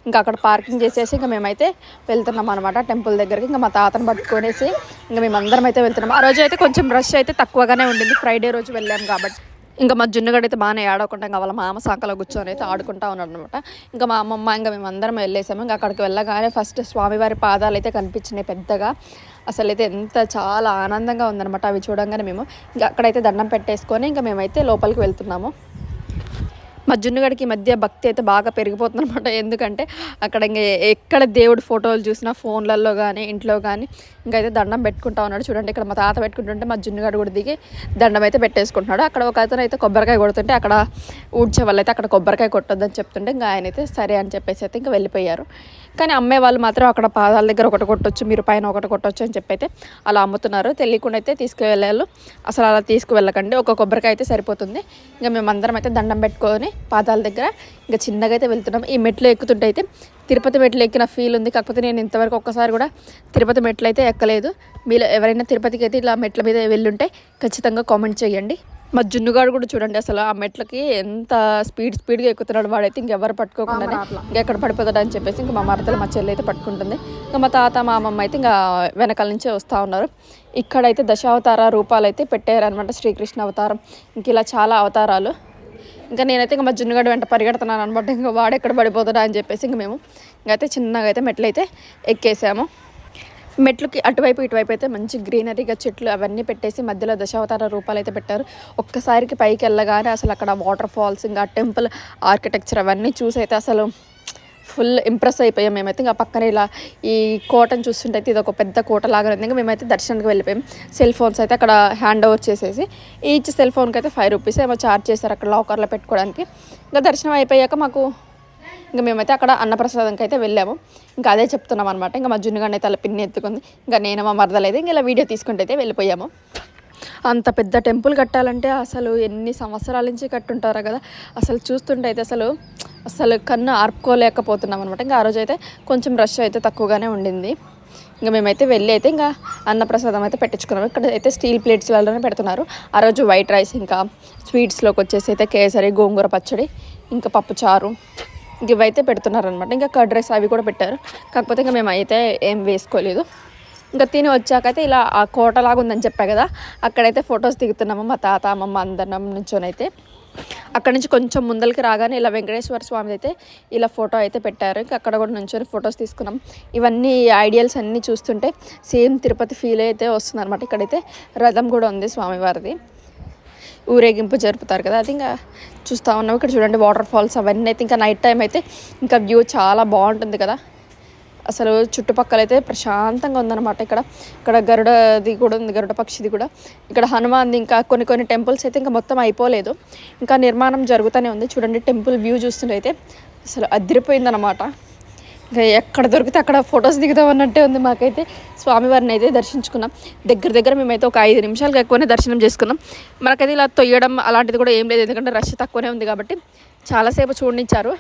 ఇంకా అక్కడ పార్కింగ్ చేసేసి ఇంకా మేమైతే వెళ్తున్నాం అనమాట టెంపుల్ దగ్గరికి. ఇంకా మా తాతను పట్టుకొనేసి ఇంకా మేము అందరం అయితే వెళ్తున్నాం. ఆ రోజు అయితే కొంచెం రష్ అయితే తక్కువగానే ఉండింది, ఫ్రైడే రోజు వెళ్ళాం కాబట్టి. ఇంకా మా జున్నుగడ అయితే బాగానే ఆడుకుంటాం. ఇంకా వాళ్ళ మామ సాకలో కూర్చొని అయితే ఆడుకుంటా ఉన్నాడు అనమాట. ఇంకా మా అమ్మమ్మ ఇంకా మేము అందరం వెళ్ళేసాము. ఇంకా అక్కడికి వెళ్ళగానే ఫస్ట్ స్వామివారి పాదాలు అయితే కనిపించినాయి పెద్దగా. అసలు అయితే చాలా ఆనందంగా ఉందన్నమాట అవి చూడంగానే. మేము ఇంకా అక్కడైతే దండం పెట్టేసుకొని ఇంకా మేమైతే లోపలికి వెళ్తున్నాము. మా జున్నుగడికి ఈ మధ్య భక్తి అయితే బాగా పెరిగిపోతుంది అనమాట. ఎందుకంటే అక్కడ ఇంక ఎక్కడ దేవుడి ఫోటోలు చూసినా ఫోన్లలో కానీ ఇంట్లో కానీ ఇంకైతే దండం పెట్టుకుంటా ఉన్నాడు. చూడండి ఇక్కడ మా తాత పెట్టుకుంటుంటే మా జున్నుగడు కూడా దిగి దండం అయితే పెట్టేసుకుంటున్నాడు. అక్కడ ఒక అతను అయితే కొబ్బరికాయ కొడుతుంటే అక్కడ ఊడ్చే వాళ్ళు అయితే అక్కడ కొబ్బరికాయ కొట్టొద్దని చెప్తుంటే ఇంకా ఆయన అయితే సరే అని చెప్పేసి అయితే ఇంకా వెళ్ళిపోయారు. కానీ అమ్మే వాళ్ళు మాత్రం అక్కడ పాదాల దగ్గర ఒకటి కొట్టొచ్చు, మీరు పైన ఒకటి కొట్టొచ్చు అని చెప్పి అయితే అలా అమ్ముతున్నారు. తెలియకుండా అయితే తీసుకువెళ్ళారు. అసలు అలా తీసుకువెళ్ళకండి, ఒక కొబ్బరికాయ అయితే సరిపోతుంది. ఇంకా మేమందరం అయితే దండం పెట్టుకొని పాదాల దగ్గర ఇంకా చిన్నగా అయితే వెళ్తున్నాం. ఈ మెట్లు ఎక్కుతుంటే అయితే తిరుపతి మెట్లు ఎక్కిన ఫీల్ ఉంది. కాకపోతే నేను ఇంతవరకు ఒక్కసారి కూడా తిరుపతి మెట్లు అయితే ఎక్కలేదు. మీరు ఎవరైనా తిరుపతికి అయితే ఇలా మెట్ల మీద వెళ్ళుంటే ఖచ్చితంగా కామెంట్ చేయండి. మా జున్నుగాడు కూడా చూడండి అసలు ఆ మెట్లకి ఎంత స్పీడ్గా ఎక్కుతున్నాడు. వాడైతే ఇంకెవరు పట్టుకోకుండానే ఇంకెక్కడ పడిపోతాడు అని చెప్పేసి ఇంకా మా మరదలు మా చెల్లి అయితే పట్టుకుంటుంది. ఇంకా మా తాత మా అమ్మమ్మ అయితే ఇంకా వెనకాల నుంచే వస్తూ ఉన్నారు. ఇక్కడైతే దశావతార రూపాలు అయితే పెట్టారనమాట. శ్రీకృష్ణ అవతారం, ఇంక ఇలా చాలా అవతారాలు. ఇంకా నేనైతే ఇంకా మా జున్నుగడ్డ వెంట పరిగెడుతున్నాను అనమాట. ఇంకా వాడు ఎక్కడ పడిపోతాడా అని చెప్పేసి ఇంక మేము ఇంకైతే చిన్నగా అయితే మెట్లు అయితే ఎక్కేసాము. మెట్లకి అటువైపు ఇటువైపు అయితే మంచి గ్రీనరీగా చెట్లు అవన్నీ పెట్టేసి మధ్యలో దశావతార రూపాలు అయితే పెట్టారు. ఒక్కసారికి పైకి వెళ్ళగానే అసలు అక్కడ వాటర్ ఫాల్స్ ఇంకా టెంపుల్ ఆర్కిటెక్చర్ అవన్నీ చూసి అయితే అసలు ఫుల్ ఇంప్రెస్ అయిపోయాం మేమైతే. ఇంకా పక్కన ఇలా ఈ కోటను చూస్తుంటే ఇది ఒక పెద్ద కోట లాగా ఉంది. ఇంకా మేమైతే దర్శనానికి వెళ్ళిపోయాం. సెల్ ఫోన్స్ అయితే అక్కడ హ్యాండ్ ఓవర్ చేసేసి ఈచ్ సెల్ ఫోన్కి అయితే 5 రూపీస్ ఏమో ఛార్జ్ చేశారు అక్కడ లాకర్లో పెట్టుకోవడానికి. ఇంకా దర్శనం అయిపోయాక మాకు ఇంకా మేమైతే అక్కడ అన్నప్రసాదంకి అయితే వెళ్ళాము. ఇంకా అదే చెప్తున్నాం అనమాట. ఇంకా మా జున్నుగాడిని అయితే అలా పిన్ని ఎత్తుకుంది. ఇంకా నేను మా మరదలైతే ఇంకా ఇలా వీడియో తీసుకుంటే అయితే వెళ్ళిపోయాము. అంత పెద్ద టెంపుల్ కట్టాలంటే అసలు ఎన్ని సంవత్సరాల నుంచి కట్టుంటారో కదా. అసలు చూస్తుంటే అయితే అసలు కన్ను ఆర్పుకోలేకపోతున్నాం అనమాట. ఇంకా ఆ రోజు అయితే కొంచెం రష్ అయితే తక్కువగానే ఉండింది. ఇంకా మేమైతే వెళ్ళి అయితే ఇంకా అన్నప్రసాదం అయితే పెట్టించుకున్నాము. ఇక్కడ అయితే స్టీల్ ప్లేట్స్లలోనే పెడుతున్నారు. ఆ రోజు వైట్ రైస్, ఇంకా స్వీట్స్లోకి వచ్చేసి అయితే కేసరి, గోంగూర పచ్చడి, ఇంకా పప్పుచారు ఇవైతే పెడుతున్నారనమాట. ఇంకా కర్డ్ రైస్ అవి కూడా పెట్టారు. కాకపోతే ఇంకా మేము అయితే ఏం వేసుకోలేదు. ఇంకా తిని వచ్చాకైతే ఇలా ఆ కోటలాగా ఉందని చెప్పా కదా, అక్కడైతే ఫొటోస్ దిగుతున్నాము. మా తాత అమ్మమ్మ అందరం నుంచోనైతే అక్కడ నుంచి కొంచెం ముందరికి రాగానే ఇలా వెంకటేశ్వర స్వామి అయితే ఇలా ఫోటో అయితే పెట్టారు. ఇంకా అక్కడ కూడా నుంచొని ఫొటోస్ తీసుకున్నాం. ఇవన్నీ ఐడియల్స్ అన్నీ చూస్తుంటే సేమ్ తిరుపతి ఫీల్ అయితే వస్తుంది అనమాట. ఇక్కడైతే రథం కూడా ఉంది స్వామివారిది, ఊరేగింపు జరుపుతారు కదా, అది ఇంకా చూస్తూ ఉన్నాం. ఇక్కడ చూడండి వాటర్ ఫాల్స్ అవన్నీ అయితే ఇంకా నైట్ టైం అయితే ఇంకా వ్యూ చాలా బాగుంటుంది కదా. అసలు చుట్టుపక్కల అయితే ప్రశాంతంగా ఉందన్నమాట. ఇక్కడ గరుడది కూడా ఉంది, గరుడ పక్షిది కూడా. ఇక్కడ హనుమాన్ది ఇంకా కొన్ని టెంపుల్స్ అయితే ఇంకా మొత్తం అయిపోలేదు, ఇంకా నిర్మాణం జరుగుతూనే ఉంది. చూడండి టెంపుల్ వ్యూ చూస్తుంటే అసలు అదిరిపోయిందన్నమాట. ఇంకా ఎక్కడ దొరికితే అక్కడ ఫొటోస్ దిగుతాం అన్నట్టే ఉంది. మాకైతే స్వామివారిని అయితే దర్శించుకున్నాం. దగ్గర మేమైతే ఒక 5 నిమిషాలకు ఎక్కువనే దర్శనం చేసుకున్నాం. మనకైతే ఇలా తొయ్యడం అలాంటిది కూడా ఏం లేదు, ఎందుకంటే రష్ తక్కువనే ఉంది కాబట్టి చాలాసేపు చూడనిచ్చారు.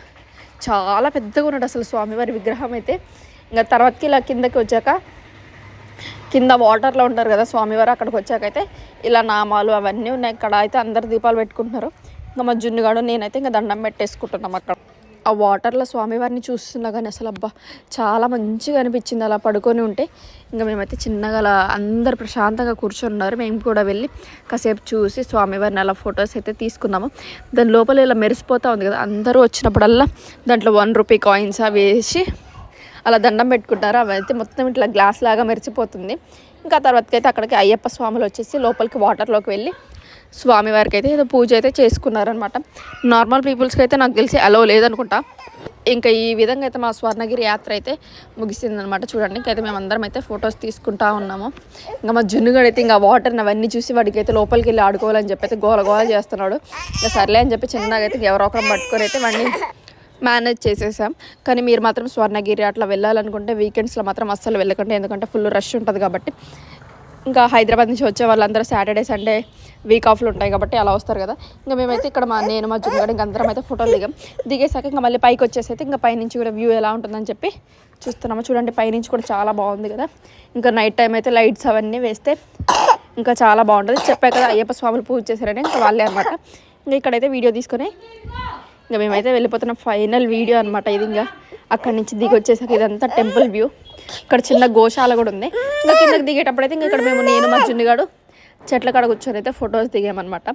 చాలా పెద్దగా ఉన్నాడు అసలు స్వామివారి విగ్రహం అయితే. ఇంకా తర్వాతకి ఇలా కిందకి వచ్చాక కింద వాటర్లో ఉంటారు కదా స్వామివారు, అక్కడికి వచ్చాకైతే ఇలా నామాలు అవన్నీ ఉన్నాయి. ఇక్కడ అయితే అందరు దీపాలు పెట్టుకుంటున్నారు. ఇంకా మా జున్నుగాడు నేనైతే ఇంకా దండం పెట్టేసుకుంటున్నాం. అక్కడ ఆ వాటర్లో స్వామివారిని చూస్తున్నా కానీ అసలు అబ్బా చాలా మంచిగా అనిపించింది అలా పడుకొని ఉంటే. ఇంకా మేమైతే చిన్నగా అలా అందరు ప్రశాంతంగా కూర్చొని ఉన్నారు. మేము కూడా వెళ్ళి కాసేపు చూసి స్వామివారిని అలా ఫొటోస్ అయితే తీసుకున్నాము. దాని లోపల ఇలా మెరిసిపోతూ ఉంది కదా, అందరూ వచ్చినప్పుడల్లా దాంట్లో 1 రూపీ కాయిన్స్ అవి వేసి అలా దండం పెట్టుకుంటారు. అవి అయితే మొత్తం ఇట్లా గ్లాస్ లాగా మెరిసిపోతుంది. ఇంకా తర్వాతకి అయితే అక్కడికి అయ్యప్ప స్వాములు వచ్చేసి లోపలికి వాటర్లోకి వెళ్ళి స్వామివారికి అయితే ఏదో పూజ అయితే చేసుకున్నారనమాట. నార్మల్ పీపుల్స్కి అయితే నాకు తెలిసి అలో లేదనుకుంటా. ఇంకా ఈ విధంగా అయితే మా స్వర్ణగిరి యాత్ర అయితే ముగిసిందనమాట. చూడండి ఇంకైతే మేమందరం అయితే ఫొటోస్ తీసుకుంటా ఉన్నాము. ఇంకా మా జున్నుగడు అయితే ఇంకా వాటర్ని అవన్నీ చూసి వాడికి అయితే లోపలికి వెళ్ళి ఆడుకోవాలని చెప్పి అయితే గోల చేస్తున్నాడు. ఇంకా సర్లే అని చెప్పి చిన్నగా అయితే ఎవరో ఒకరు పట్టుకొని అయితే వాడిని మేనేజ్ చేసేసాం. కానీ మీరు మాత్రం స్వర్ణగిరి అట్లా వెళ్ళాలనుకుంటే వీకెండ్స్లో మాత్రం అస్సలు వెళ్ళకండి, ఎందుకంటే ఫుల్ రష్ ఉంటుంది కాబట్టి. ఇంకా హైదరాబాద్ నుంచి వచ్చే వాళ్ళందరూ సాటర్డే సండే వీక్ ఆఫ్లు ఉంటాయి కాబట్టి అలా వస్తారు కదా. ఇంకా మేమైతే ఇక్కడ నేను మా జున్నుగడు ఇంక అందరం అయితే ఫోటోలు దిగేసాక ఇంకా మళ్ళీ పైకి వచ్చేసి అయితే ఇంకా పైనుంచి కూడా వ్యూ ఎలా ఉంటుందని చెప్పి చూస్తున్నాము. చూడండి పైనుంచి కూడా చాలా బాగుంది కదా. ఇంకా నైట్ టైం అయితే లైట్స్ అవన్నీ వేస్తే ఇంకా చాలా బాగుంటుంది. చెప్పా కదా అయ్యప్ప స్వాములు పూజ చేశారని, ఇంకా వాళ్ళే అనమాట. ఇంకా ఇక్కడైతే వీడియో తీసుకొని ఇంకా మేమైతే వెళ్ళిపోతున్న ఫైనల్ వీడియో అనమాట ఇది. ఇంకా అక్కడి నుంచి దిగి వచ్చేసాక ఇదంతా టెంపుల్ వ్యూ. ఇక్కడ చిన్న గోశాల కూడా ఉంది. ఇంకా కిందకి దిగేటప్పుడు అయితే ఇంకా ఇక్కడ నేను మా జున్నుగాడు చెట్ల కాడ కూర్చొని అయితే ఫొటోస్ దిగామన్నమాట.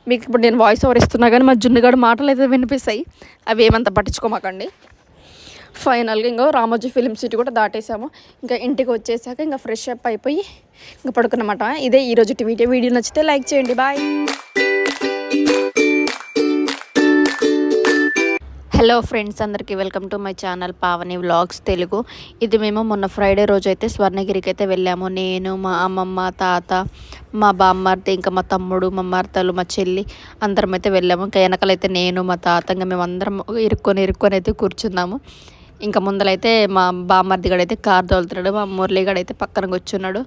మీకు ఇప్పుడు నేను వాయిస్ ఓవర్ ఇస్తున్నా కానీ మా జున్నుగాడు మాటలు అయితే వినిపిస్తాయి, అవి ఏమంతా పట్టించుకోమాకండి. ఫైనల్గా ఇంకా రామోజీ ఫిలిం సిటీ కూడా దాటేసాము. ఇంకా ఇంటికి వచ్చేసాక ఇంకా ఫ్రెష్ అప్ అయిపోయి ఇంకా పడుకున్నమాట. ఇదే ఈరోజు వీడియో నచ్చితే లైక్ చేయండి. బాయ్. హలో ఫ్రెండ్స్, అందరికీ welcome to my channel Pavani vlogs Telugu. ఇది మేము మొన్న ఫ్రైడే రోజు అయితే స్వర్ణగిరికి అయితే వెళ్ళాము. నేను, మా అమ్మమ్మ, తాత, మా బామ్మర్ది, ఇంకా మా తమ్ముడు, మా మరదలు, మా చెల్లి అందరం అయితే వెళ్ళాము. ఇంకా వెనకాలైతే నేను, మా తాత, ఇంకా మేము అందరం ఇరుక్కొని అయితే కూర్చున్నాము. ఇంకా ముందలైతే మా బామ్మర్ది గడైతే కార్ తోలుతున్నాడు, మా మురళిగాడు అయితే పక్కన కూర్చున్నాడు.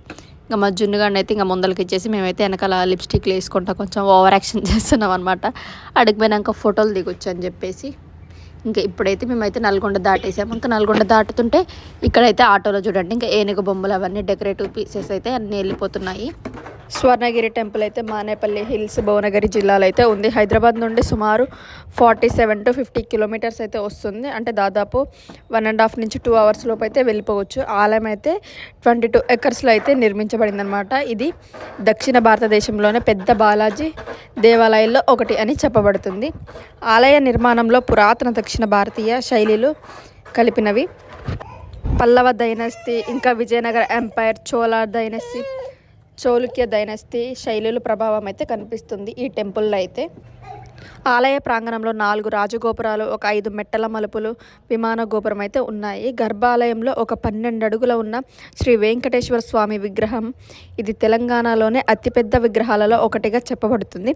ఇంకా మా జున్నుగాడిని అయితే ఇంకా ముందలకి ఇచ్చేసి మేమైతే వెనకాల లిప్స్టిక్లు వేసుకుంటా కొంచెం ఓవర్ యాక్షన్ చేస్తున్నాం అనమాట. అడిగిపోయినాక ఫోటోలు దిగొచ్చు అని చెప్పేసి. ఇంకా ఇప్పుడైతే మేమైతే నల్గొండ దాటేసాము. ఇంకా నల్గొండ దాటుతుంటే ఇక్కడైతే ఆటోలో చూడండి ఇంకా ఏనుగు బొమ్మలు అవన్నీ డెకరేటివ్ పీసెస్ అయితే అన్నీ వెళ్ళిపోతున్నాయి. స్వర్ణగిరి టెంపుల్ అయితే మానేపల్లి హిల్స్, భువనగిరి జిల్లాలో అయితే ఉంది. హైదరాబాద్ నుండి సుమారు 47 to 50 కిలోమీటర్స్ అయితే వస్తుంది. అంటే దాదాపు 1.5 నుంచి 2 hours లోపు అయితే వెళ్ళిపోవచ్చు. ఆలయం అయితే 22 acresలో అయితే నిర్మించబడింది అనమాట. ఇది దక్షిణ భారతదేశంలోనే పెద్ద బాలాజీ దేవాలయాల్లో ఒకటి అని చెప్పబడుతుంది. ఆలయ నిర్మాణంలో పురాతన దక్షిణ భారతీయ శైలిలు కలిపినవి. పల్లవ డైనస్టీ, ఇంకా Vijayanagara empire, Chola dynasty, చౌలుక్య dynasty శైలుల ప్రభావం అయితే కనిపిస్తుంది ఈ టెంపుల్లో అయితే. ఆలయ ప్రాంగణంలో 4 రాజగోపురాలు, ఒక 5 మెట్టల మలుపులు, విమాన గోపురం అయితే ఉన్నాయి. గర్భాలయంలో ఒక 12 అడుగుల ఉన్న శ్రీ వెంకటేశ్వర స్వామి విగ్రహం. ఇది తెలంగాణలోనే అతిపెద్ద విగ్రహాలలో ఒకటిగా చెప్పబడుతుంది.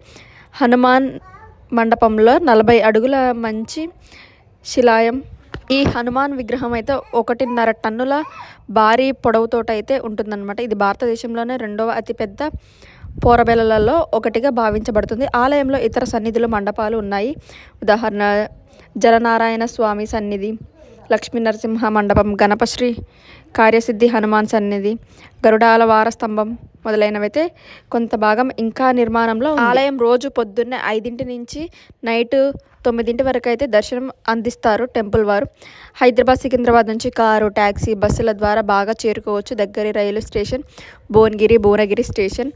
హనుమాన్ మండపంలో 40 అడుగుల మంచి శిలాయం. ఈ హనుమాన్ విగ్రహం అయితే 1.5 టన్నుల భారీ పొడవుతోట అయితే ఉంటుందన్నమాట. ఇది భారతదేశంలోనే 2వ అతిపెద్ద పోరబెలలో ఒకటిగా భావించబడుతుంది. ఆలయంలో ఇతర సన్నిధులు, మండపాలు ఉన్నాయి. ఉదాహరణ జలనారాయణ స్వామి సన్నిధి, లక్ష్మీ నరసింహ మండపం, గణపశ్రీ కార్యసిద్ధి హనుమాన్ సన్నిధి, గరుడాల వార స్తంభం మొదలైనవైతే కొంత భాగం ఇంకా నిర్మాణంలో. ఆలయం రోజు పొద్దున్నే 5 నుంచి నైట్ 9 వరకు అయితే దర్శనం అందిస్తారు టెంపుల్ వారు. హైదరాబాద్, సికింద్రాబాద్ నుంచి కారు, ట్యాక్సీ, బస్సుల ద్వారా బాగా చేరుకోవచ్చు. దగ్గరి రైలు స్టేషన్ భువనగిరి స్టేషన్.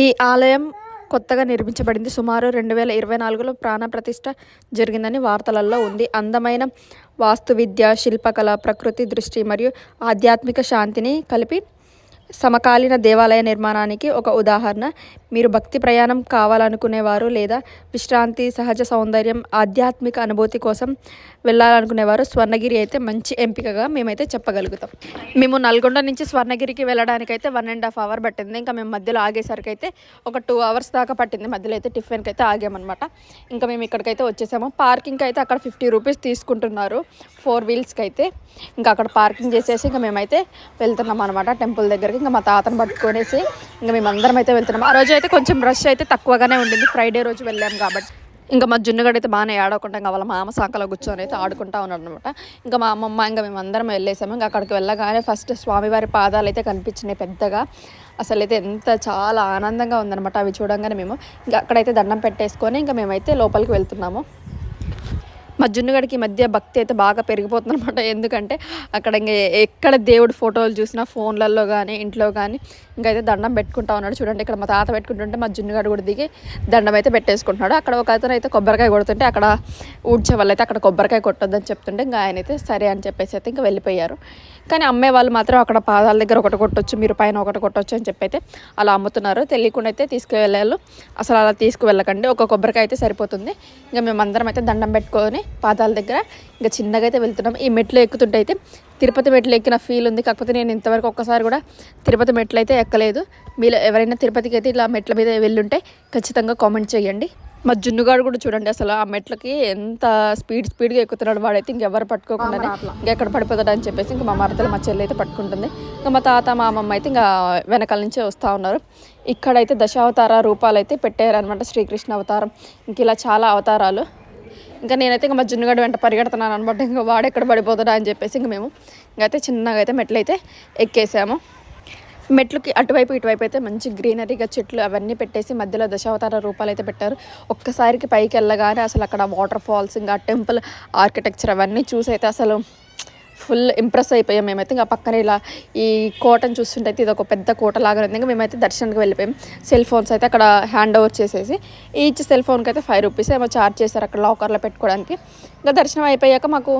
ఈ ఆలయం కొత్తగా నిర్మించబడింది. సుమారు 2024లో ప్రాణ ప్రతిష్ఠ జరిగిందని వార్తలలో ఉంది. అందమైన వాస్తువిద్య, శిల్పకళ, ప్రకృతి దృష్టి మరియు ఆధ్యాత్మిక శాంతిని కలిపి సమకాలీన దేవాలయ నిర్మాణానికి ఒక ఉదాహరణ. మీరు భక్తి ప్రయాణం కావాలనుకునేవారు లేదా విశ్రాంతి, సహజ సౌందర్యం, ఆధ్యాత్మిక అనుభూతి కోసం వెళ్ళాలనుకునేవారు స్వర్ణగిరి అయితే మంచి ఎంపికగా మేమైతే చెప్పగలుగుతాం. మేము నల్గొండ నుంచి స్వర్ణగిరికి వెళ్ళడానికైతే 1.5 hour పట్టింది. ఇంకా మేము మధ్యలో ఆగేసరికి అయితే ఒక 2 hours దాకా పట్టింది. మధ్యలో అయితే టిఫిన్కి అయితే ఆగామన్నమాట. ఇంకా మేము ఇక్కడికైతే వచ్చేసాము. పార్కింగ్ అయితే అక్కడ 50 రూపీస్ తీసుకుంటున్నారు 4 wheelsకి అయితే. ఇంకా అక్కడ పార్కింగ్ చేసేసి ఇంకా మేమైతే వెళ్తున్నాం అనమాట టెంపుల్ దగ్గరికి. ఇంకా మా తాతను పట్టుకొనేసి ఇంకా మేమందరం అయితే వెళ్తున్నాం. ఆ రోజు అయితే కొంచెం రష్ అయితే తక్కువగానే ఉండింది, ఫ్రైడే రోజు వెళ్ళాం కాబట్టి. ఇంకా మా జున్నుగడ అయితే బాగానే ఆడుకుంటాం, ఇంకా వాళ్ళ మామ సాకలో కూర్చొని అయితే ఆడుకుంటా ఉన్నాడు అనమాట. ఇంకా మా అమ్మమ్మ ఇంకా మేమందరం వెళ్ళేసాము. ఇంకా అక్కడికి వెళ్ళగానే ఫస్ట్ స్వామివారి పాదాలు అయితే కనిపించినాయి పెద్దగా. అసలు అయితే చాలా ఆనందంగా ఉందన్నమాట అవి చూడంగానే. మేము ఇంకా అక్కడైతే దండం పెట్టేసుకొని ఇంకా మేమైతే లోపలికి వెళ్తున్నాము. మా జున్నుగడికి ఈ మధ్య భక్తి అయితే బాగా పెరిగిపోతుంది అనమాట. ఎందుకంటే అక్కడ ఇంకా ఎక్కడ దేవుడి ఫోటోలు చూసినా ఫోన్లలో కానీ ఇంట్లో కానీ ఇంకైతే దండం పెట్టుకుంటా ఉన్నాడు. చూడండి ఇక్కడ మా తాత పెట్టుకుంటుంటే మా జున్నుగడు కూడా దిగి దండం అయితే పెట్టేసుకుంటున్నాడు. అక్కడ ఒక అతను అయితే కొబ్బరికాయ కొడుతుంటే అక్కడ ఊడ్చే వాళ్ళు అయితే అక్కడ కొబ్బరికాయ కొట్టొద్దని చెప్తుంటే ఇంకా ఆయన అయితే సరే అని చెప్పేసి అయితే ఇంకా వెళ్ళిపోయారు. కానీ అమ్మే వాళ్ళు మాత్రం అక్కడ పాదాల దగ్గర ఒకటి కొట్టొచ్చు, మీరు పైన ఒకటి కొట్టొచ్చు అని చెప్పి అయితే అలా అమ్ముతున్నారు. తెలియకుండా అయితే తీసుకువెళ్ళారు. అసలు అలా తీసుకువెళ్ళకండి, ఒక కొబ్బరికాయ అయితే సరిపోతుంది. ఇంకా మేమందరం అయితే దండం పెట్టుకొని పాదాల దగ్గర ఇంకా చిన్నగా అయితే వెళ్తున్నాం. ఈ మెట్లు ఎక్కుతుంటే అయితే తిరుపతి మెట్లు ఎక్కిన ఫీల్ ఉంది. కాకపోతే నేను ఇంతవరకు ఒక్కసారి కూడా తిరుపతి మెట్లు అయితే ఎక్కలేదు. మీరు ఎవరైనా తిరుపతికి అయితే ఇలా మెట్ల మీద వెళ్ళుంటే ఖచ్చితంగా కామెంట్ చేయండి. మా జున్నుగాడు కూడా చూడండి అసలు ఆ మెట్లకి ఎంత స్పీడ్గా ఎక్కుతున్నాడు. వాడైతే ఇంకెవరు పట్టుకోకుండానే ఇంకెక్కడ పడిపోతాడు అని చెప్పేసి ఇంకా మా మరదలు, మా చెల్లి అయితే పట్టుకుంటుంది. ఇంకా మా తాత, మా అమ్మమ్మ అయితే ఇంకా వెనకాల నుంచే వస్తూ ఉన్నారు. ఇక్కడైతే దశావతార రూపాలు అయితే పెట్టారనమాట. శ్రీకృష్ణ అవతారం, ఇంక ఇలా చాలా అవతారాలు. ఇంకా నేనైతే ఇంకా మా జున్నుగడ్డ వెంట పరిగెడుతున్నాను అనమాట. ఇంకా వాడు ఎక్కడ పడిపోతాడా అని చెప్పేసి ఇంకా మేము ఇంకైతే చిన్నగా అయితే మెట్లు అయితే ఎక్కేసాము. మెట్లకి అటువైపు ఇటువైపు అయితే మంచి గ్రీనరీగా చెట్లు అవన్నీ పెట్టేసి మధ్యలో దశావతార రూపాలు అయితే పెట్టారు. ఒక్కసారికి పైకి వెళ్ళగానే అసలు అక్కడ వాటర్ ఫాల్స్, ఇంకా టెంపుల్ ఆర్కిటెక్చర్ అవన్నీ చూసి అయితే అసలు ఫుల్ ఇంప్రెస్ అయిపోయాం మేమైతే. ఇంకా పక్కన ఇలా ఈ కోటను చూస్తుంటే ఇది ఒక పెద్ద కోట లాగా ఉంది. ఇంకా మేమైతే దర్శనానికి వెళ్ళిపోయాం. సెల్ ఫోన్స్ అయితే అక్కడ హ్యాండ్ ఓవర్ చేసేసి ఈచ్ సెల్ ఫోన్కి అయితే 5 రూపీస్ ఏమో ఛార్జ్ చేశారు అక్కడ లాకర్లో పెట్టుకోవడానికి. ఇంకా దర్శనం అయిపోయాక మాకు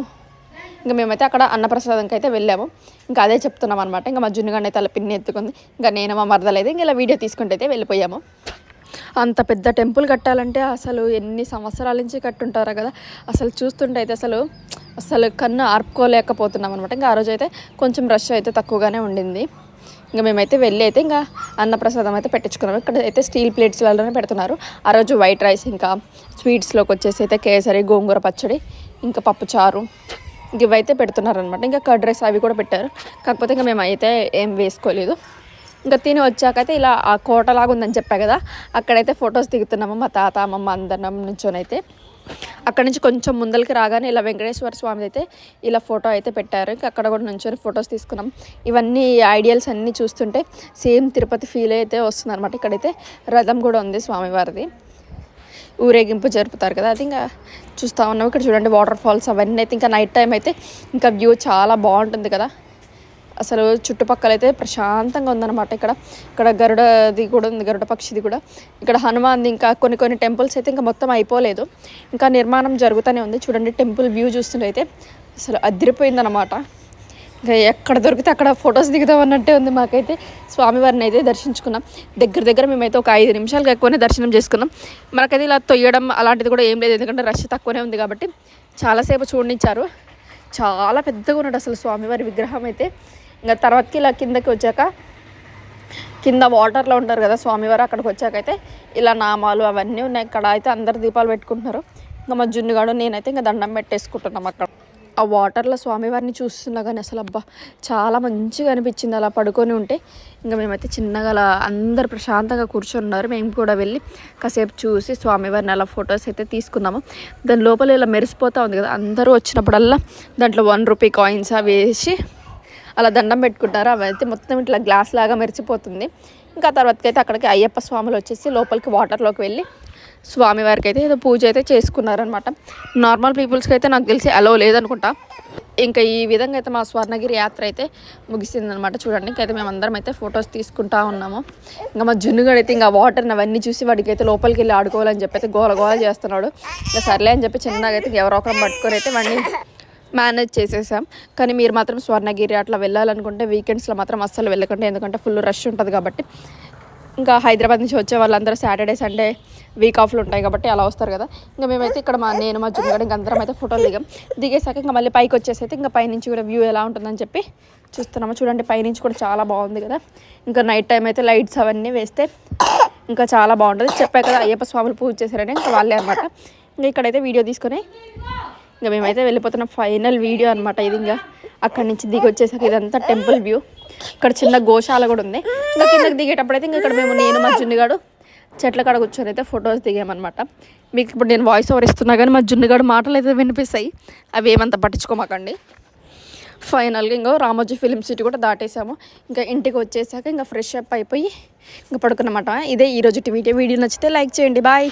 ఇంకా మేమైతే అక్కడ అన్నప్రసాదంకి అయితే వెళ్ళాము. ఇంకా అదే చెప్తున్నాం అనమాట. ఇంకా మా జున్నుగడ్డ అయితే అలా పిన్ని ఎత్తుకుంది. ఇంకా నేను, మా మరదలు అయితే ఇంకా ఇలా వీడియో తీసుకుంటే అయితే వెళ్ళిపోయాము. అంత పెద్ద టెంపుల్ కట్టాలంటే అసలు ఎన్ని సంవత్సరాల నుంచి కట్టుంటారో కదా. అసలు చూస్తుంటే అయితే అసలు కన్ను ఆర్పుకోలేకపోతున్నాం అనమాట. ఇంకా ఆ రోజు అయితే కొంచెం రష్ అయితే తక్కువగానే ఉండింది. ఇంకా మేమైతే వెళ్ళి అయితే ఇంకా అన్నప్రసాదం అయితే పెట్టించుకున్నాము. ఇక్కడ అయితే స్టీల్ ప్లేట్స్లలోనే పెడుతున్నారు. ఆ రోజు వైట్ రైస్, ఇంకా స్వీట్స్లోకి వచ్చేసి అయితే కేసరి, గోంగూర పచ్చడి, ఇంకా పప్పుచారు ఇవైతే పెడుతున్నారు అనమాట. ఇంకా కర్డ్ రైస్ అవి కూడా పెట్టారు. కాకపోతే ఇంకా మేమైతే ఏం వేసుకోలేదు. ఇంకా తిని వచ్చాకైతే ఇలా ఆ కోటలాగా ఉందని చెప్పా కదా, అక్కడైతే ఫొటోస్ దిగుతున్నాము. మా తాత అమ్మమ్మ అందరం నుంచోనైతే అక్కడ నుంచి కొంచెం ముందరికి రాగానే ఇలా వెంకటేశ్వర స్వామి అయితే ఇలా ఫోటో అయితే పెట్టారు. ఇంకా అక్కడ కూడా నుంచొని ఫొటోస్ తీసుకున్నాం. ఇవన్నీ ఐడియల్స్ అన్నీ చూస్తుంటే సేమ్ తిరుపతి ఫీల్ అయితే వస్తుంది అనమాట. ఇక్కడైతే రథం కూడా ఉంది స్వామివారిది, ఊరేగింపు జరుపుతారు కదా, అది ఇంకా చూస్తూ ఉన్నాం. ఇక్కడ చూడండి వాటర్ ఫాల్స్ అవన్నీ అయితే ఇంకా నైట్ టైం అయితే ఇంకా వ్యూ చాలా బాగుంటుంది కదా. అసలు చుట్టుపక్కల అయితే ప్రశాంతంగా ఉందన్నమాట. ఇక్కడ గరుడది కూడా ఉంది, గరుడ పక్షిది కూడా. ఇక్కడ హనుమాన్ది ఇంకా కొన్ని టెంపుల్స్ అయితే ఇంకా మొత్తం అయిపోలేదు, ఇంకా నిర్మాణం జరుగుతూనే ఉంది. చూడండి టెంపుల్ వ్యూ చూస్తుంటే అయితే అసలు అదిరిపోయిందన్నమాట. ఇంకా ఎక్కడ దొరికితే అక్కడ ఫొటోస్ దిగుతాం అన్నట్టే ఉంది. మాకైతే స్వామివారిని అయితే దర్శించుకున్నాం. దగ్గర మేమైతే ఒక 5 నిమిషాలకు ఎక్కువనే దర్శనం చేసుకున్నాం. మనకైతే ఇలా తొయ్యడం అలాంటిది కూడా ఏం లేదు, ఎందుకంటే రష్ తక్కువనే ఉంది కాబట్టి చాలాసేపు చూడనిచ్చారు. చాలా పెద్దగా ఉన్నాడు అసలు స్వామివారి విగ్రహం అయితే. ఇంకా తర్వాతకి ఇలా కిందకి వచ్చాక కింద వాటర్లో ఉంటారు కదా స్వామివారు, అక్కడికి వచ్చాకైతే ఇలా నామాలు అవన్నీ ఉన్నాయి. ఇక్కడ అయితే అందరు దీపాలు పెట్టుకుంటున్నారు. ఇంకా మా జున్నుగాడు నేనైతే ఇంకా దండం పెట్టేసుకుంటున్నాం. అక్కడ ఆ వాటర్లో స్వామివారిని చూస్తున్నా కానీ అసలు అబ్బా చాలా మంచిగా అనిపించింది అలా పడుకొని ఉంటే. ఇంకా మేమైతే చిన్నగా అలా అందరు ప్రశాంతంగా కూర్చొని ఉన్నారు. మేము కూడా వెళ్ళి కాసేపు చూసి స్వామివారిని అలా ఫొటోస్ అయితే తీసుకున్నాము. దాని లోపల ఇలా మెరిసిపోతూ ఉంది కదా, అందరూ వచ్చినప్పుడల్లా దాంట్లో 1 రూపీ కాయిన్స్ వేసి అలా దండం పెట్టుకుంటారు. అవి అయితే మొత్తం ఇట్లా గ్లాస్ లాగా మెరిసిపోతుంది. ఇంకా తర్వాతకి అయితే అక్కడికి అయ్యప్ప స్వాములు వచ్చేసి లోపలికి వాటర్లోకి వెళ్ళి స్వామివారికి అయితే ఏదో పూజ అయితే చేసుకున్నారనమాట. నార్మల్ పీపుల్స్కి అయితే నాకు తెలిసి అలో లేదనుకుంటా. ఇంకా ఈ విధంగా అయితే మా స్వర్ణగిరి యాత్ర అయితే ముగిసిందనమాట. చూడండి ఇంకైతే మేము అందరం అయితే ఫొటోస్ తీసుకుంటా ఉన్నాము. ఇంకా మా జున్నుగాడు అయితే ఇంకా వాటర్ని అవన్నీ చూసి వాడికి అయితే లోపలికి వెళ్ళి ఆడుకోవాలని చెప్పి అయితే గోల చేస్తున్నాడు. ఇంకా సర్లే అని చెప్పి చిన్నగా అయితే ఎవరో ఒకరు పట్టుకొని అయితే వాడిని మేనేజ్ చేసేసాం. కానీ మీరు మాత్రం స్వర్ణగిరి అట్లా వెళ్ళాలనుకుంటే వీకెండ్స్లో మాత్రం అస్సలు వెళ్ళకండి, ఎందుకంటే ఫుల్ రష్ ఉంటుంది కాబట్టి. ఇంకా హైదరాబాద్ నుంచి వచ్చే వాళ్ళందరూ సాటర్డే సండే వీక్ ఆఫ్లు ఉంటాయి కాబట్టి అలా వస్తారు కదా. ఇంకా మేమైతే ఇక్కడ నేను మా జున్నుగాడు ఇంకా అందరం అయితే ఫోటోలు దిగేసాక ఇంకా మళ్ళీ పైకి వచ్చేసి అయితే ఇంకా పైనుంచి కూడా వ్యూ ఎలా ఉంటుందని చెప్పి చూస్తున్నాము. చూడండి పైనుంచి కూడా చాలా బాగుంది కదా. ఇంకా నైట్ టైం అయితే లైట్స్ అవన్నీ వేస్తే ఇంకా చాలా బాగుంటుంది. చెప్పాక కదా అయ్యప్ప స్వాములు పూజ చేశారని ఇంకా వాళ్ళే అనమాట. ఇంకా ఇక్కడైతే వీడియో తీసుకొని ఇంకా మేమైతే వెళ్ళిపోతున్న ఫైనల్ వీడియో అనమాట ఇది. ఇంకా అక్కడి నుంచి దిగి వచ్చేసరికి ఇదంతా టెంపుల్ వ్యూ. ఇక్కడ చిన్న గోశాల కూడా ఉంది. ఇంకా కిందకి దిగేటప్పుడు అయితే ఇంకా ఇక్కడ నేను మా జున్నుగాడు చెట్ల కాడ కూర్చొని అయితే ఫొటోస్ దిగామన్నమాట. మీకు ఇప్పుడు నేను వాయిస్ ఓవర్ ఇస్తున్నా కానీ మా జున్నుగాడు మాటలు అయితే వినిపిస్తాయి, అవి ఏమంతా పట్టించుకోమాకండి. ఫైనల్గా ఇంకా రామోజీ ఫిలిం సిటీ కూడా దాటేసాము. ఇంకా ఇంటికి వచ్చేసాక ఇంకా ఫ్రెష్ అప్ అయిపోయి ఇంకా పడుకున్నమాట. ఇదే ఈరోజు వీడియో నచ్చితే లైక్ చేయండి. బాయ్.